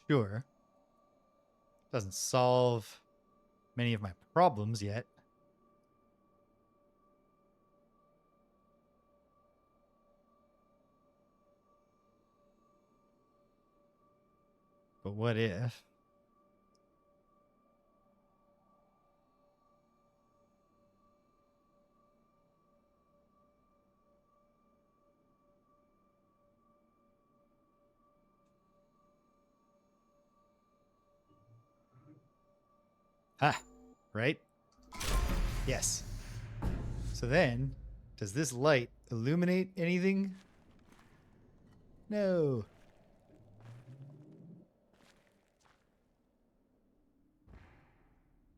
Sure. Doesn't solve many of my problems yet. But what if? Ha! Right? Yes. So then, does this light illuminate anything? No.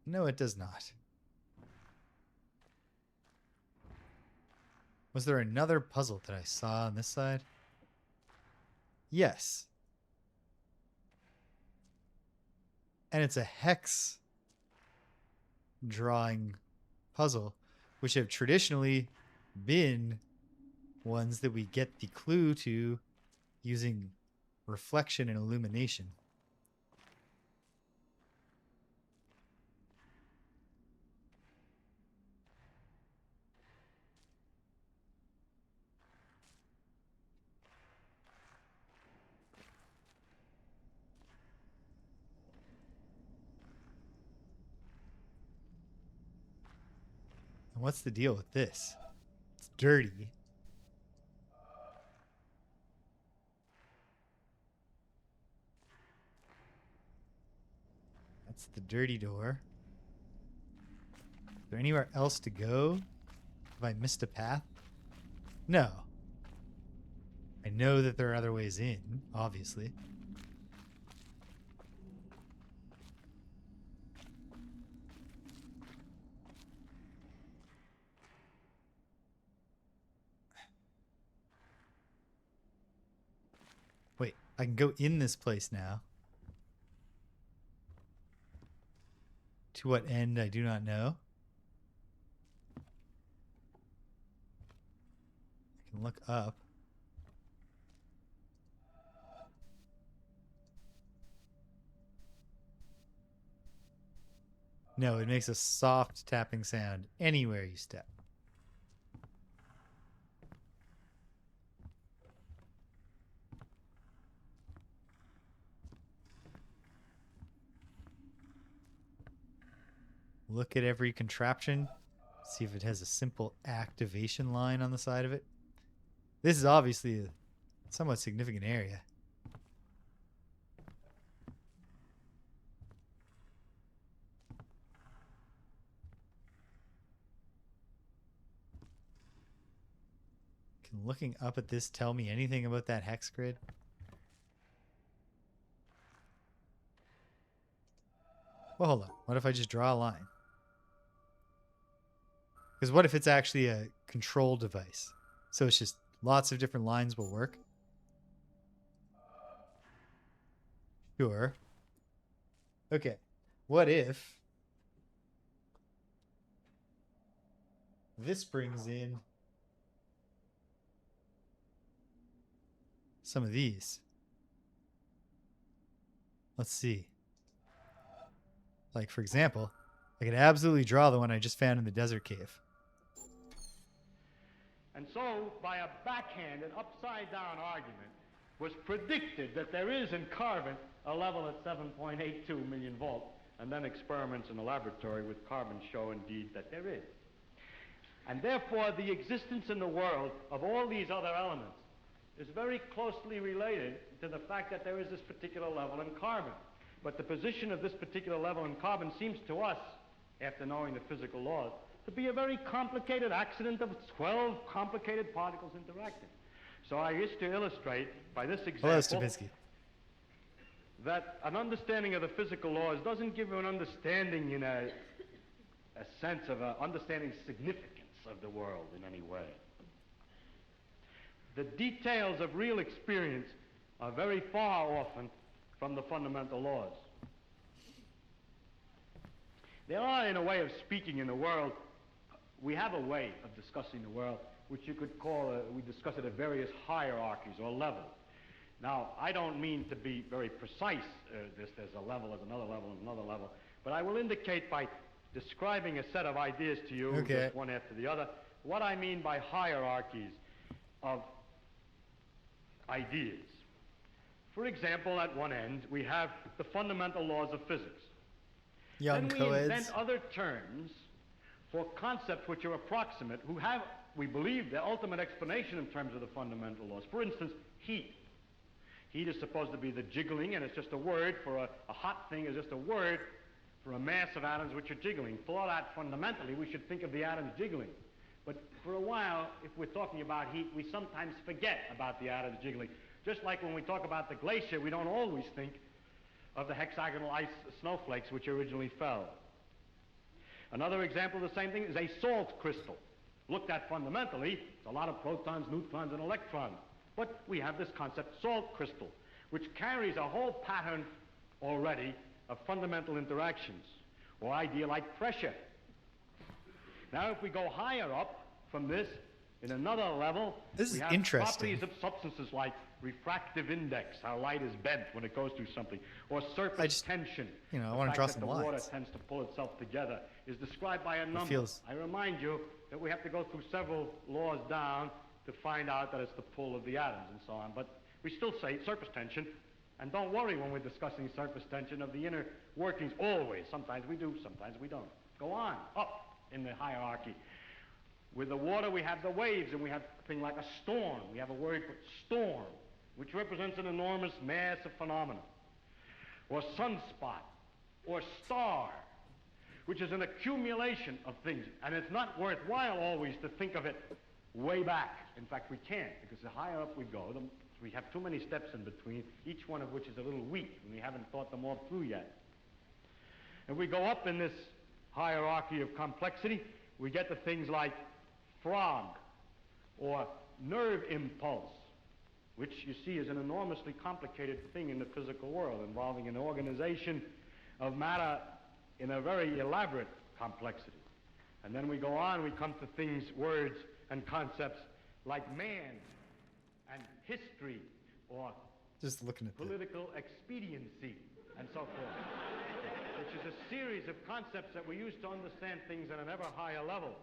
No, it does not. Was there another puzzle that I saw on this side? Yes. And it's a hex drawing puzzle, which have traditionally been ones that we get the clue to using reflection and illumination. And what's the deal with this? It's dirty. That's the dirty door. Is there anywhere else to go? Have I missed a path? No. I know that there are other ways in, obviously. Wait, I can go in this place now. To what end, I do not know. I can look up. No, it makes a soft tapping sound anywhere you step. Look at every contraption. See if it has a simple activation line on the side of it. This is obviously a somewhat significant area. Can looking up at this tell me anything about that hex grid? Well, hold on. What if I just draw a line? Because what if it's actually a control device? So it's just lots of different lines will work? Sure. Okay. What if this brings in some of these? Let's see. Like, for example, I could absolutely draw the one I just found in the desert cave. And so, by a backhanded, upside-down argument, was predicted that there is in carbon a level at 7.82 million volts, and then experiments in the laboratory with carbon show indeed that there is. And therefore, the existence in the world of all these other elements is very closely related to the fact that there is this particular level in carbon. But the position of this particular level in carbon seems to us, after knowing the physical laws, to be a very complicated accident of 12 complicated particles interacting. So I wish to illustrate by this example that an understanding of the physical laws doesn't give you an understanding in a sense of understanding significance of the world in any way. The details of real experience are very far often from the fundamental laws. There are, in a way of speaking in the world, we have a way of discussing the world, which you could call, we discuss it at various hierarchies or levels. Now, I don't mean to be very precise, there's a level, there's another level, and another level, but I will indicate by describing a set of ideas to you, just one after the other, what I mean by hierarchies of ideas. For example, at one end, we have the fundamental laws of physics. Young then we co-eds. invent other terms for concepts which are approximate, who have, we believe, the ultimate explanation in terms of the fundamental laws. For instance, heat. Heat is supposed to be the jiggling, and it's just a word for a hot thing, is just a word for a mass of atoms which are jiggling. For that, fundamentally, we should think of the atoms jiggling. But for a while, if we're talking about heat, we sometimes forget about the atoms jiggling. Just like when we talk about the glacier, we don't always think of the hexagonal ice snowflakes which originally fell. Another example of the same thing is a salt crystal. Looked at fundamentally, it's a lot of protons, neutrons, and electrons. But we have this concept, salt crystal, which carries a whole pattern already of fundamental interactions, or idea like pressure. Now, if we go higher up from this, in another level, This we is have interesting. properties of substances like refractive index, how light is bent when it goes through something, or surface tension. I The want to fact draw that some the water lines. tends to pull itself together is described by a number. feels- I remind you that we have to go through several laws down to find out that it's the pull of the atoms and so on. But we still say surface tension, and don't worry when we're discussing surface tension of the inner workings always. Sometimes we do, sometimes we don't. Go on, up in the hierarchy. With the water, we have the waves, and we have a thing like a storm. We have a word for storm, which represents an enormous mass of phenomena. Or sunspot, or star, which is an accumulation of things. And it's not worthwhile always to think of it way back. In fact, we can't, because the higher up we go, we have too many steps in between, each one of which is a little weak, and we haven't thought them all through yet. If we go up in this hierarchy of complexity, we get to things like frog, or nerve impulse, which you see is an enormously complicated thing in the physical world, involving an organization of matter in a very elaborate complexity. And then we go on, we come to things, words, and concepts like man, and history, or Just looking at that. political expediency, and so forth, which is a series of concepts that we use to understand things at an ever higher level.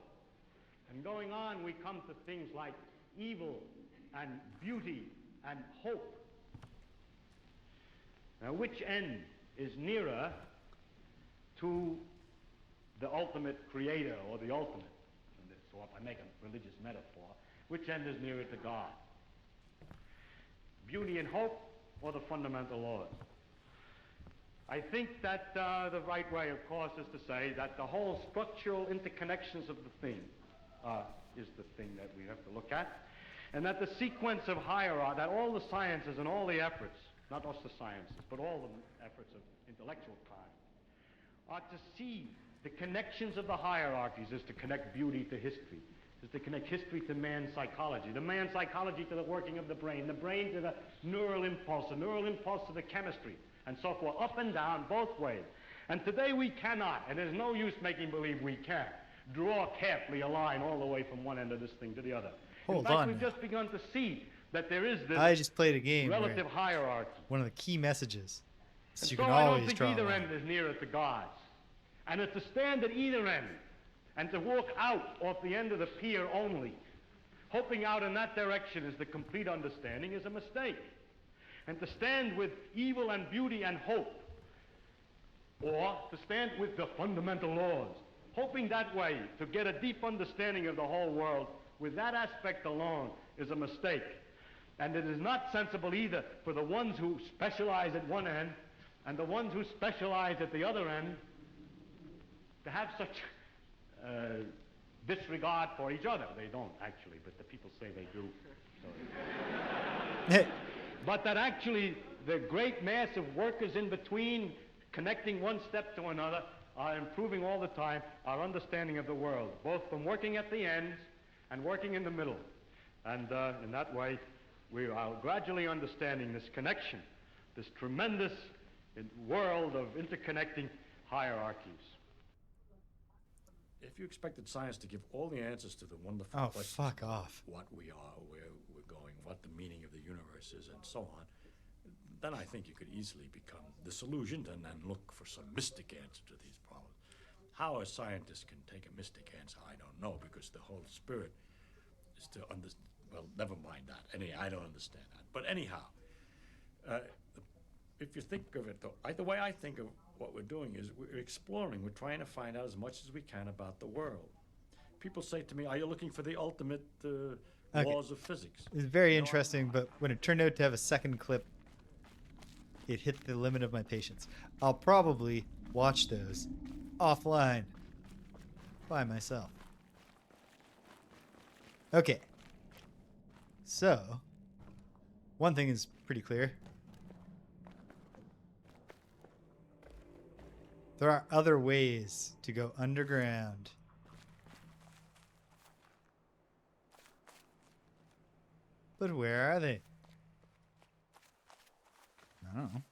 And going on, we come to things like evil, and beauty, and hope. Now, which end is nearer to the ultimate creator, or the ultimate? So if I make a religious metaphor, which end is nearer to God? Beauty and hope, or the fundamental laws? I think that the right way, of course, is to say that the whole structural interconnections of the thing is the thing that we have to look at, and that the sequence of hierarchy, that all the sciences and all the efforts, not just the sciences, but all the efforts of intellectual kind, are to see the connections of the hierarchies, is to connect beauty to history, is to connect history to man's psychology, the man's psychology to the working of the brain to the neural impulse to the chemistry, and so forth, up and down, both ways. And today we cannot, and there's no use making believe we can, draw carefully a line all the way from one end of this thing to the other. Hold In fact, on we've now. just begun to see that there is this I just played a game where relative hierarchy. one of the key messages is And you so can I don't always think draw a either line. end is nearer to God's. And it's to stand at either end and to walk out off the end of the pier only, hoping out in that direction is the complete understanding, is a mistake. And to stand with evil and beauty and hope, or to stand with the fundamental laws, hoping that way to get a deep understanding of the whole world with that aspect alone, is a mistake. And it is not sensible either for the ones who specialize at one end and the ones who specialize at the other end to have such disregard for each other. They don't actually, but the people say they do. So. But that actually the great mass of workers in between, connecting one step to another, are improving all the time our understanding of the world, both from working at the ends and working in the middle. And in that way, we are gradually understanding this connection, this tremendous world of interconnecting hierarchies. If you expected science to give all the answers to the wonderful Oh, questions fuck about off. what we are, where we're going, what the meaning of the universe is, and so on, then I think you could easily become disillusioned and then look for some mystic answer to these problems. How a scientist can take a mystic answer, I don't know, because the whole spirit is to understand. Well, never mind that. I don't understand that. But anyhow, if you think of it, though, the way I think of what we're doing is we're exploring. We're trying to find out as much as we can about the world. People say to me, "Are you looking for the ultimate laws of physics?" It's very No, I'm interesting, not. but when it turned out to have a second clip, it hit the limit of my patience. I'll probably watch those offline by myself. Okay. So, one thing is pretty clear. There are other ways to go underground. But where are they? I don't know.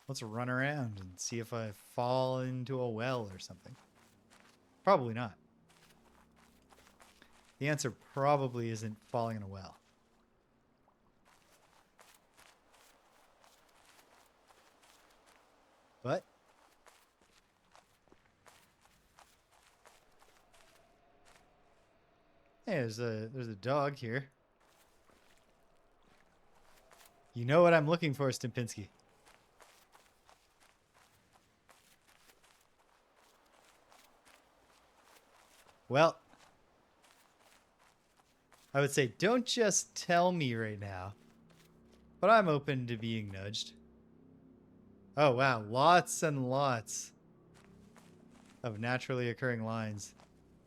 Let's run around and see if I fall into a well or something. Probably not. The answer probably isn't falling in a well. But hey, there's a dog here. You know what I'm looking for, Stimpinski. Well, I would say don't just tell me right now, but I'm open to being nudged. Oh, wow. Lots and lots of naturally occurring lines,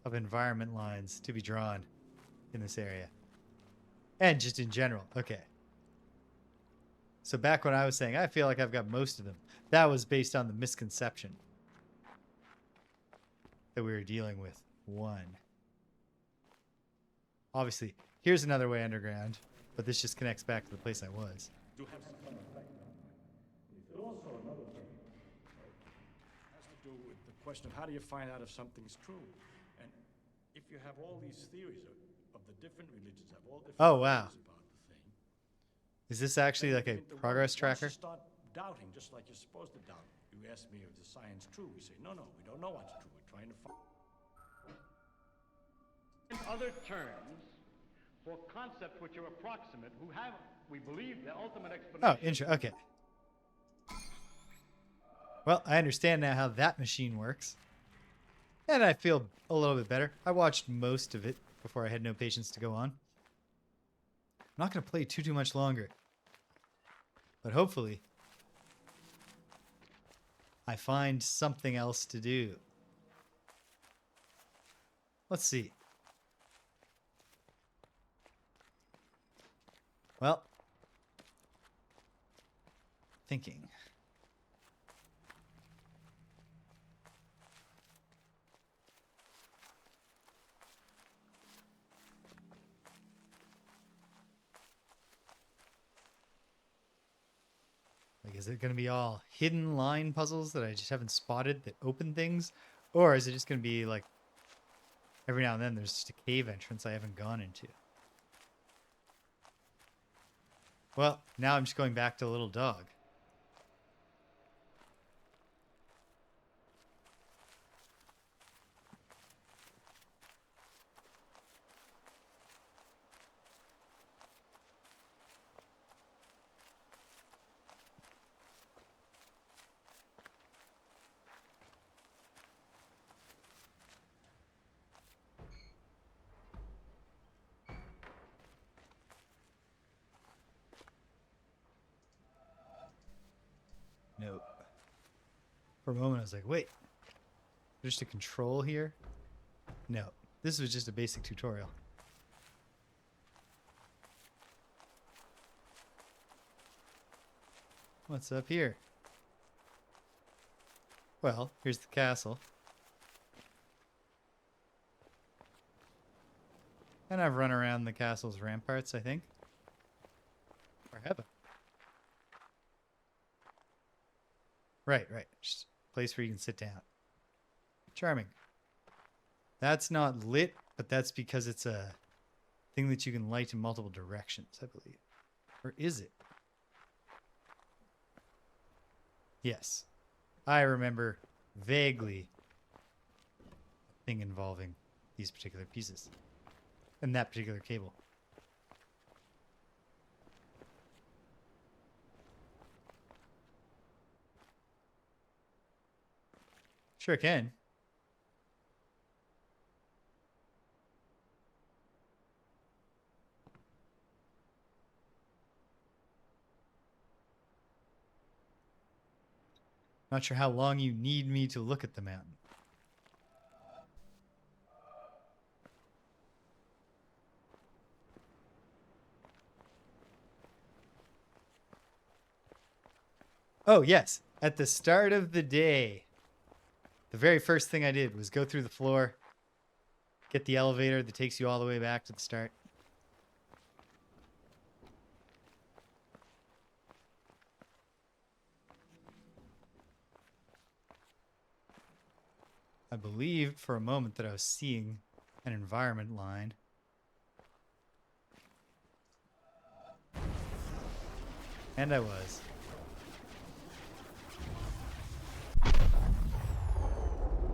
of environment lines to be drawn in this area. And just in general. Okay. So back when I was saying, I feel like I've got most of them, that was based on the misconception that we were dealing with. One. Obviously, here's another way underground, but this just connects back to the place I was. Do have some effect on me. But also another thing has to do with the question of how do you find out if something's true? And if you have all these theories of the different religions have all different Oh, wow. theories about the thing. Is this actually like a progress tracker? Once you start doubting, just like you're supposed to doubt. You ask me, is the science true? We say, no, we don't know what's true. We're trying to find. In other terms, for concepts which are approximate, who have, we believe, the ultimate explanation. Oh, okay. Well, I understand now how that machine works. And I feel a little bit better. I watched most of it before I had no patience to go on. I'm not going to play too much longer. But hopefully, I find something else to do. Let's see. Well, thinking. Like, is it going to be all hidden line puzzles that I just haven't spotted that open things? Or is it just going to be like every now and then there's just a cave entrance I haven't gone into? Well, now I'm just going back to the little dog. Nope. For a moment, I was like, wait, there's just a control here? No, this was just a basic tutorial. What's up here? Well, here's the castle. And I've run around the castle's ramparts, I think. Or have I? Right. Just a place where you can sit down. Charming. That's not lit, but that's because it's a thing that you can light in multiple directions, I believe. Or is it? Yes. I remember vaguely a thing involving these particular pieces and that particular cable. Sure can. Not sure how long you need me to look at the mountain. Oh, yes. At the start of the day, the very first thing I did was go through the floor, get the elevator that takes you all the way back to the start. I believed for a moment that I was seeing an environment line. And I was.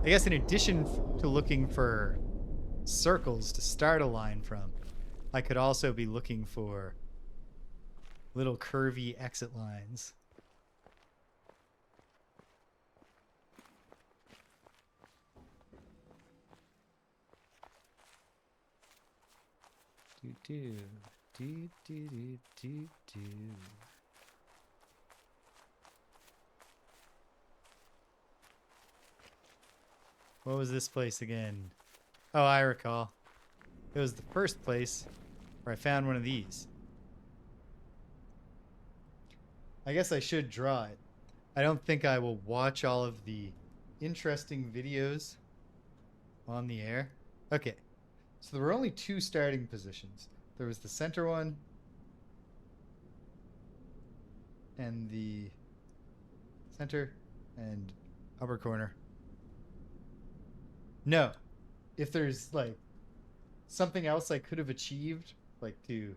I guess in addition to looking for circles to start a line from, I could also be looking for little curvy exit lines. Do do do do do do. What was this place again? Oh, I recall. It was the first place where I found one of these. I guess I should draw it. I don't think I will watch all of the interesting videos on the air. Okay. So there were only two starting positions. There was the center one and the center and upper corner. No. If there's like something else I could have achieved, like to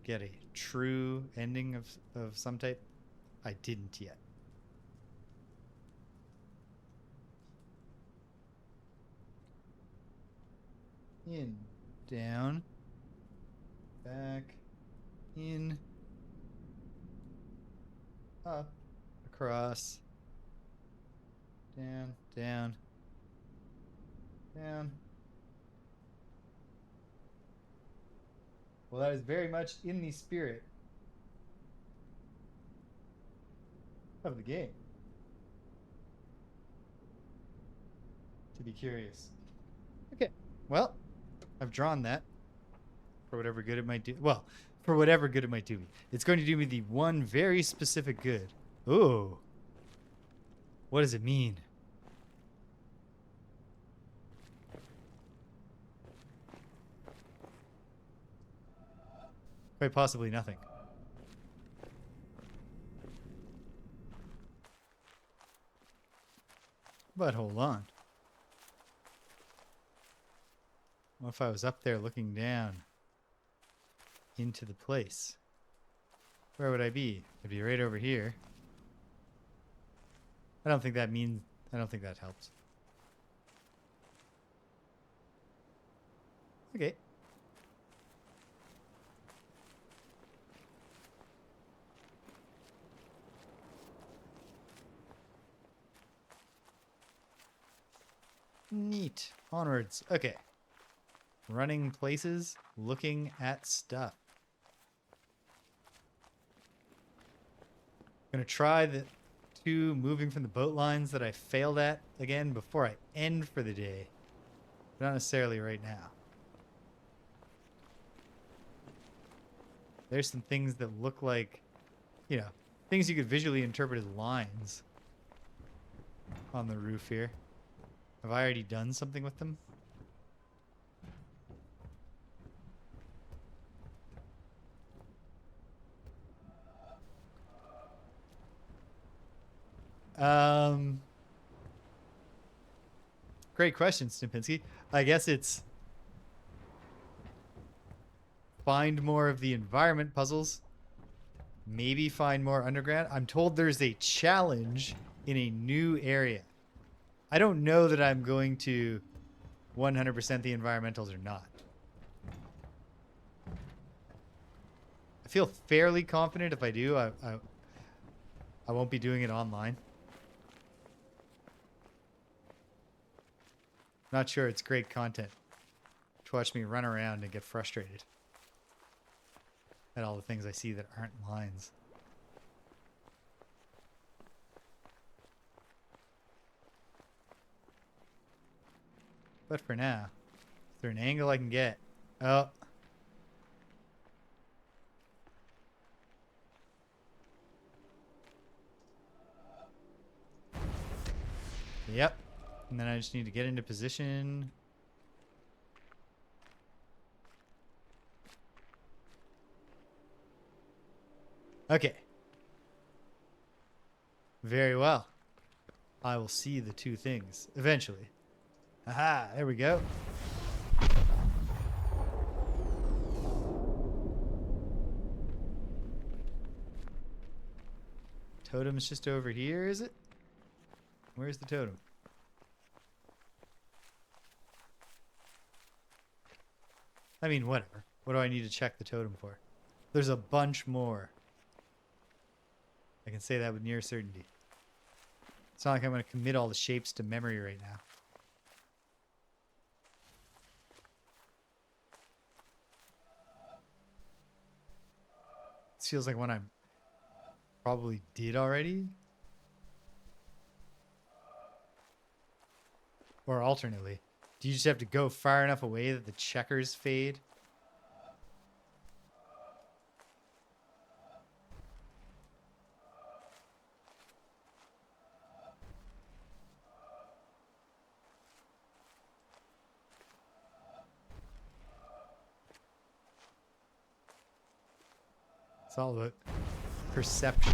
get a true ending of some type, I didn't yet. In, down, back, in, up, across, down, down, down. Well, that is very much in the spirit of the game. To be curious. Okay, well, I've drawn that for whatever good it might do. Well, for whatever good it might do me. It's going to do me the one very specific good. Ooh. What does it mean? Quite possibly nothing. But hold on. What if I was up there looking down into the place? Where would I be? I'd be right over here. I don't think that helps. Okay. Neat. Onwards. Okay. Running places, looking at stuff. I'm gonna try the two moving from the boat lines that I failed at again before I end for the day. Not necessarily right now. There's some things that look like, you know, things you could visually interpret as lines on the roof here. Have I already done something with them? Great question, Stimpinski. I guess it's find more of the environment puzzles. Maybe find more underground. I'm told there's a challenge in a new area. I don't know that I'm going to 100% the environmentals or not. I feel fairly confident if I do, I won't be doing it online. Not sure it's great content to watch me run around and get frustrated at all the things I see that aren't lines. But for now, is there an angle I can get? Oh. Yep. And then I just need to get into position. Okay. Very well. I will see the two things eventually. Aha, there we go. Totem's just over here, is it? Where's the totem? I mean, whatever. What do I need to check the totem for? There's a bunch more. I can say that with near certainty. It's not like I'm going to commit all the shapes to memory right now. This feels like one I probably did already. Or alternately, do you just have to go far enough away that the checkers fade? It's all about perception.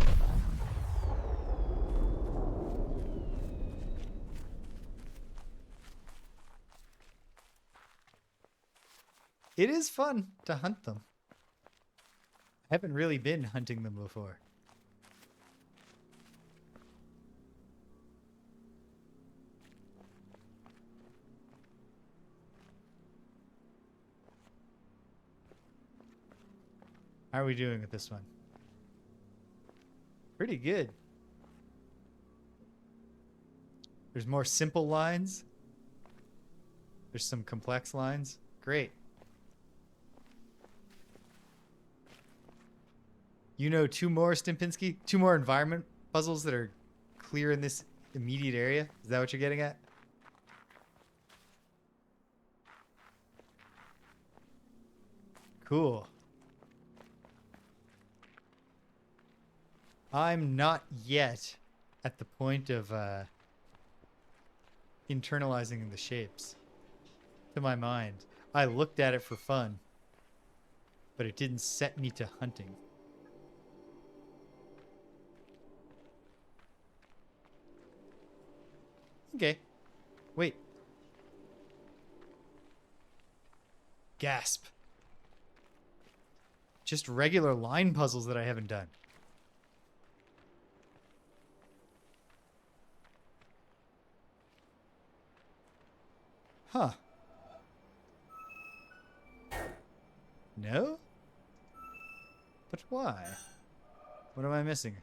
It is fun to hunt them. I haven't really been hunting them before. How are we doing with this one? Pretty good. There's more simple lines. There's some complex lines. Great. You know two more, Stimpinski? Two more environment puzzles that are clear in this immediate area? Is that what you're getting at? Cool. I'm not yet at the point of internalizing the shapes to my mind. I looked at it for fun, but it didn't set me to hunting. Okay. Wait. Gasp. Just regular line puzzles that I haven't done. Huh. No? But why? What am I missing?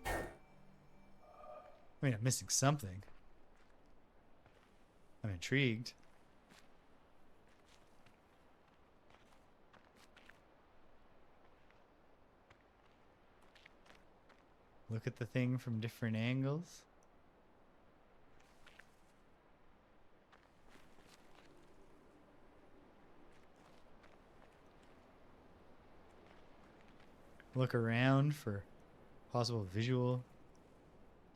I mean, I'm missing something. I'm intrigued. Look at the thing from different angles. Look around for possible visual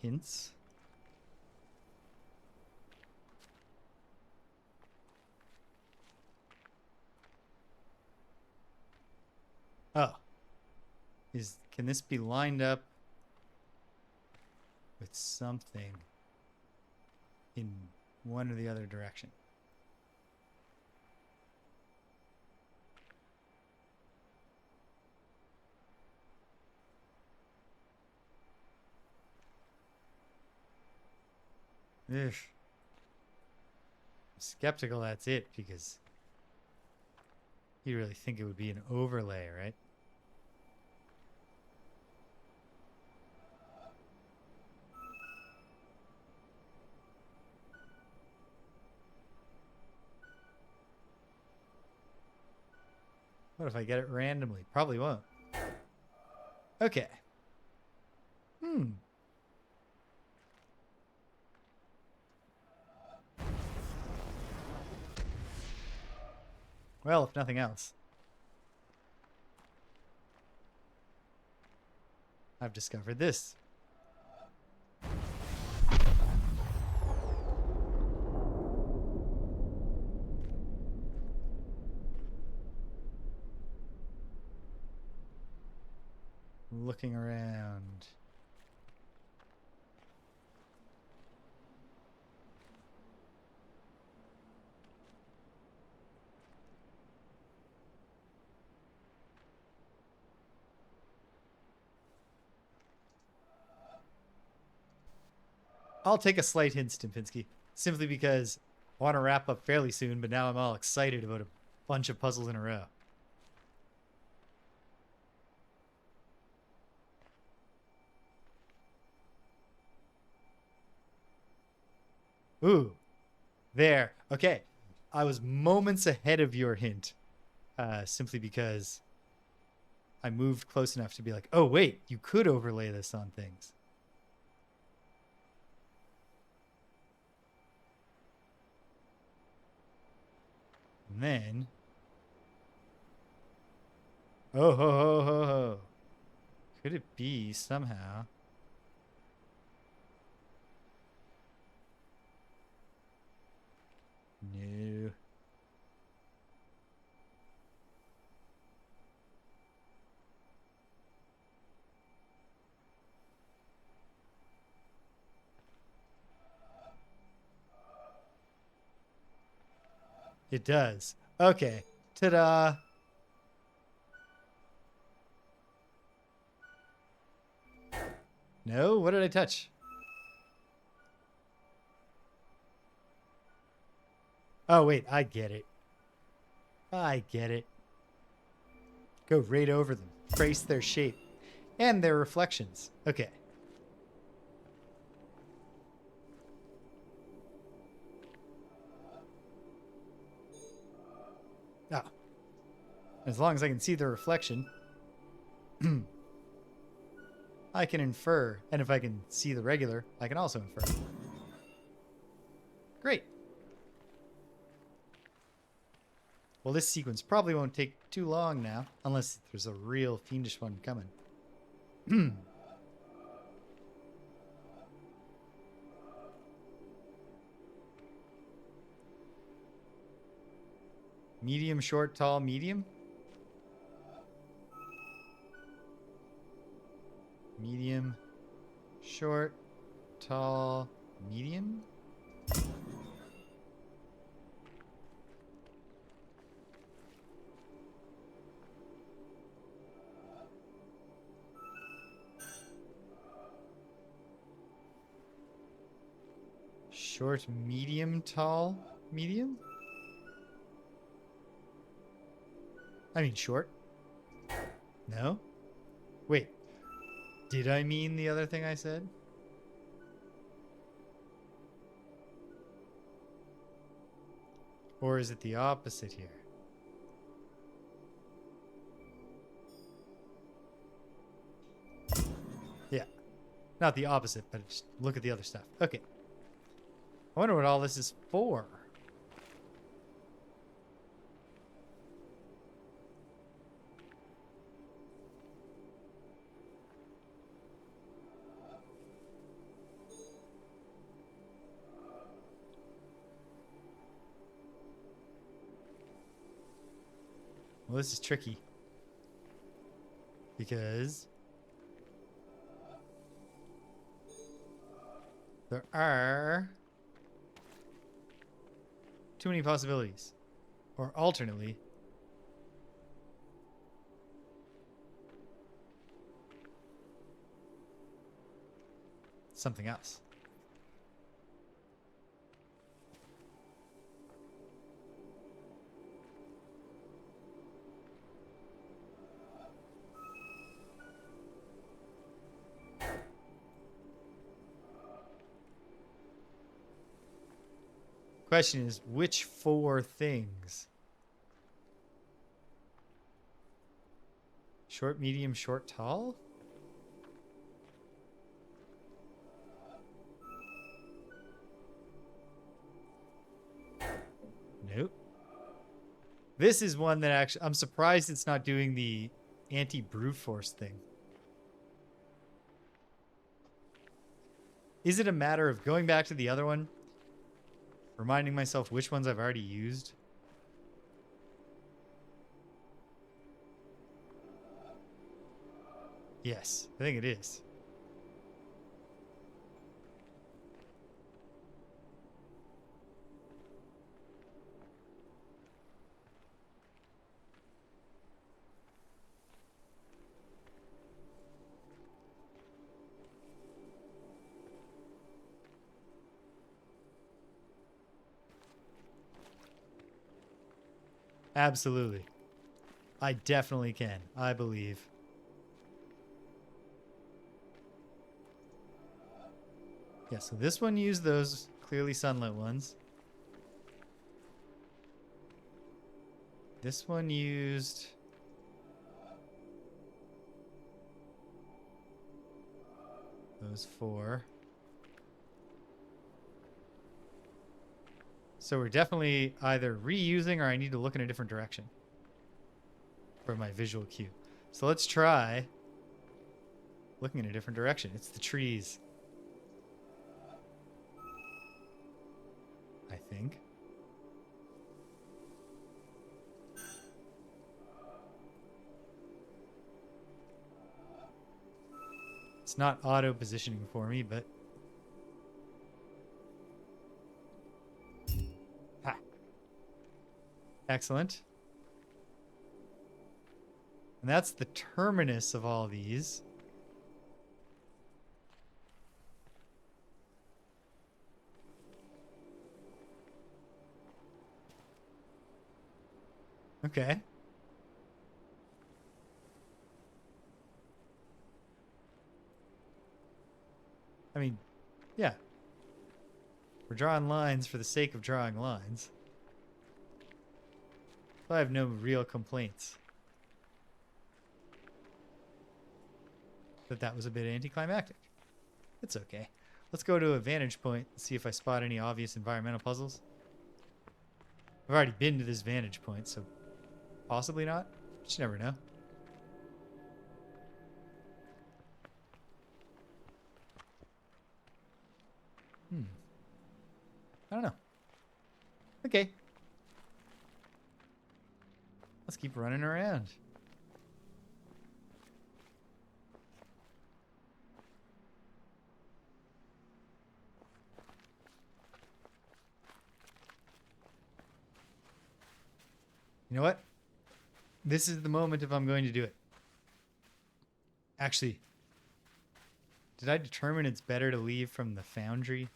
hints. Oh. Can this be lined up with something in one or the other direction? Ugh. I'm skeptical that's it, because you really think it would be an overlay, right? What if I get it randomly? Probably won't. Okay. Well, if nothing else, I've discovered this. Looking around. I'll take a slight hint, Stimpinski, simply because I want to wrap up fairly soon, but now I'm all excited about a bunch of puzzles in a row. Ooh, there. Okay, I was moments ahead of your hint, simply because I moved close enough to be like, oh, wait, you could overlay this on things. And then... oh, ho, ho, ho, ho. Could it be somehow... no. It does. Okay. Ta-da. No? What did I touch? Oh, wait. I get it. I get it. Go right over them. Trace their shape. And their reflections. Okay. Ah. As long as I can see the reflection, I can infer. And if I can see the regular, I can also infer. Great. Well, this sequence probably won't take too long now, unless there's a real fiendish one coming. Medium, short, tall, medium? Medium, short, tall, medium? Short, medium, tall, medium? I mean short. No? Wait. Did I mean the other thing I said? Or is it the opposite here? Yeah. Not the opposite, but just look at the other stuff. Okay. I wonder what all this is for. Well, this is tricky. Because there are too many possibilities. Or alternately, something else. Question is, which 4 things? Short, medium, short, tall? Nope. This is one that actually, I'm surprised it's not doing the anti-brute force thing. Is it a matter of going back to the other one, reminding myself which ones I've already used? Yes, I think it is. Absolutely. I definitely can. I believe. Yeah, so this one used those clearly sunlit ones. This one used those 4. So we're definitely either reusing or I need to look in a different direction for my visual cue. So let's try looking in a different direction. It's the trees, I think. It's not auto positioning for me, but excellent. And that's the terminus of all these. Okay. I mean, yeah. We're drawing lines for the sake of drawing lines. So I have no real complaints. That was a bit anticlimactic. It's okay. Let's go to a vantage point and see if I spot any obvious environmental puzzles. I've already been to this vantage point, so possibly not. Just never know. I don't know. Okay. Let's keep running around. You know what? This is the moment if I'm going to do it. Actually, did I determine it's better to leave from the foundry?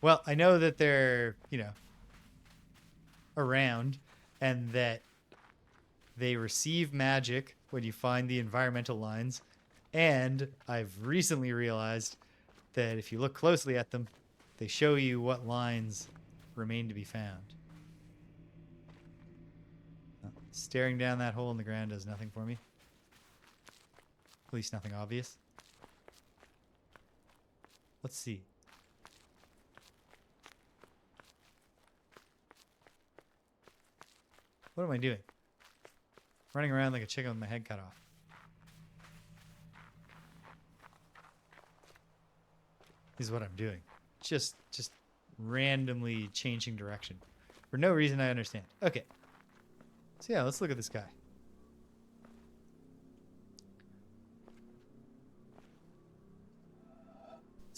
Well, I know that they're, around and that they receive magic when you find the environmental lines. And I've recently realized that if you look closely at them, they show you what lines remain to be found. Staring down that hole in the ground does nothing for me. At least nothing obvious. Let's see. What am I doing? Running around like a chicken with my head cut off. Is what I'm doing. Just randomly changing direction. For no reason I understand. Okay. So yeah, let's look at this guy.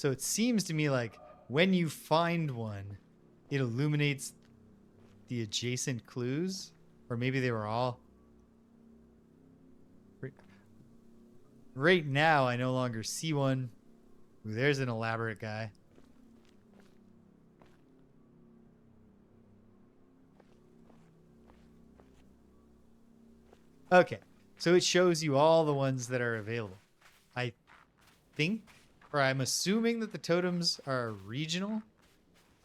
So it seems to me like when you find one, it illuminates the adjacent clues. Or maybe they were all... Right now, I no longer see one. Ooh, there's an elaborate guy. Okay, so it shows you all the ones that are available. I think, or I'm assuming that the totems are regional,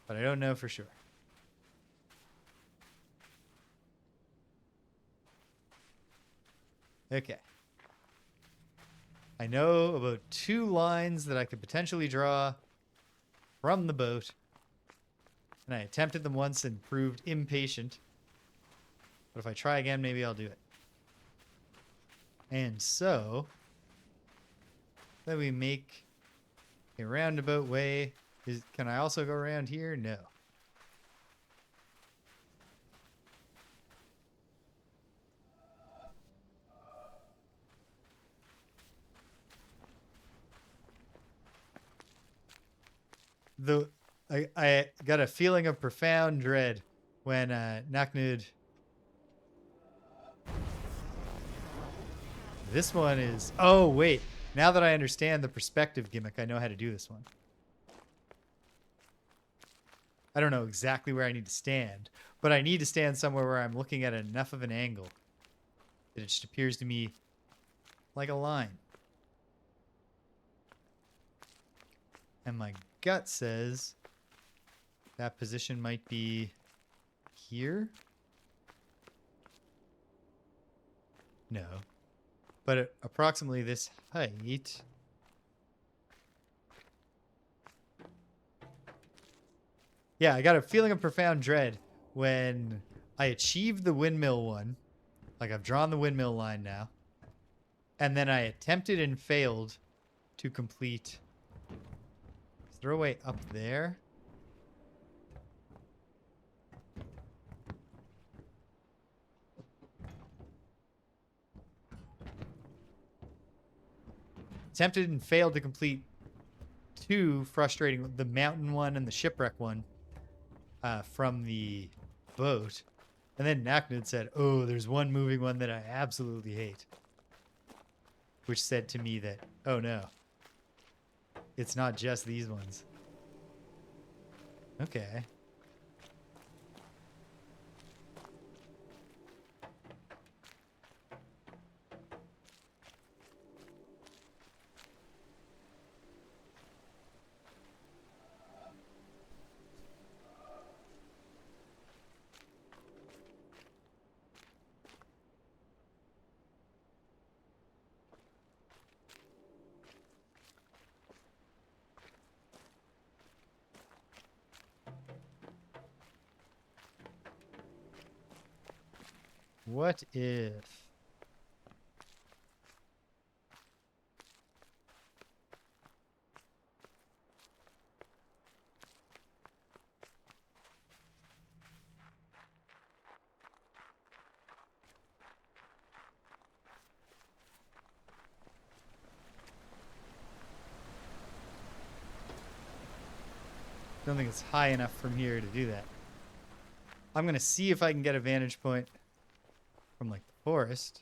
but I don't know for sure. Okay. I know about 2 lines that I could potentially draw from the boat. And I attempted them once and proved impatient. But if I try again, maybe I'll do it. And so, then we make a roundabout way. Can I also go around here? No. I got a feeling of profound dread when Naknud. This one is... Oh, wait. Now that I understand the perspective gimmick, I know how to do this one. I don't know exactly where I need to stand, but I need to stand somewhere where I'm looking at enough of an angle that it just appears to me like a line. And my gut says that position might be here. No. But at approximately this height. Yeah, I got a feeling of profound dread when I achieved the windmill one. Like, I've drawn the windmill line now. And then I attempted and failed to complete... Is there a way up there? Attempted and failed to complete 2 frustrating, the mountain one and the shipwreck one from the boat. And then Naknud said, oh, there's one moving one that I absolutely hate. Which said to me that, oh no, it's not just these ones. Okay. What if... Don't think it's high enough from here to do that. I'm going to see if I can get a vantage point from, like, the forest.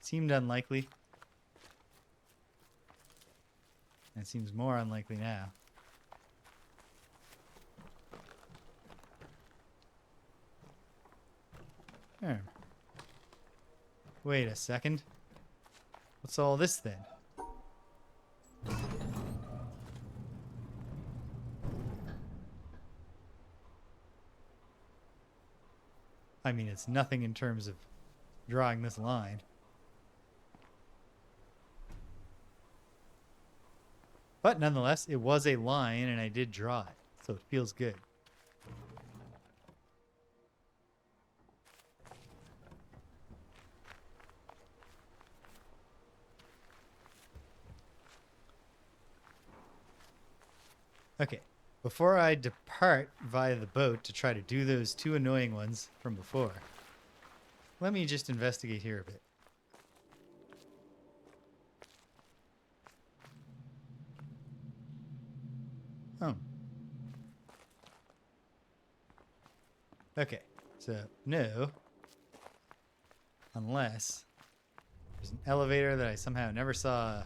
Seemed unlikely. And it seems more unlikely now. There. Wait a second. What's all this then? I mean, it's nothing in terms of drawing this line. But nonetheless, it was a line and I did draw it, so it feels good. Okay, before I depart via the boat to try to do those 2 annoying ones from before, let me just investigate here a bit. Oh. Okay, so no. Unless there's an elevator that I somehow never saw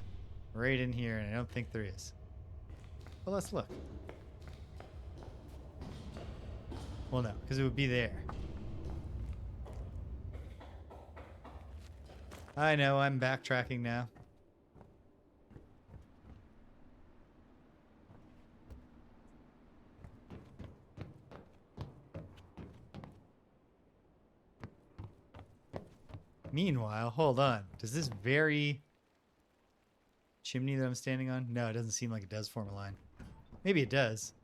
right in here, and I don't think there is. Well, let's look. Well, no, because it would be there. I know, I'm backtracking now. Meanwhile, hold on. Does this very chimney that I'm standing on? No, it doesn't seem like it does form a line. Maybe it does.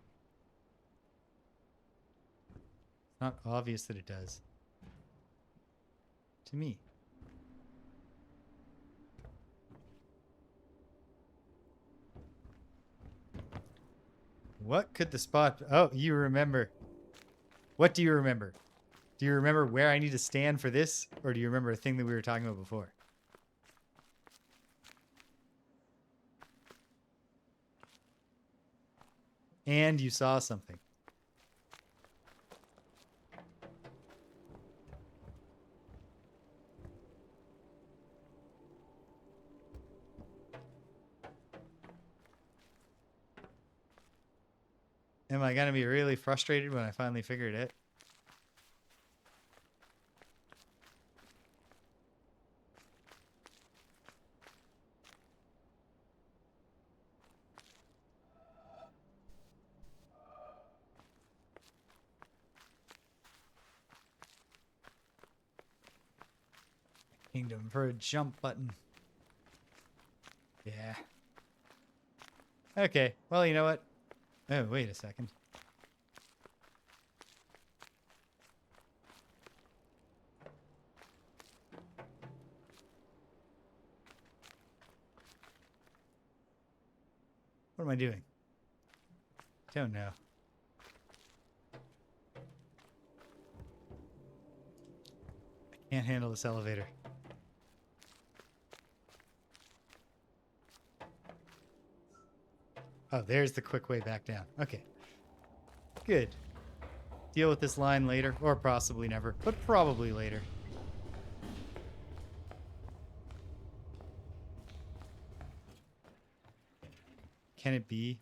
It's not obvious that it does. To me. What could the spot... Oh, you remember. What do you remember? Do you remember where I need to stand for this? Or do you remember a thing that we were talking about before? And you saw something. Am I going to be really frustrated when I finally figure it out? Kingdom for a jump button. Yeah. Okay, well, you know what? Oh, wait a second. What am I doing? Don't know. I can't handle this elevator. Oh, there's the quick way back down. Okay. Good. Deal with this line later, or possibly never, but probably later. Can it be?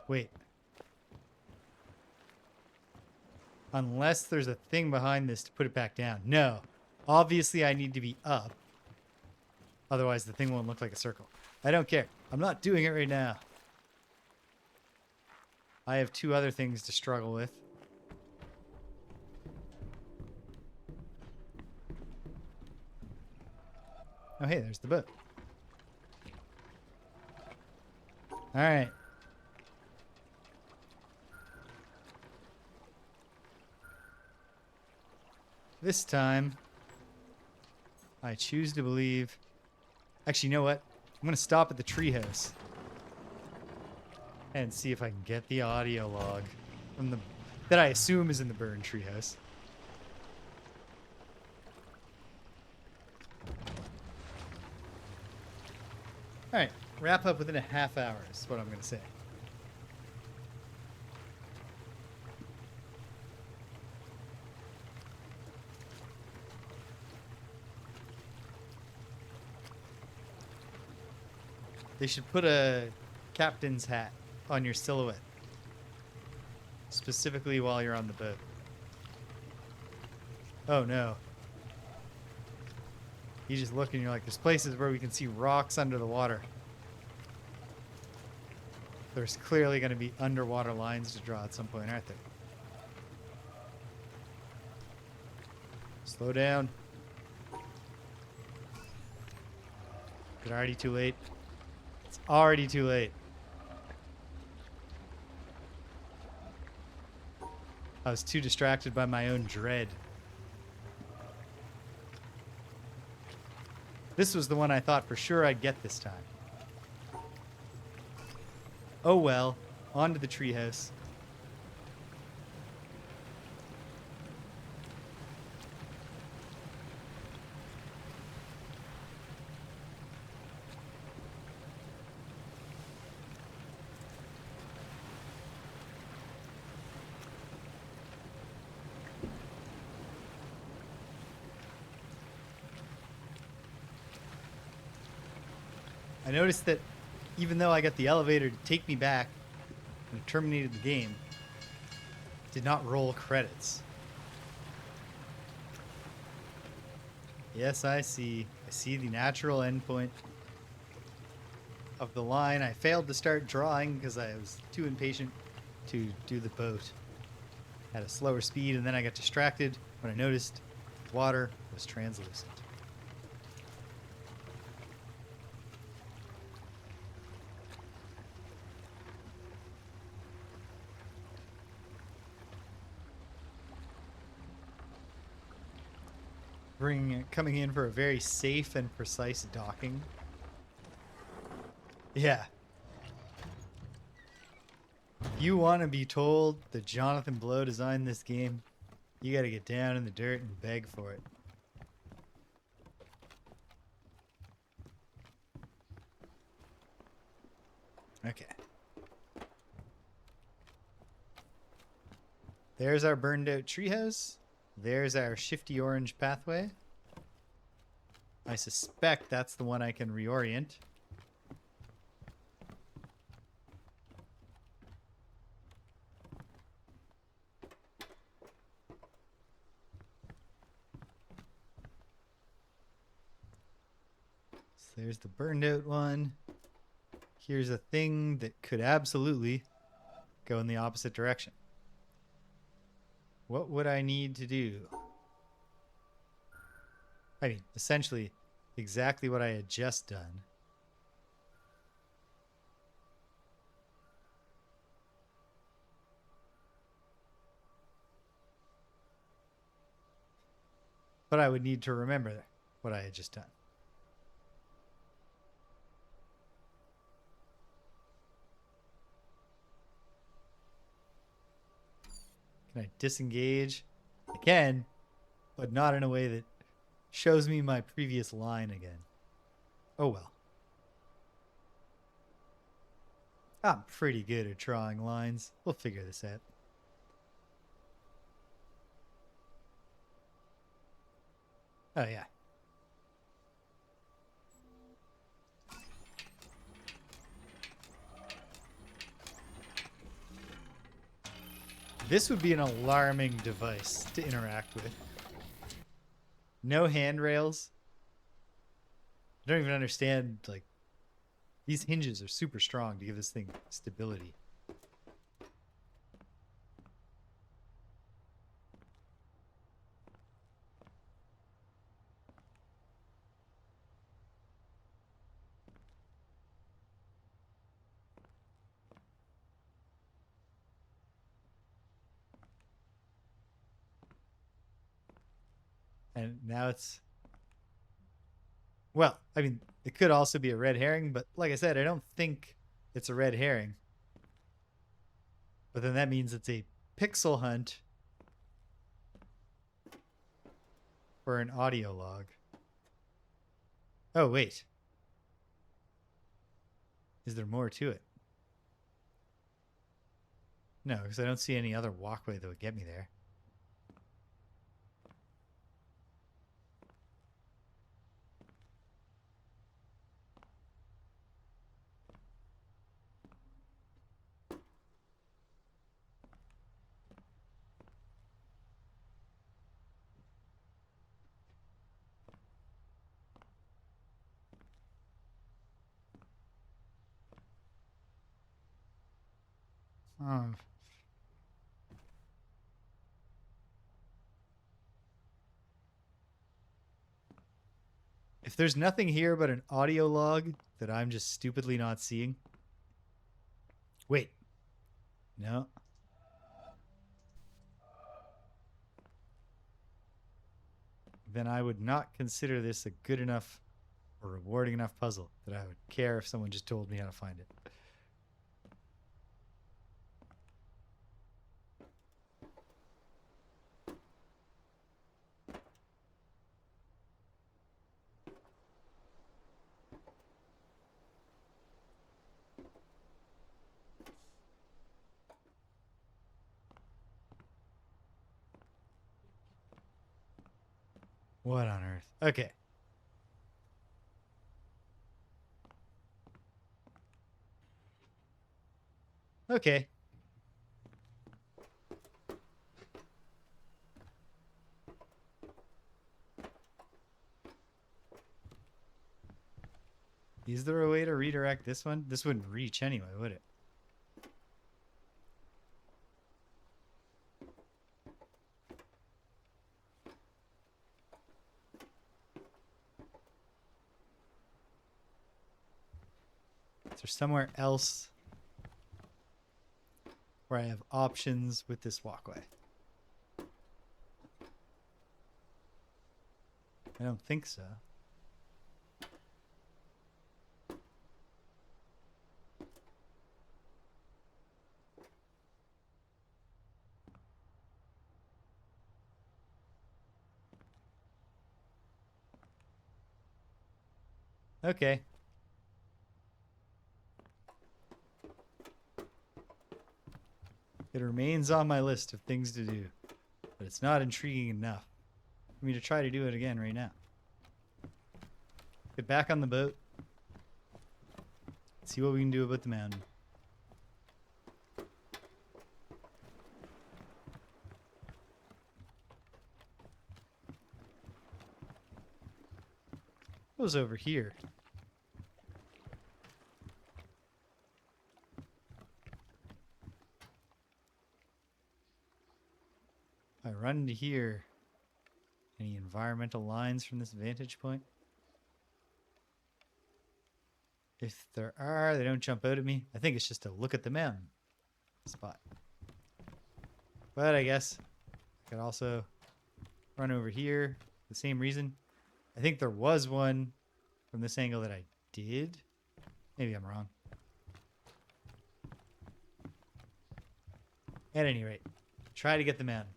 Wait. Unless there's a thing behind this to put it back down. No. Obviously, I need to be up. Otherwise, the thing won't look like a circle. I don't care. I'm not doing it right now. I have two other things to struggle with. Oh, hey, there's the boat. All right. This time, I choose to believe... Actually, you know what? I'm going to stop at the treehouse and see if I can get the audio log from the that I assume is in the burned treehouse. All right, wrap up within a half hour is what I'm going to say. They should put a captain's hat on your silhouette. Specifically while you're on the boat. Oh no. You just look and you're like, there's places where we can see rocks under the water. There's clearly going to be underwater lines to draw at some point, aren't there? Slow down. Is it already too late? It's already too late. I was too distracted by my own dread. This was the one I thought for sure I'd get this time. Oh well, on to the treehouse. I noticed that even though I got the elevator to take me back and it terminated the game, it did not roll credits. Yes, I see. I see the natural endpoint of the line. I failed to start drawing because I was too impatient to do the boat at a slower speed, and then I got distracted when I noticed water was translucent. Coming in for a very safe and precise docking. Yeah. If you want to be told that Jonathan Blow designed this game, you got to get down in the dirt and beg for it. Okay. There's our burned out treehouse. There's our shifty orange pathway. I suspect that's the one I can reorient. So there's the burned out one. Here's a thing that could absolutely go in the opposite direction. What would I need to do? I mean, essentially, exactly what I had just done. But I would need to remember what I had just done. Can I disengage? I can, but not in a way that shows me my previous line again. Oh well. I'm pretty good at drawing lines. We'll figure this out. Oh yeah. This would be an alarming device to interact with. No handrails. I don't even understand, like, these hinges are super strong to give this thing stability. And now it's... Well, I mean, it could also be a red herring, but like I said, I don't think it's a red herring. But then that means it's a pixel hunt for an audio log. Oh, wait. Is there more to it? No, because I don't see any other walkway that would get me there. Oh. If there's nothing here but an audio log that I'm just stupidly not seeing. Wait. No. Then I would not consider this a good enough or rewarding enough puzzle that I would care if someone just told me how to find it. What on earth? Okay. Okay. Is there a way to redirect this one? This wouldn't reach anyway, would it? Is there somewhere else where I have options with this walkway? I don't think so. Okay. It remains on my list of things to do, but it's not intriguing enough for me to try to do it again right now. Get back on the boat. See what we can do about the mountain. What was over here? I run into here. Any environmental lines from this vantage point? If there are, they don't jump out at me. I think it's just a look at the mountain spot. But I guess I could also run over here. The same reason. I think there was one from this angle that I did. Maybe I'm wrong. At any rate, try to get the mountain.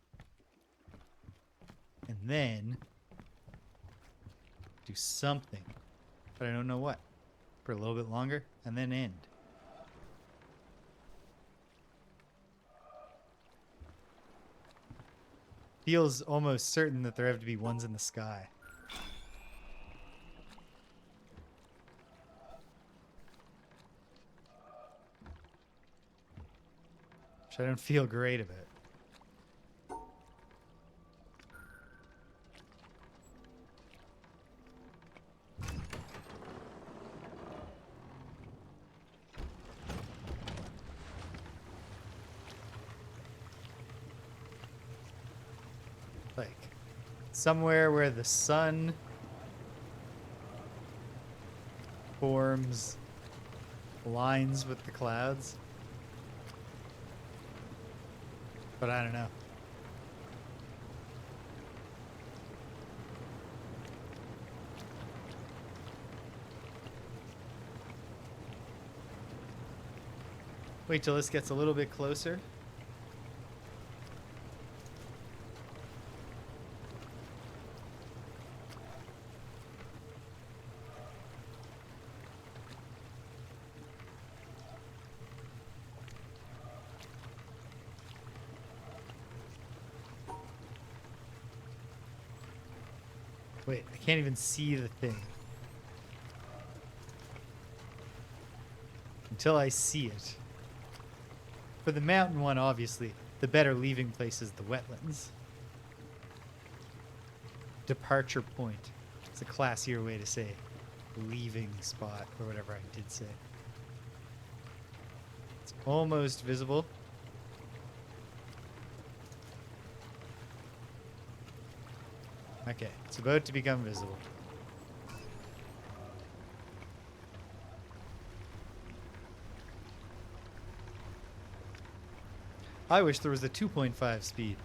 And then do something. But I don't know what. For a little bit longer and then end. Feels almost certain that there have to be ones in the sky. Which I don't feel great about. Like somewhere where the sun forms lines with the clouds. But I don't know. Wait till this gets a little bit closer. Wait, I can't even see the thing. Until I see it. For the mountain one, obviously, the better leaving place is the wetlands. Departure point. It's a classier way to say leaving spot, or whatever I did say. It's almost visible. Okay, it's about to become visible. I wish there was a 2.5 speed.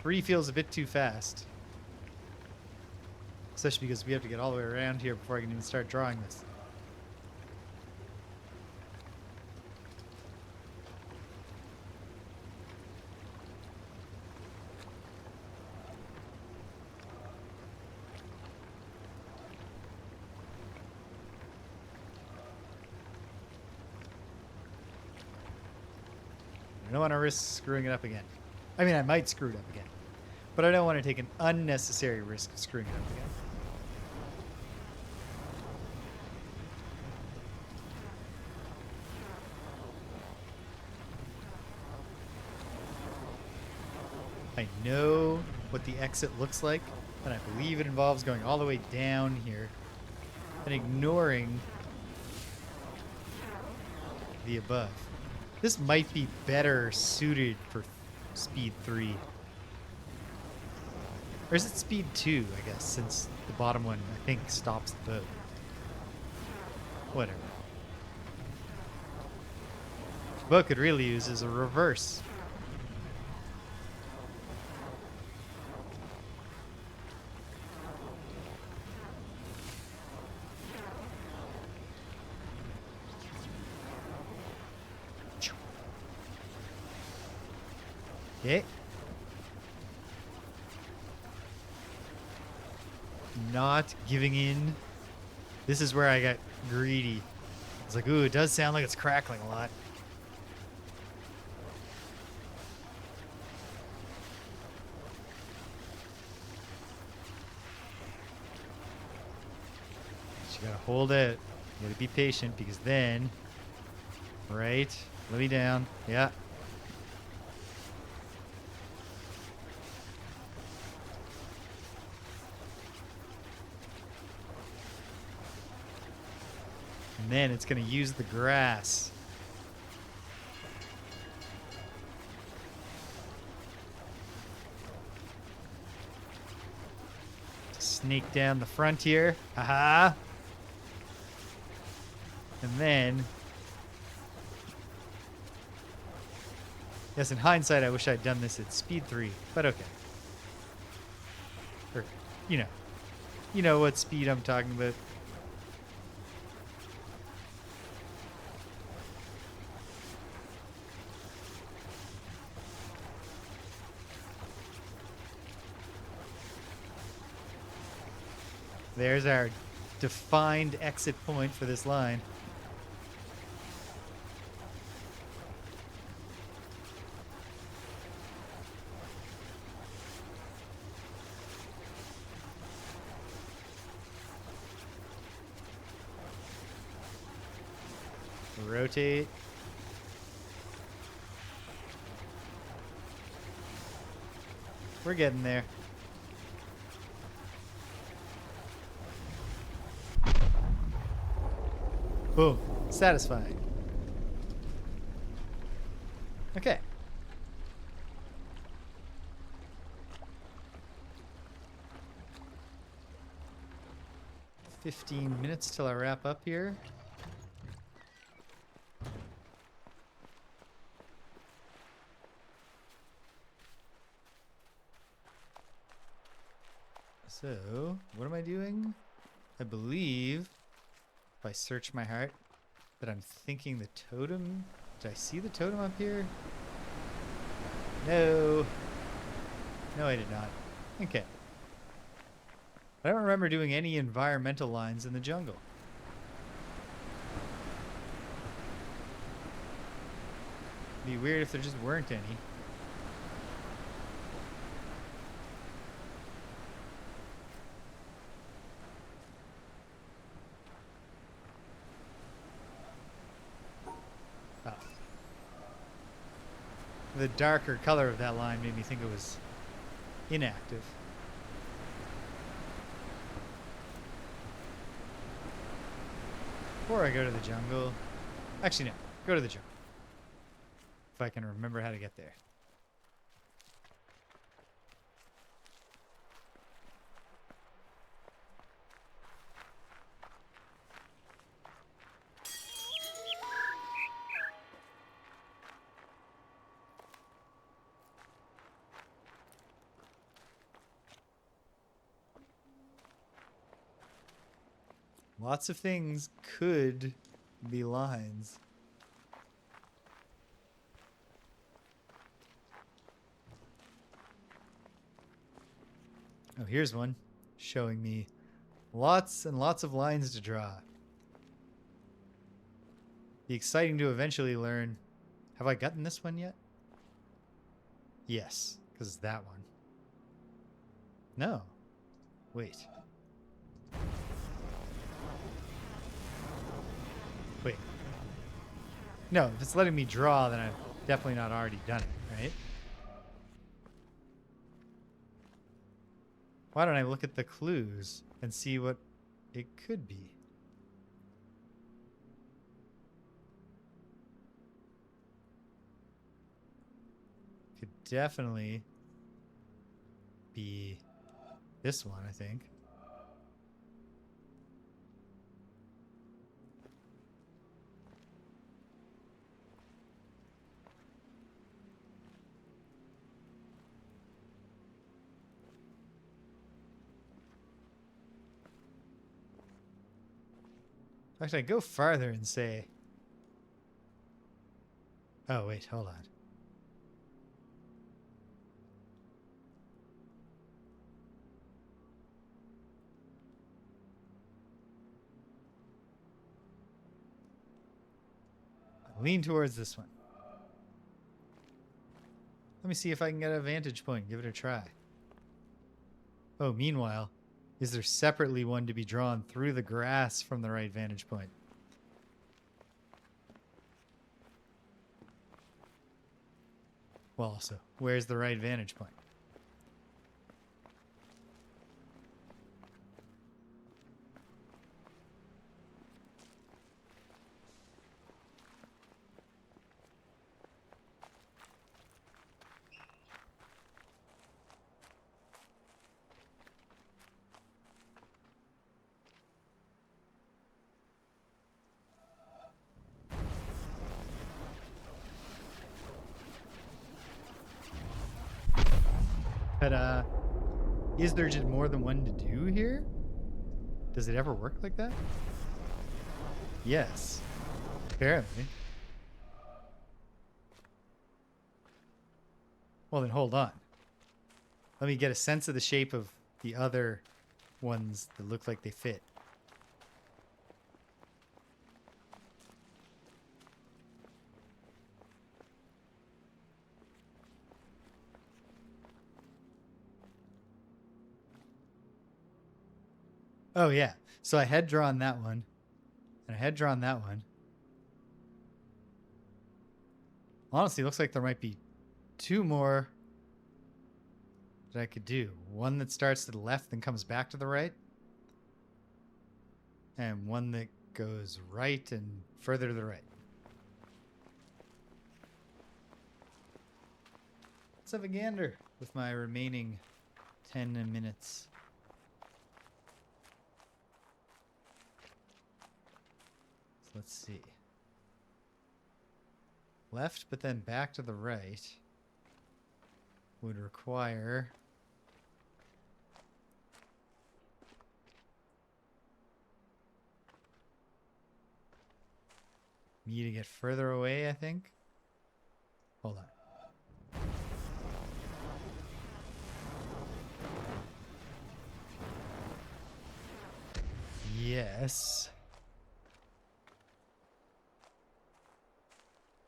3 feels a bit too fast. Especially because we have to get all the way around here before I can even start drawing this. I don't want to risk screwing it up again. I mean, I might screw it up again. But I don't want to take an unnecessary risk of screwing it up again. I know what the exit looks like, and I believe it involves going all the way down here and ignoring the above. This might be better suited for speed 3. Or is it speed 2, I guess, since the bottom one, I think, stops the boat. Whatever. The boat could really use is a reverse. Okay. Not giving in. This is where I got greedy. It's like, ooh, it does sound like it's crackling a lot. But you gotta hold it. You gotta be patient because then, right, let me down. Yeah. And then it's going to use the grass. Sneak down the front here. Haha. And then... Yes, in hindsight, I wish I'd done this at speed 3, but okay. Or, you know what speed I'm talking about. There's our defined exit point for this line. Rotate. We're getting there. Boom. Satisfying. Okay. $15 till I wrap up here. So, what am I doing? I believe, if I search my heart, that I'm thinking the totem. Did I see the totem up here? No. No, I did not. Okay. I don't remember doing any environmental lines in the jungle. It'd be weird if there just weren't any. The darker color of that line made me think it was inactive. Before I go to the jungle. Actually, no. Go to the jungle. If I can remember how to get there. Lots of things could be lines. Oh, here's one showing me lots and lots of lines to draw. Be exciting to eventually learn. Have I gotten this one yet? Yes, because it's that one. No. Wait. Wait. No, if it's letting me draw, then I've definitely not already done it, right? Why don't I look at the clues and see what it could be? Could definitely be this one, I think. In fact, I go farther and say... Oh, wait, hold on. I lean towards this one. Let me see if I can get a vantage point. Give it a try. Oh, meanwhile, is there separately one to be drawn through the grass from the right vantage point? Well, also, where's the right vantage point? But, is there just more than one to do here? Does it ever work like that? Yes. Apparently. Well, then hold on. Let me get a sense of the shape of the other ones that look like they fit. Oh, yeah. So I had drawn that one. And I had drawn that one. Honestly, it looks like there might be two more that I could do. One that starts to the left and comes back to the right. And one that goes right and further to the right. Let's have a gander with my remaining 10 minutes. Let's see. Left, but then back to the right would require me to get further away, I think. Hold on. Yes.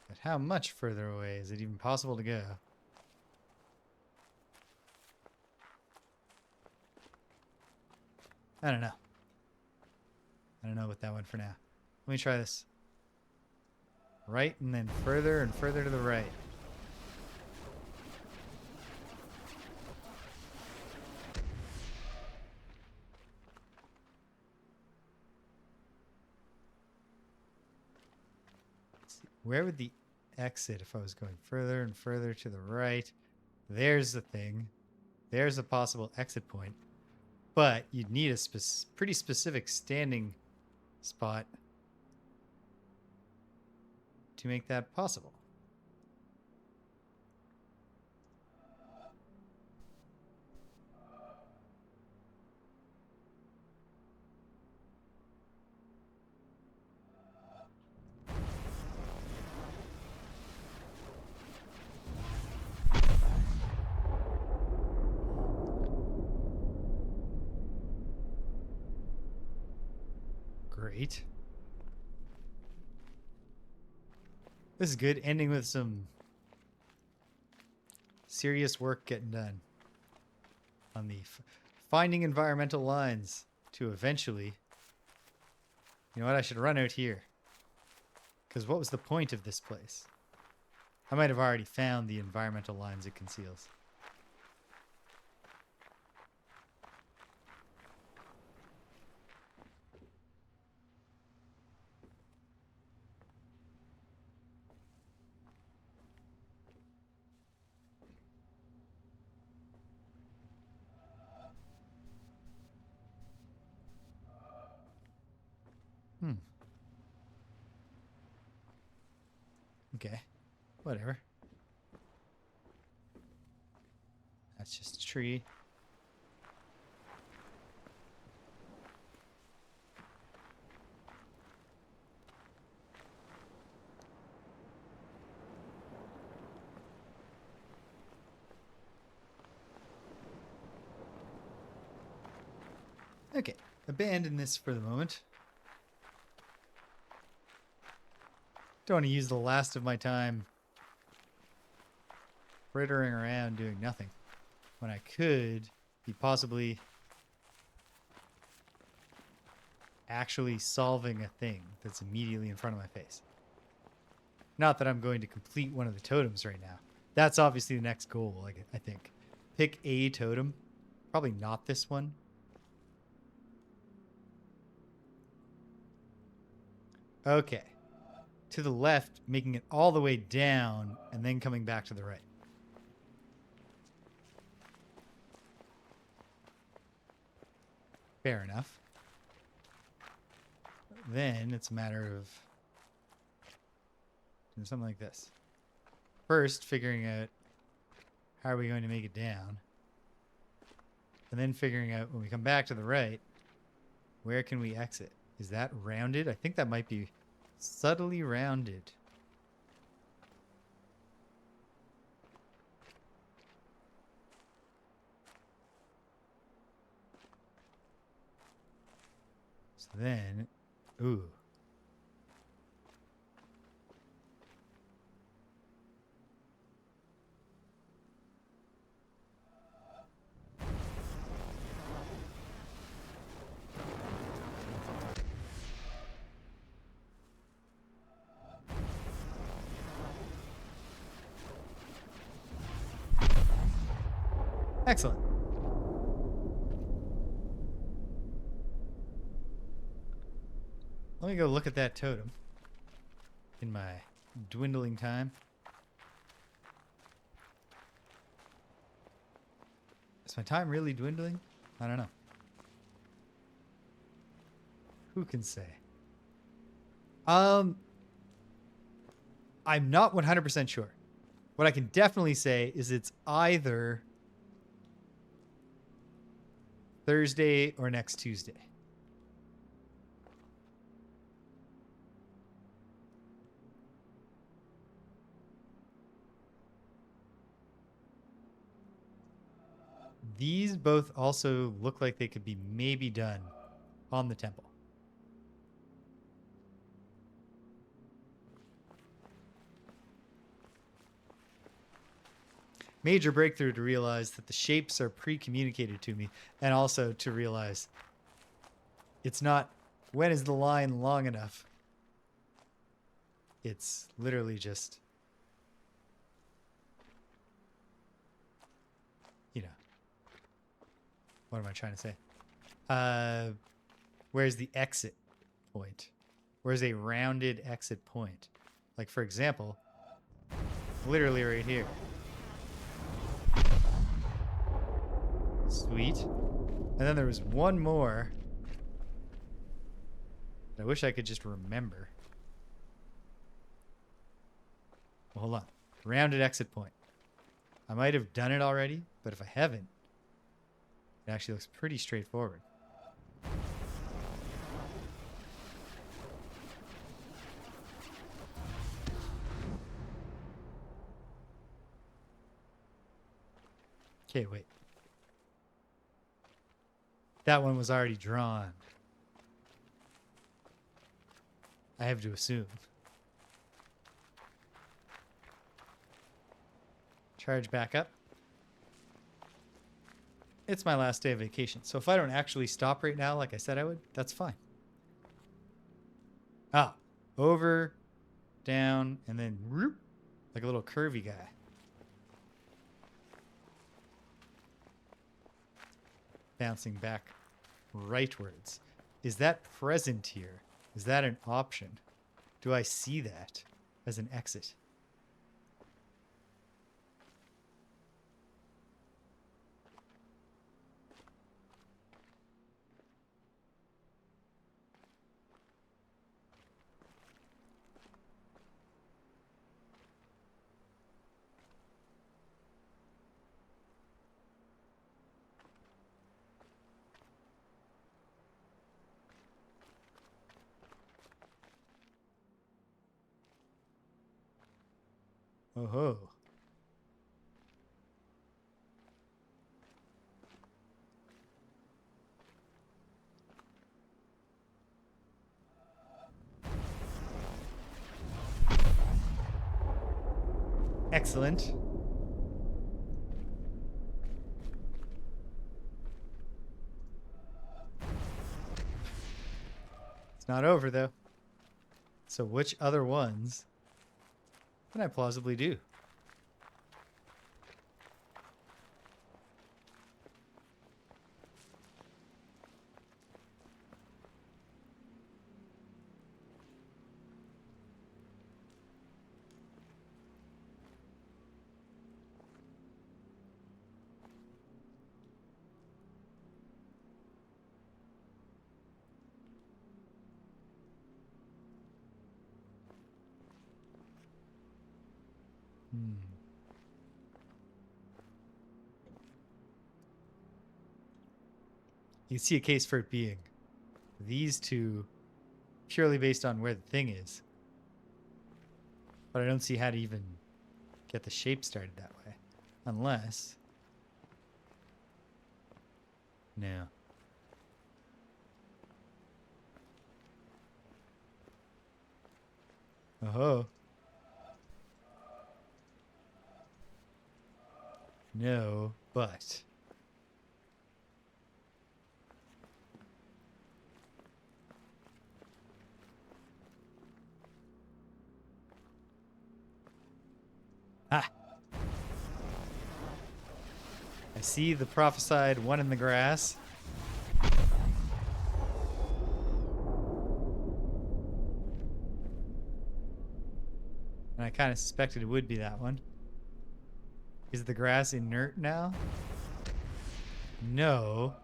But how much further away? Is it even possible to go? I don't know. I don't know with that one for now. Let me try this. Right and then further and further to the right. Let's see. Where would the exit if I was going further and further to the right? There's the thing. There's a possible exit point. But you'd need a pretty specific standing spot to make that possible. Great. This is good. Ending with some serious work getting done on the finding environmental lines to eventually... You know what? I should run out here. Because what was the point of this place? I might have already found the environmental lines it conceals. Okay. Whatever. That's just a tree. Okay. Abandon this for the moment. Don't want to use the last of my time frittering around doing nothing when I could be possibly actually solving a thing that's immediately in front of my face. Not that I'm going to complete one of the totems right now. That's obviously the next goal, like I think. Pick a totem. Probably not this one. Okay. To the left, making it all the way down, and then coming back to the right. Fair enough. Then it's a matter of doing something like this. First, figuring out how are we going to make it down. And then figuring out when we come back to the right, where can we exit? Is that rounded? I think that might be subtly rounded. So then, ooh. Excellent. Let me go look at that totem in my dwindling time. Is my time really dwindling? I don't know. Who can say? I'm not 100% sure. What I can definitely say is it's either Thursday or next Tuesday. These both also look like they could be maybe done on the temple. Major breakthrough to realize that the shapes are pre-communicated to me, and also to realize it's not when is the line long enough. It's literally just, you know, what am I trying to say? Where's the exit point? Where's a rounded exit point? Like, for example, literally right here. Sweet. And then there was one more that I wish I could just remember. Well, hold on. Rounded exit point. I might have done it already, but if I haven't, it actually looks pretty straightforward. Okay, wait. That one was already drawn. I have to assume. Charge back up. It's my last day of vacation, so if I don't actually stop right now like I said I would, that's fine. Ah, over, down, and then whoop, like a little curvy guy. Bouncing back rightwards. Is that present here? Is that an option? Do I see that as an exit? Oh ho. Excellent. It's not over though. So which other ones can I plausibly do? You can see a case for it being these two purely based on where the thing is. But I don't see how to even get the shape started that way. Unless... No. Oh. No, but... Ah! I see the prophesied one in the grass. And I kind of suspected it would be that one. Is the grass inert now? No.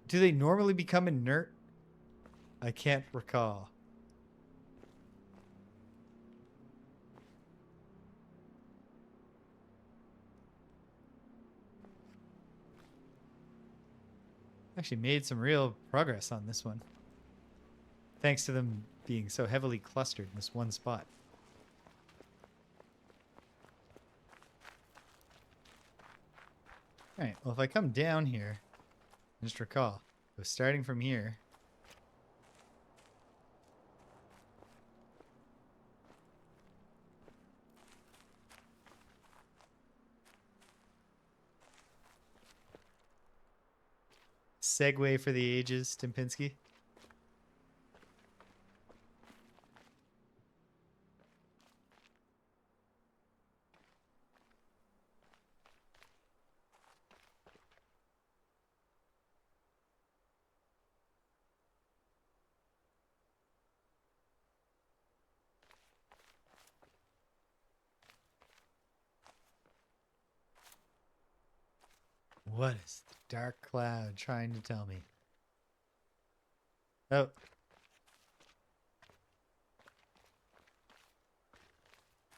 Do they normally become inert? I can't recall. Actually made some real progress on this one. Thanks to them being so heavily clustered in this one spot. Alright, well if I come down here, just recall, I was starting from here. Segue for the ages, Timpinski. What is the dark cloud trying to tell me? Oh.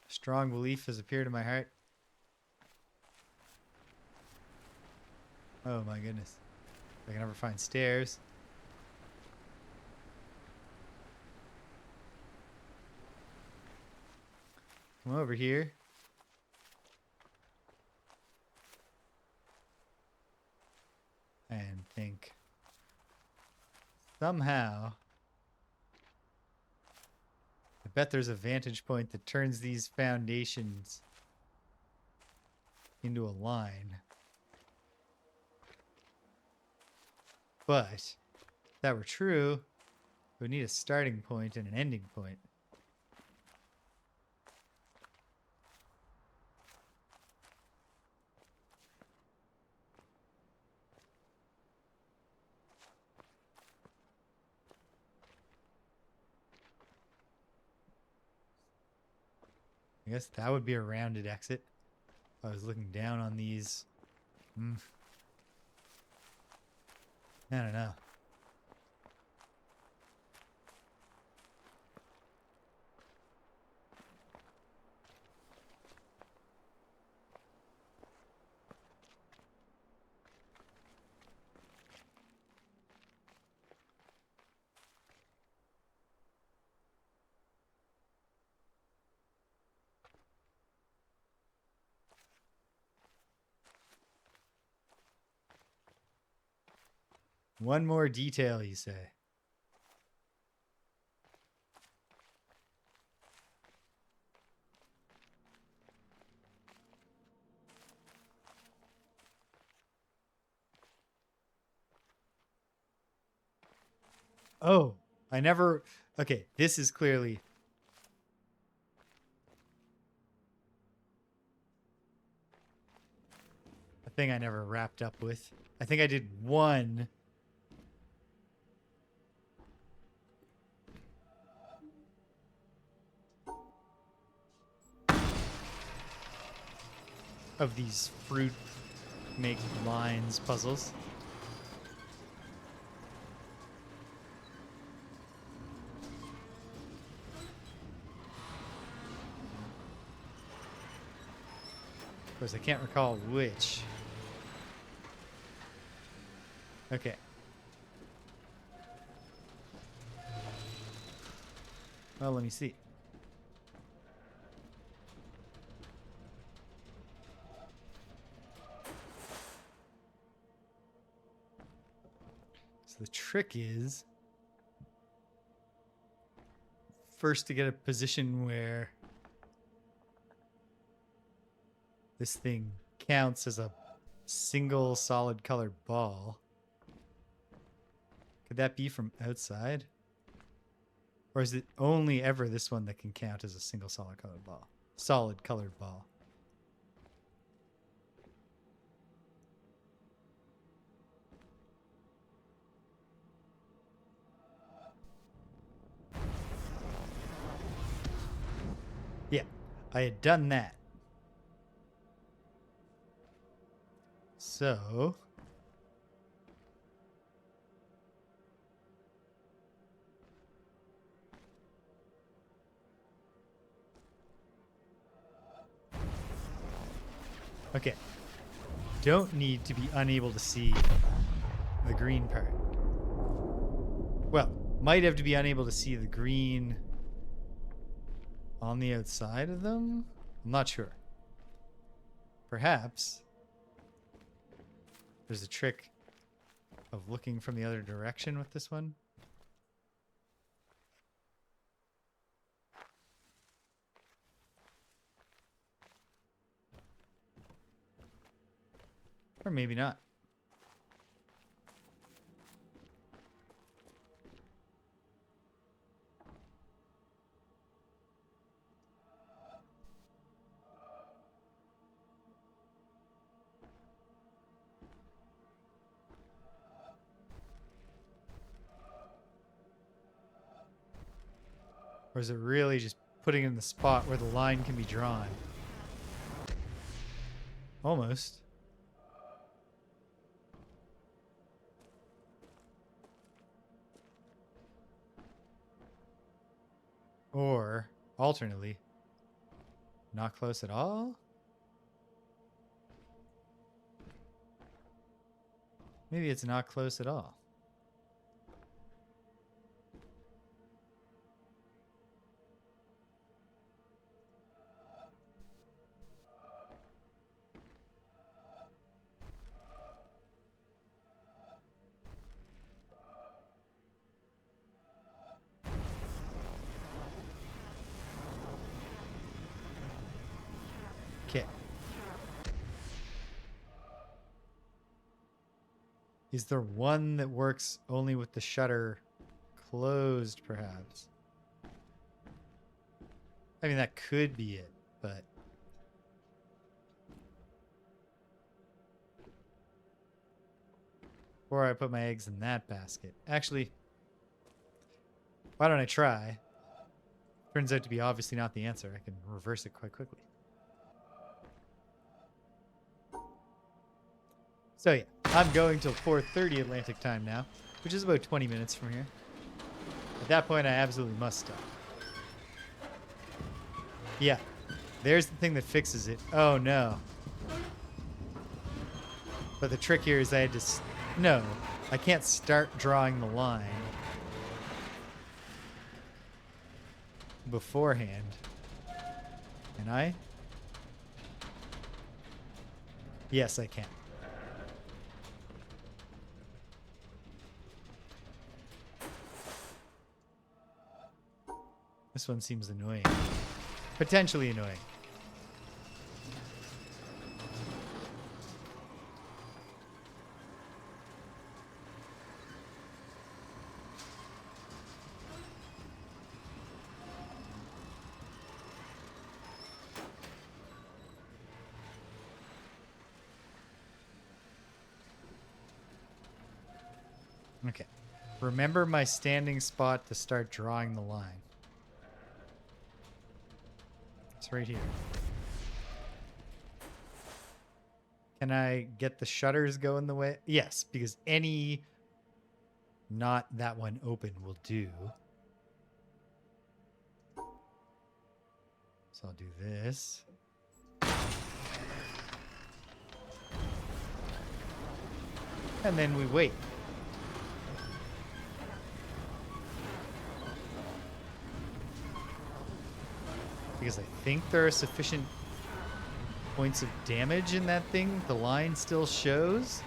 Strong belief has appeared in my heart. Oh my goodness. If I can ever find stairs. Come over here. And think somehow I bet there's a vantage point that turns these foundations into a line. But if that were true, it would need a starting point and an ending point. I guess that would be a rounded exit. If I was looking down on these. I don't know. One more detail, you say? Oh, I never... Okay, this is clearly... a thing I never wrapped up with. I think I did one... of these fruit make lines puzzles. Of course, I can't recall which. Okay. Well, let me see. So the trick is first to get a position where this thing counts as a single solid colored ball. Could that be from outside? Or is it only ever this one that can count as a single solid colored ball? Solid colored ball. Yeah, I had done that. So... okay. Don't need to be unable to see the green part. Well, might have to be unable to see the green on the outside of them? I'm not sure. Perhaps there's a trick of looking from the other direction with this one. Or maybe not. Or is it really just putting it in the spot where the line can be drawn? Almost. Or, alternately, not close at all? Maybe it's not close at all. Okay. Is there one that works only with the shutter closed, perhaps? I mean, that could be it, but... Or I put my eggs in that basket. Actually, why don't I try? Turns out to be obviously not the answer. I can reverse it quite quickly. So yeah, I'm going till 4:30 Atlantic time now, which is about 20 minutes from here. At that point, I absolutely must stop. Yeah, there's the thing that fixes it. Oh no. But the trick here is I had to... No, I can't start drawing the line beforehand. Can I? Yes, I can. This one seems annoying. Potentially annoying. Okay. Remember my standing spot to start drawing the line. It's right here. Can I get the shutters going the way? Yes, because any not that one open will do. So I'll do this. And then we wait. Because I think there are sufficient points of damage in that thing. The line still shows.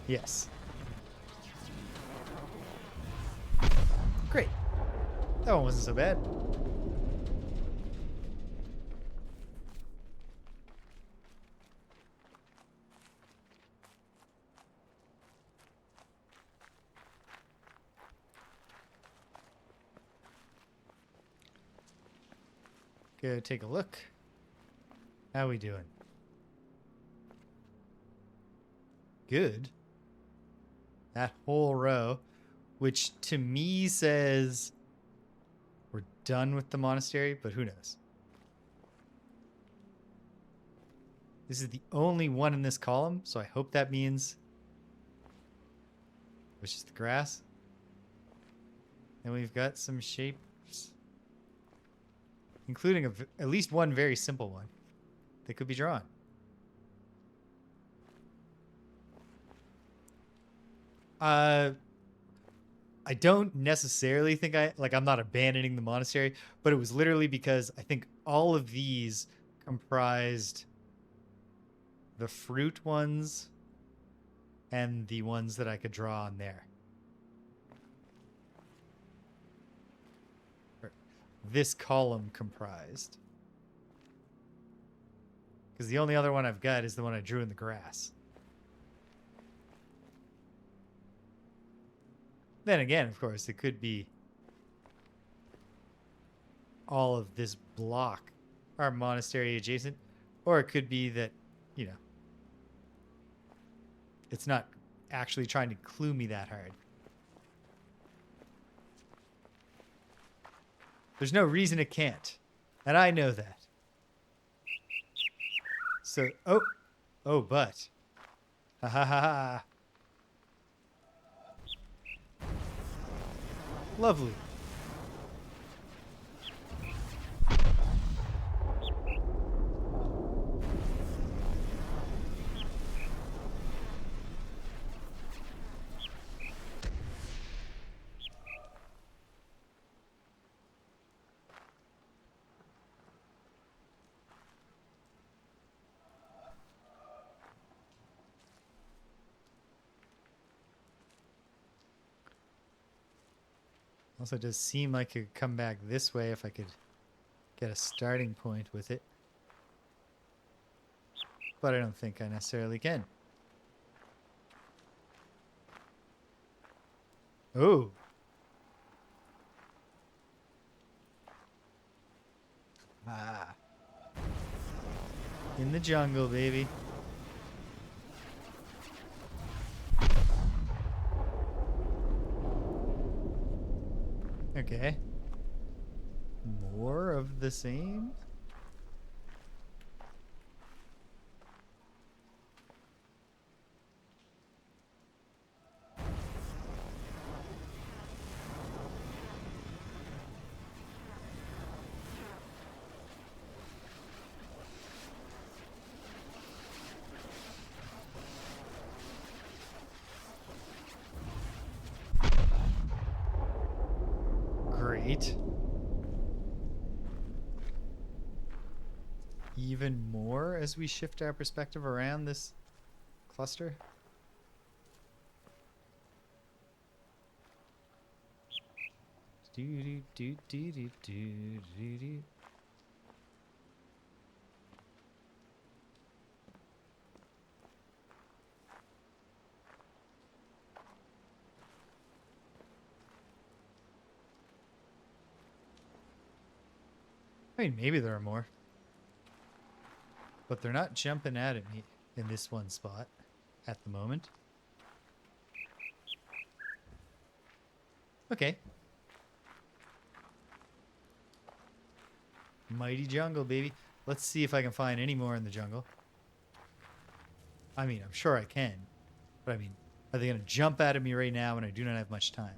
Yes. Great. That one wasn't so bad. Go take a look. How we doing? Good. That whole row, which to me says we're done with the monastery, but who knows? This is the only one in this column, so I hope that means it's just the grass. And we've got some shapes, including at least one very simple one that could be drawn. I don't necessarily think I'm not abandoning the monastery, but it was literally because I think all of these comprised the fruit ones and the ones that I could draw on there. This column comprised. Because the only other one I've got is the one I drew in the grass. Then again, of course, it could be all of this block are monastery adjacent, or it could be that, you know, it's not actually trying to clue me that hard. There's no reason it can't, and I know that. So, but. Ha ha ha ha. Lovely. Also, it does seem like it could come back this way if I could get a starting point with it. But I don't think I necessarily can. Oh. Ah. In the jungle, baby. Okay. More of the same? Great. Even more as we shift our perspective around this cluster. Do do do do do do do do. I mean, maybe there are more. But they're not jumping out at me in this one spot at the moment. Okay. Mighty jungle, baby. Let's see if I can find any more in the jungle. I mean, I'm sure I can. But I mean, are they going to jump out at me right now when I do not have much time?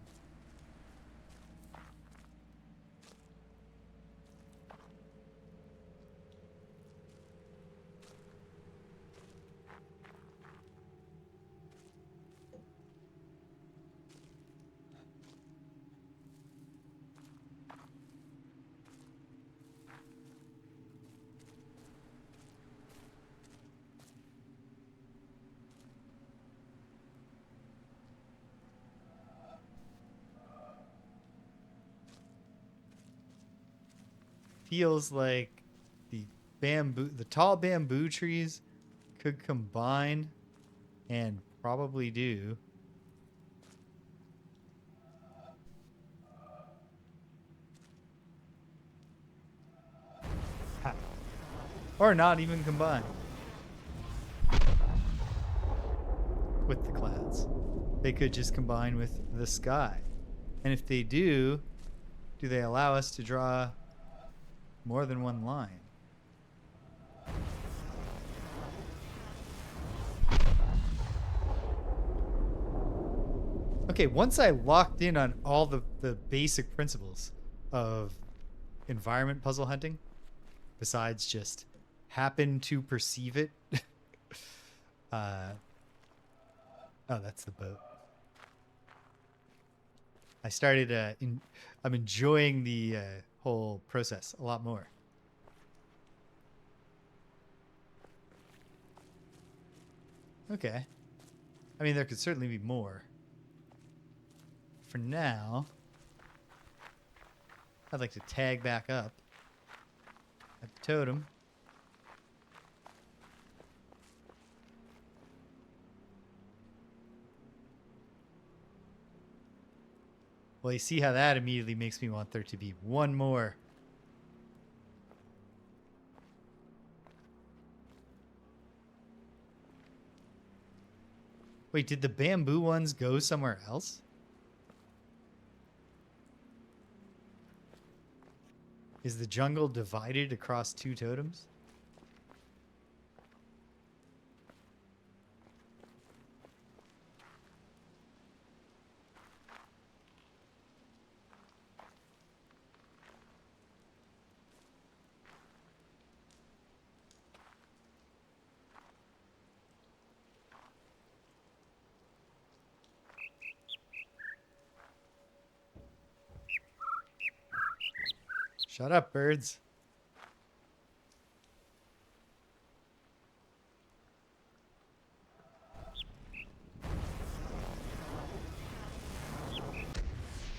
Feels like the tall bamboo trees could combine and probably do. Ha. Or not even combine with the clouds. They could just combine with the sky. And if they do they allow us to draw more than one line? Okay, once I locked in on all the basic principles of environment puzzle hunting, besides just happen to perceive it. Oh, that's the boat. I started, I'm enjoying the whole process a lot more. Okay. I mean, there could certainly be more. For now, I'd like to tag back up at the totem. Well, you see how that immediately makes me want there to be one more. Wait, did the bamboo ones go somewhere else? Is the jungle divided across two totems? Shut up, birds.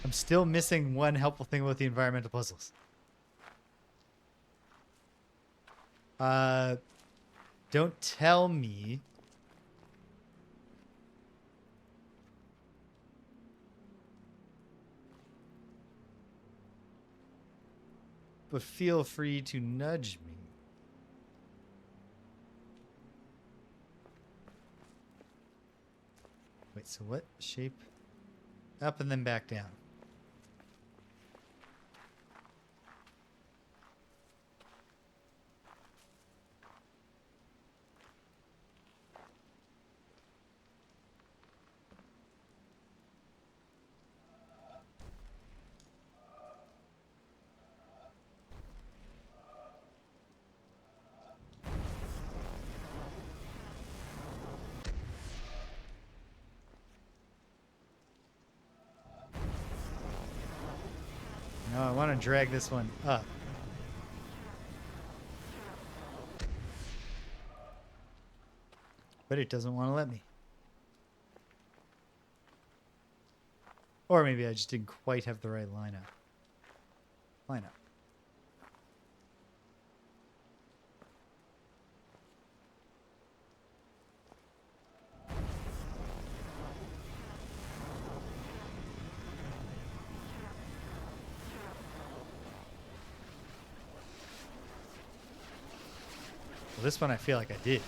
I'm still missing one helpful thing about the environmental puzzles. Don't tell me. But feel free to nudge me. Wait, so what shape? Up and then back down. No, I want to drag this one up. But it doesn't want to let me. Or maybe I just didn't quite have the right lineup. Why not? Well, this one I feel like I did.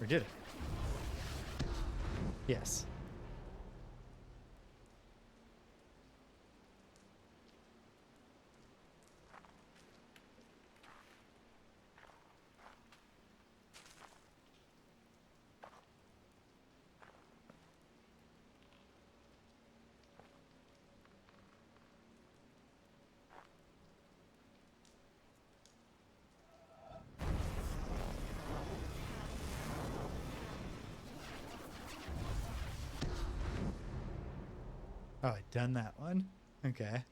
Or did I? Yes. Oh, I'd done that one? Okay.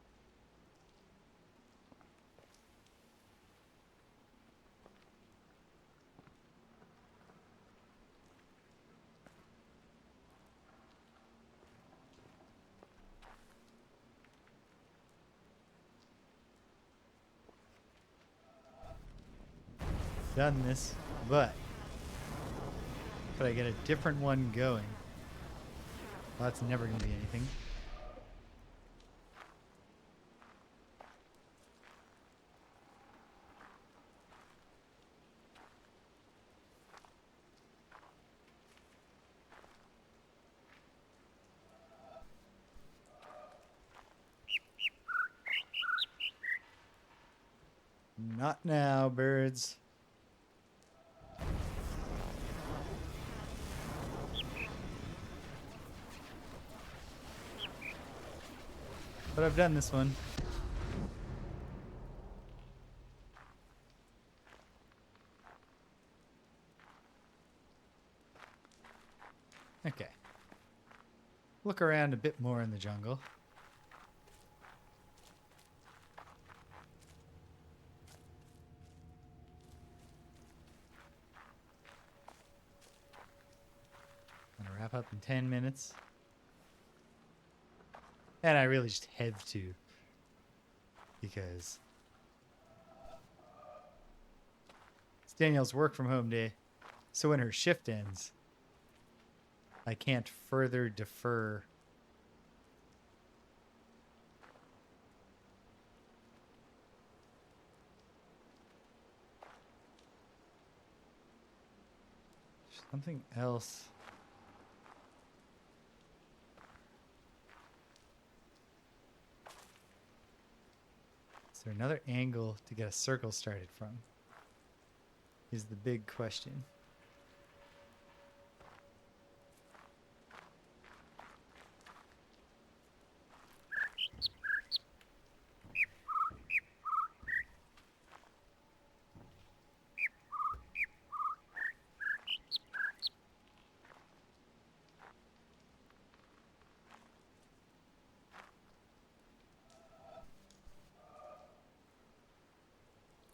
Done this, but could I get a different one going? Well, that's never going to be anything. Not now, birds. But I've done this one. Okay. Look around a bit more in the jungle. Gonna wrap up in 10 minutes. And I really just have to. Because it's Danielle's work from home day. So when her shift ends, I can't further defer. Something else. Is there another angle to get a circle started from? Is the big question.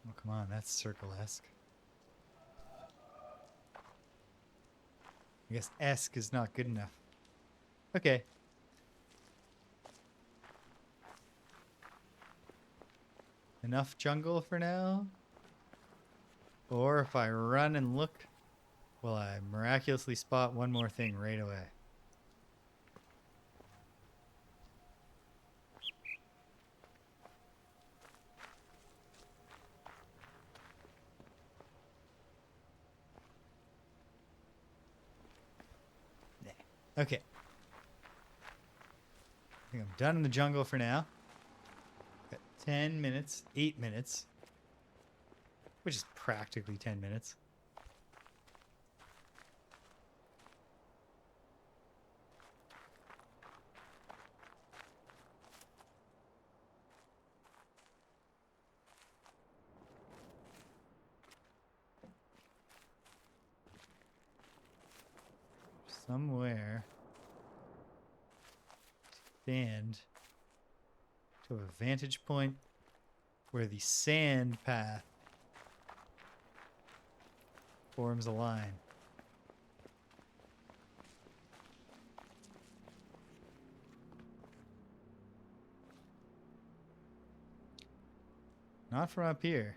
Oh, come on, that's circle-esque. I guess esque is not good enough. Okay. Enough jungle for now? Or if I run and look, will I miraculously spot one more thing right away? Okay. I think I'm done in the jungle for now. Got 10 minutes, 8 minutes, which is practically 10 minutes. Somewhere stand to a vantage point where the sand path forms a line. Not from up here.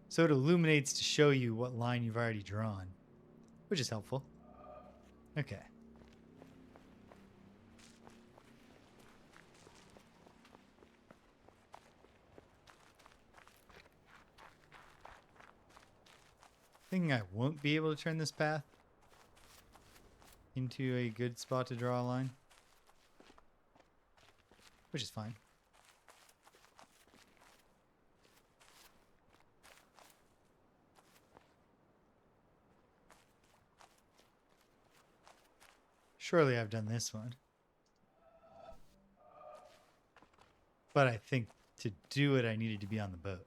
So it illuminates to show you what line you've already drawn, which is helpful. Okay. Thinking I won't be able to turn this path into a good spot to draw a line, which is fine. Surely I've done this one. But I think to do it, I needed to be on the boat.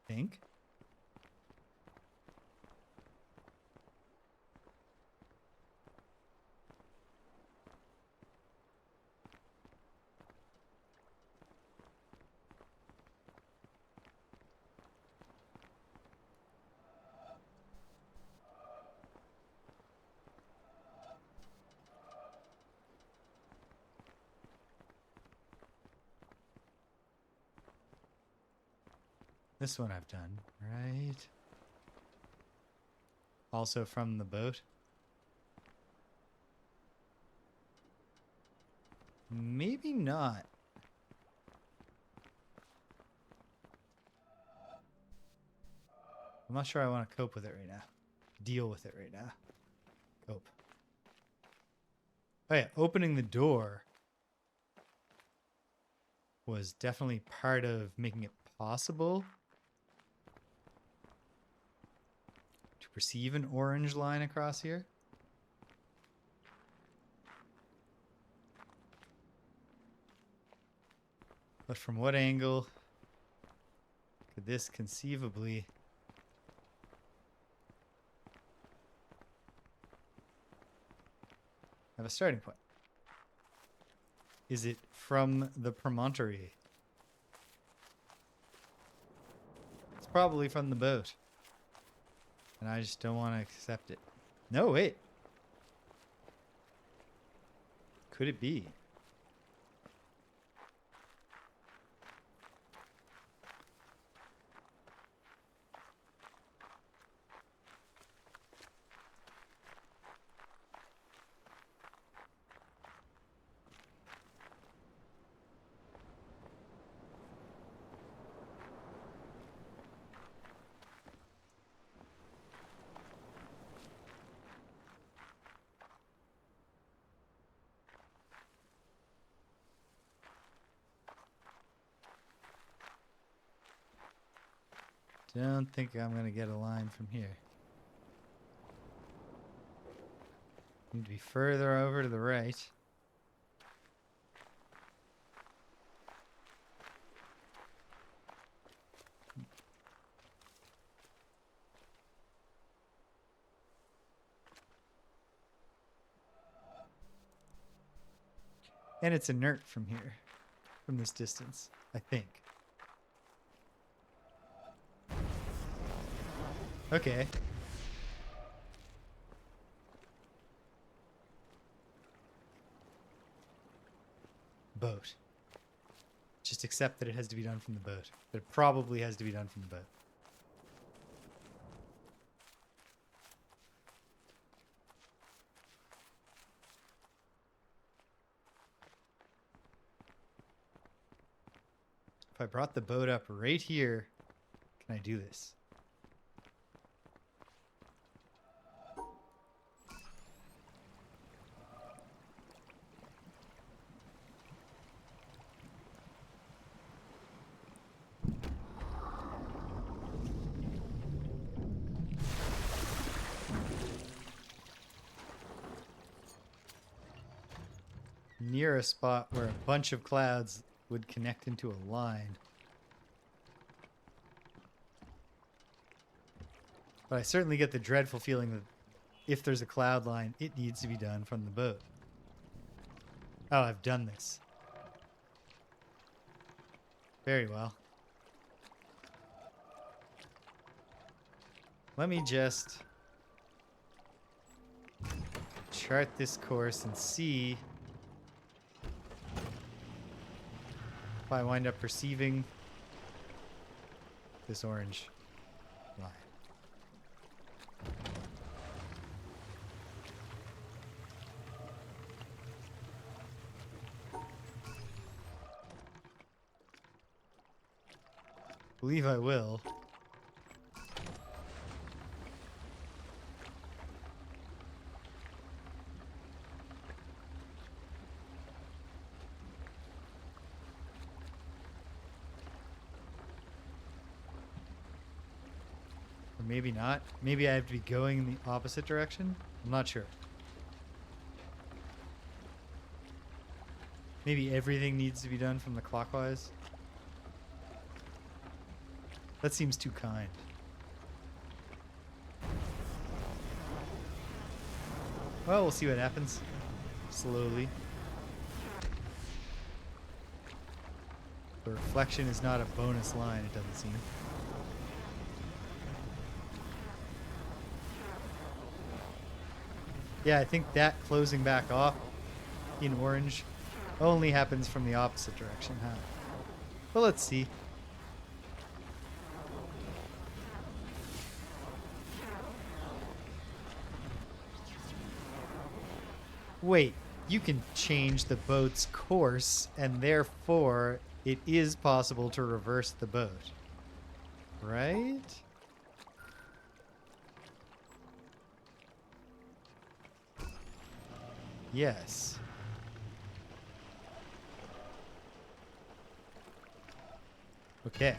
Think? This one I've done, right? Also from the boat. Maybe not. I'm not sure I want to cope with it right now. Deal with it right now. Cope. Oh yeah, opening the door was definitely part of making it possible to perceive an orange line across here. But from what angle could this conceivably have a starting point? Is it from the promontory? It's probably from the boat. And I just don't want to accept it. No, wait. Could it be? Don't think I'm going to get a line from here. Need to be further over to the right. And it's inert from here, from this distance, I think. Okay. Boat. Just accept that it has to be done from the boat. But it probably has to be done from the boat. If I brought the boat up right here, can I do this? Near a spot where a bunch of clouds would connect into a line. But I certainly get the dreadful feeling that if there's a cloud line, it needs to be done from the boat. Oh, I've done this. Very well. Let me just chart this course and see if I wind up perceiving this orange line. Believe I will. Or maybe not. Maybe I have to be going in the opposite direction. I'm not sure. Maybe everything needs to be done from the clockwise. That seems too kind. Well, we'll see what happens. Slowly. The reflection is not a bonus line, it doesn't seem. Yeah, I think that closing back off in orange only happens from the opposite direction, huh? Well, let's see. Wait, you can change the boat's course, and therefore it is possible to reverse the boat. Right? Yes. Okay.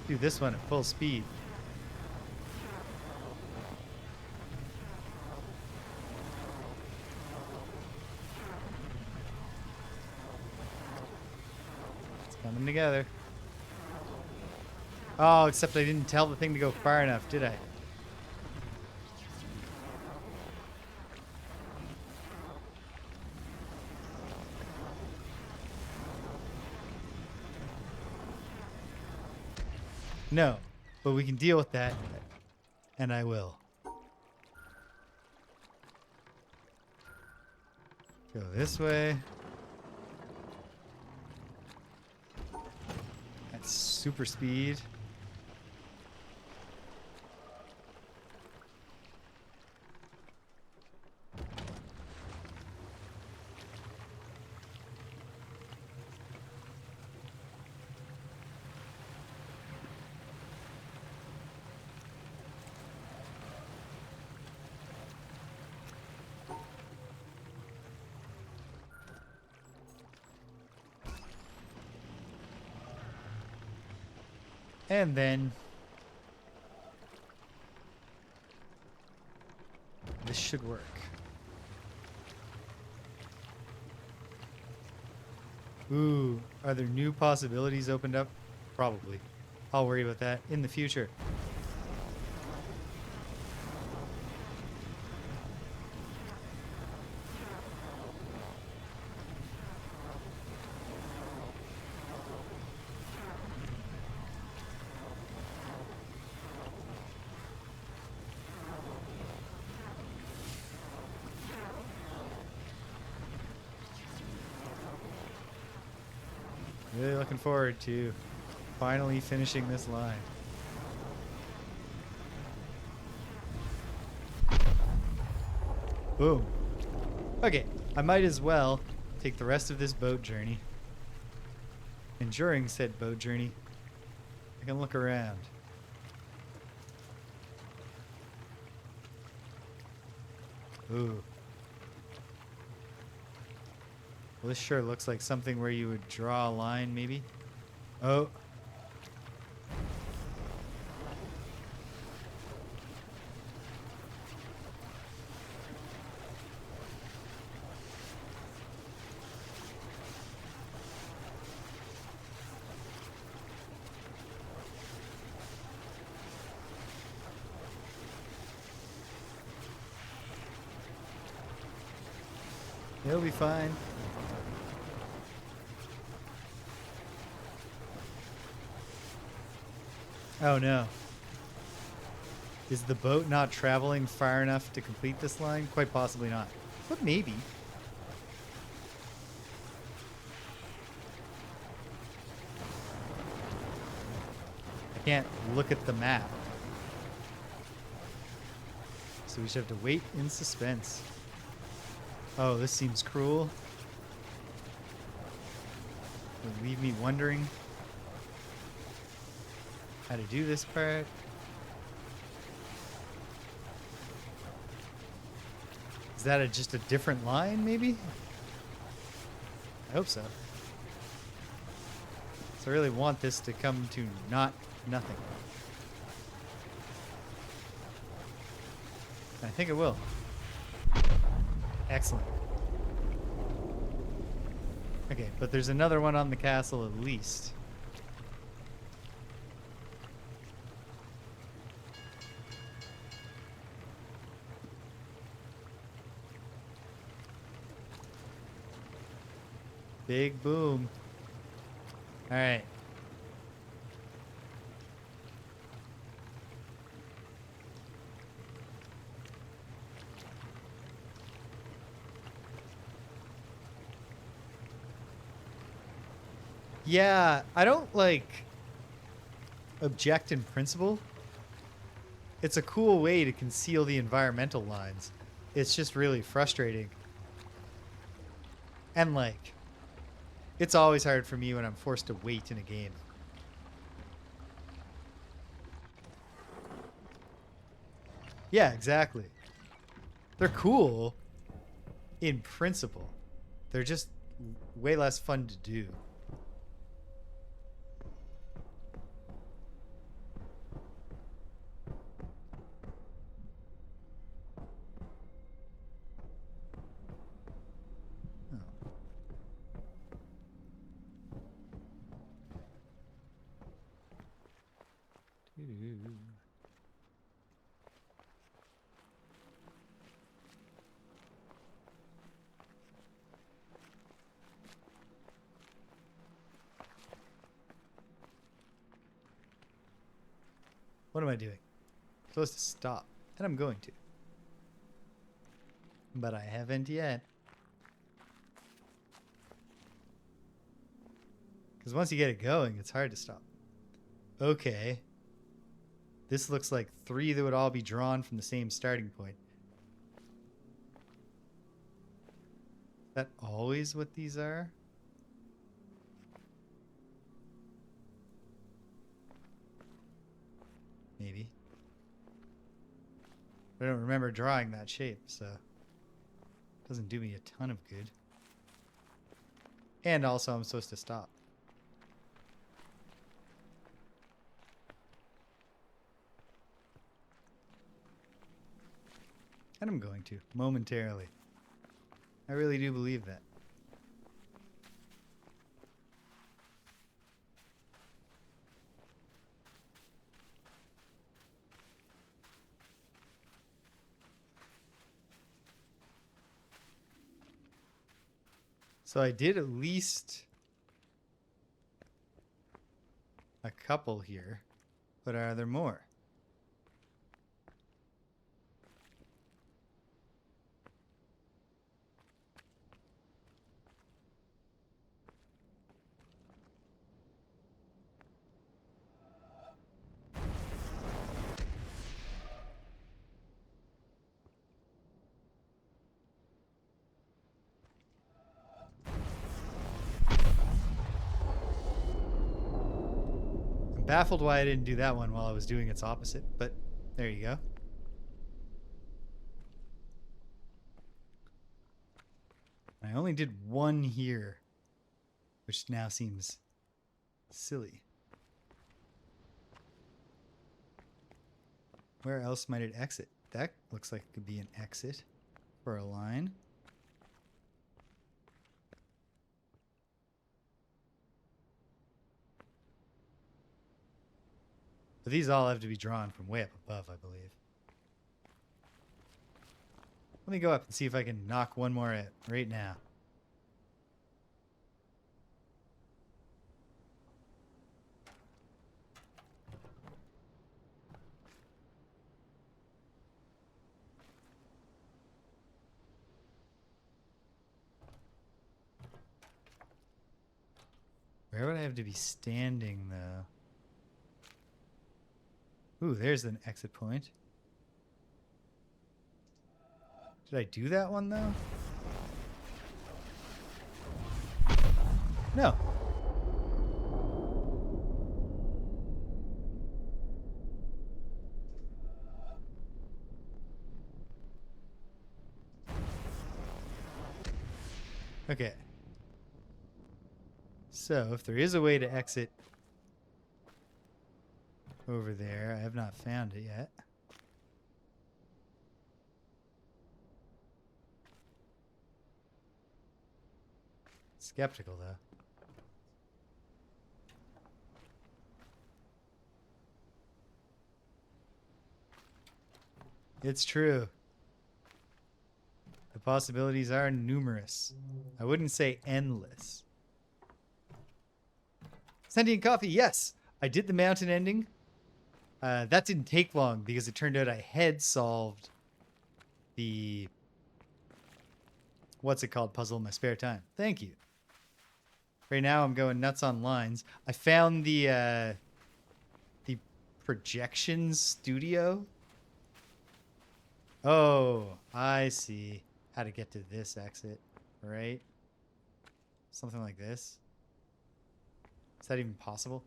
Do this one at full speed. It's coming together. Oh, except I didn't tell the thing to go far enough, did I? No, but we can deal with that, and I will. Go this way. That's super speed. And then this should work. Ooh, are there new possibilities opened up? Probably. I'll worry about that in the future. Really looking forward to finally finishing this line. Boom. Okay, I might as well take the rest of this boat journey. And during said boat journey, I can look around. Ooh. Well, this sure looks like something where you would draw a line, maybe. Oh. It'll be fine. Oh no. Is the boat not traveling far enough to complete this line? Quite possibly not. But maybe. I can't look at the map. So we should have to wait in suspense. Oh, this seems cruel. It'll leave me wondering how to do this part. Is that just a different line, maybe? I hope so. So I really want this to come to nothing. I think it will. Excellent. Okay, but there's another one on the castle at least. Big boom. All right. Yeah, I don't object in principle. It's a cool way to conceal the environmental lines. It's just really frustrating. And it's always hard for me when I'm forced to wait in a game. Yeah, exactly. They're cool in principle. They're just way less fun to do. What am I doing? I'm supposed to stop, and I'm going to. But I haven't yet. Because once you get it going, it's hard to stop. Okay. This looks like 3 that would all be drawn from the same starting point. Is that always what these are? Maybe. I don't remember drawing that shape, so it doesn't do me a ton of good. And also I'm supposed to stop. And I'm going to, momentarily. I really do believe that. So I did at least a couple here, but are there more? Baffled why I didn't do that one while I was doing its opposite, but there you go. I only did one here, which now seems silly. Where else might it exit? That looks like it could be an exit for a line. But these all have to be drawn from way up above, I believe. Let me go up and see if I can knock one more out right now. Where would I have to be standing, though? Ooh, there's an exit point. Did I do that one, though? No. Okay. So, if there is a way to exit over there, I have not found it yet. Skeptical, though. It's true. The possibilities are numerous. I wouldn't say endless. Sentient coffee, yes. I did the mountain ending. That didn't take long because it turned out I had solved the what's it called puzzle in my spare time. Thank you. Right now I'm going nuts on lines. I found the projection studio. Oh, I see how to get to this exit, right? Something like this. Is that even possible?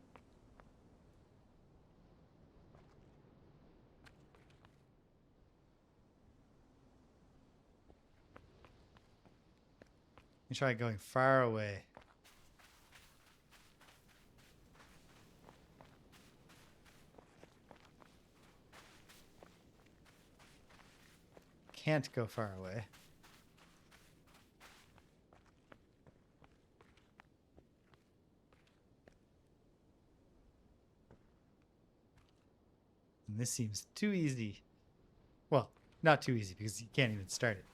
Let me try going far away. Can't go far away. And this seems too easy. Well, not too easy because you can't even start it.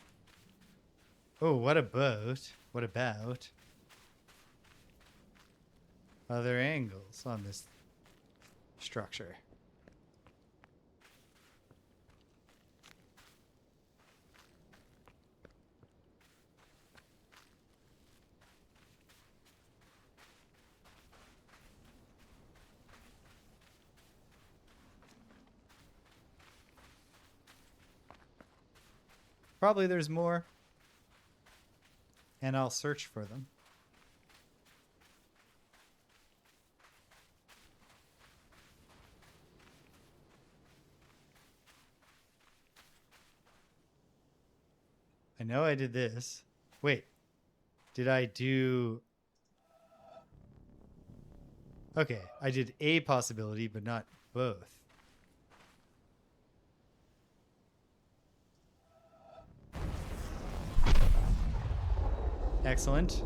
Oh, what about? What about other angles on this structure? Probably there's more. And I'll search for them. I know I did this. Wait. Did I do... Okay, I did a possibility, but not both. Excellent.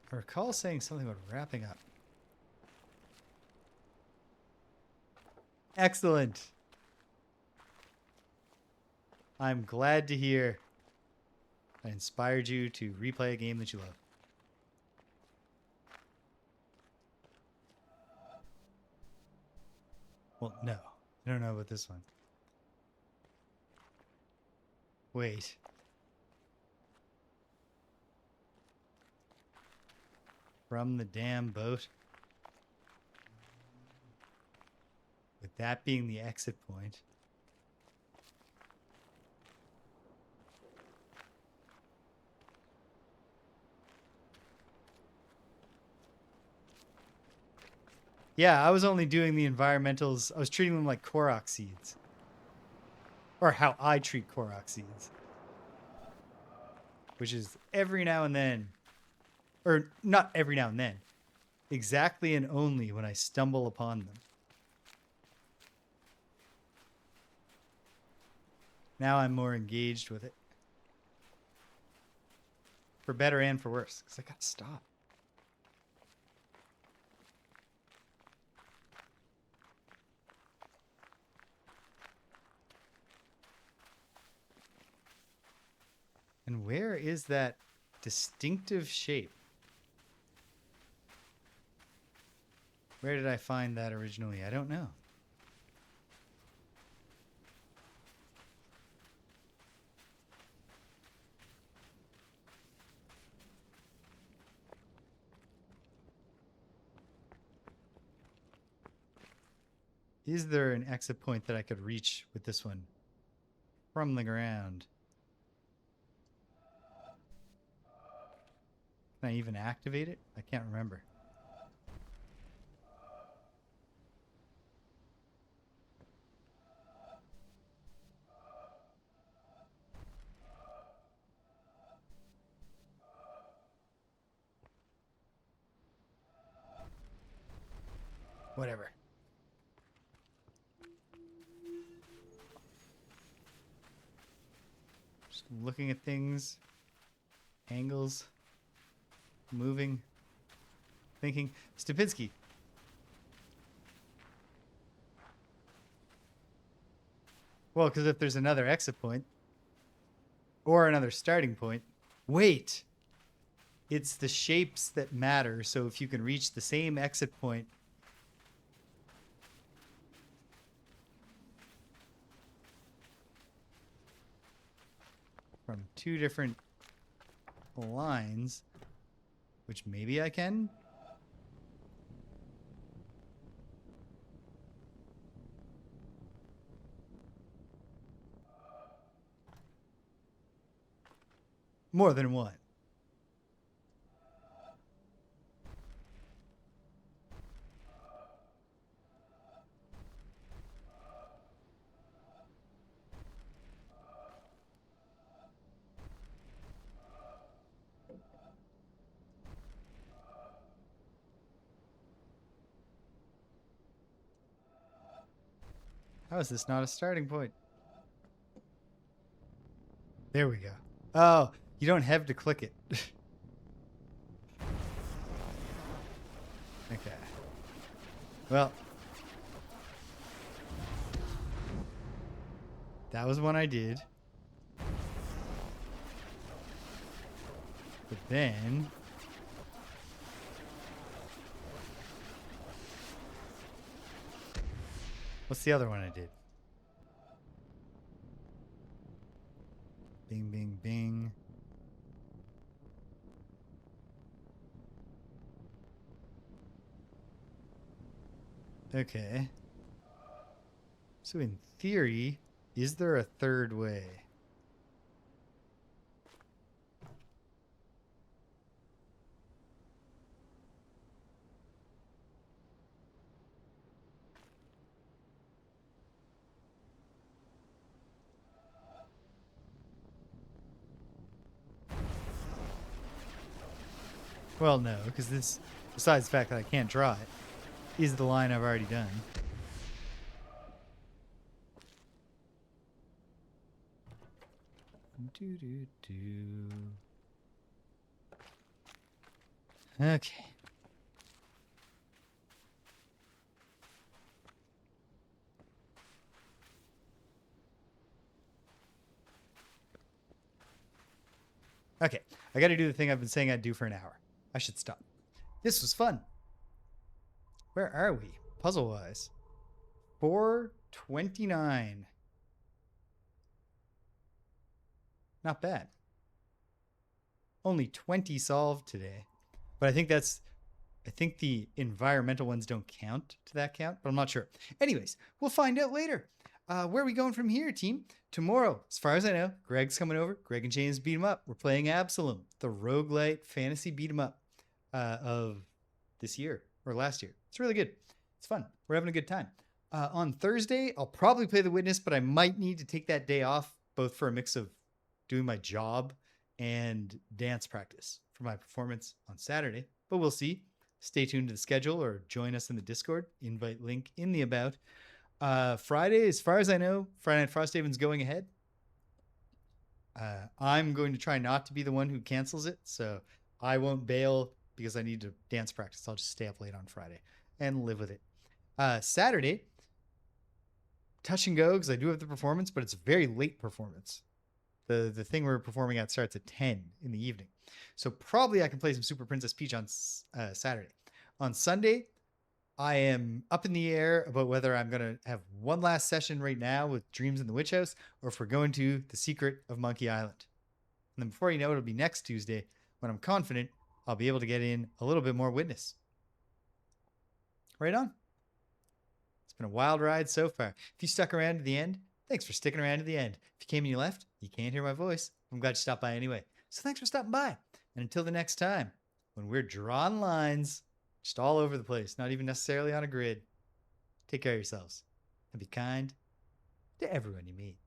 I recall saying something about wrapping up. Excellent. I'm glad to hear I inspired you to replay a game that you love. Well, no. I don't know about this one. Wait. From the damn boat. With that being the exit point. Yeah, I was only doing the environmentals. I was treating them like Korok seeds. Or how I treat Korok seeds. Which is every now and then. Or not every now and then. Exactly and only when I stumble upon them. Now I'm more engaged with it. For better and for worse. Because I got to stop. And where is that distinctive shape? Where did I find that originally? I don't know. Is there an exit point that I could reach with this one from the ground? Can I even activate it? I can't remember. Whatever. Just looking at things, angles, moving, thinking. Stupinski. Well, because if there's another exit point or another starting point, wait. It's the shapes that matter. So if you can reach the same exit point from two different lines, which maybe I can. More than one. How is this not a starting point? There we go. Oh, you don't have to click it. Okay. Well, that was one I did. But then what's the other one I did? Bing, bing, bing. Okay. So in theory, is there a third way? Well, no, because this, besides the fact that I can't draw it, is the line I've already done. Okay. Okay, I got to do the thing I've been saying I'd do for an hour. I should stop. This was fun. Where are we, puzzle-wise? 429. Not bad. Only 20 solved today. But I think the environmental ones don't count to that count, but I'm not sure. Anyways, we'll find out later. Where are we going from here, team? Tomorrow, as far as I know, Greg's coming over. Greg and James beat him up. We're playing Absalom, the roguelite fantasy beat 'em up of this year or last year. It's really good. It's fun. We're having a good time. On Thursday, I'll probably play The Witness, but I might need to take that day off, both for a mix of doing my job and dance practice for my performance on Saturday. But we'll see. Stay tuned to the schedule or join us in the Discord. Invite link in the about. Friday, as far as I know, Friday Night Frosthaven's going ahead. I'm going to try not to be the one who cancels it, so I won't bail because I need to dance practice. I'll just stay up late on Friday and live with it. Saturday, touch and go because I do have the performance, but it's a very late performance. The thing we're performing at starts at 10 in the evening. So probably I can play some Super Princess Peach on Saturday. On Sunday, I am up in the air about whether I'm going to have one last session right now with Dreams in the Witch House or if we're going to The Secret of Monkey Island. And then before you know it, it'll be next Tuesday when I'm confident I'll be able to get in a little bit more Witness. Right on. It's been a wild ride so far. If you stuck around to the end, thanks for sticking around to the end. If you came and you left, you can't hear my voice. I'm glad you stopped by anyway. So thanks for stopping by. And until the next time, when we're drawing lines just all over the place, not even necessarily on a grid, take care of yourselves and be kind to everyone you meet.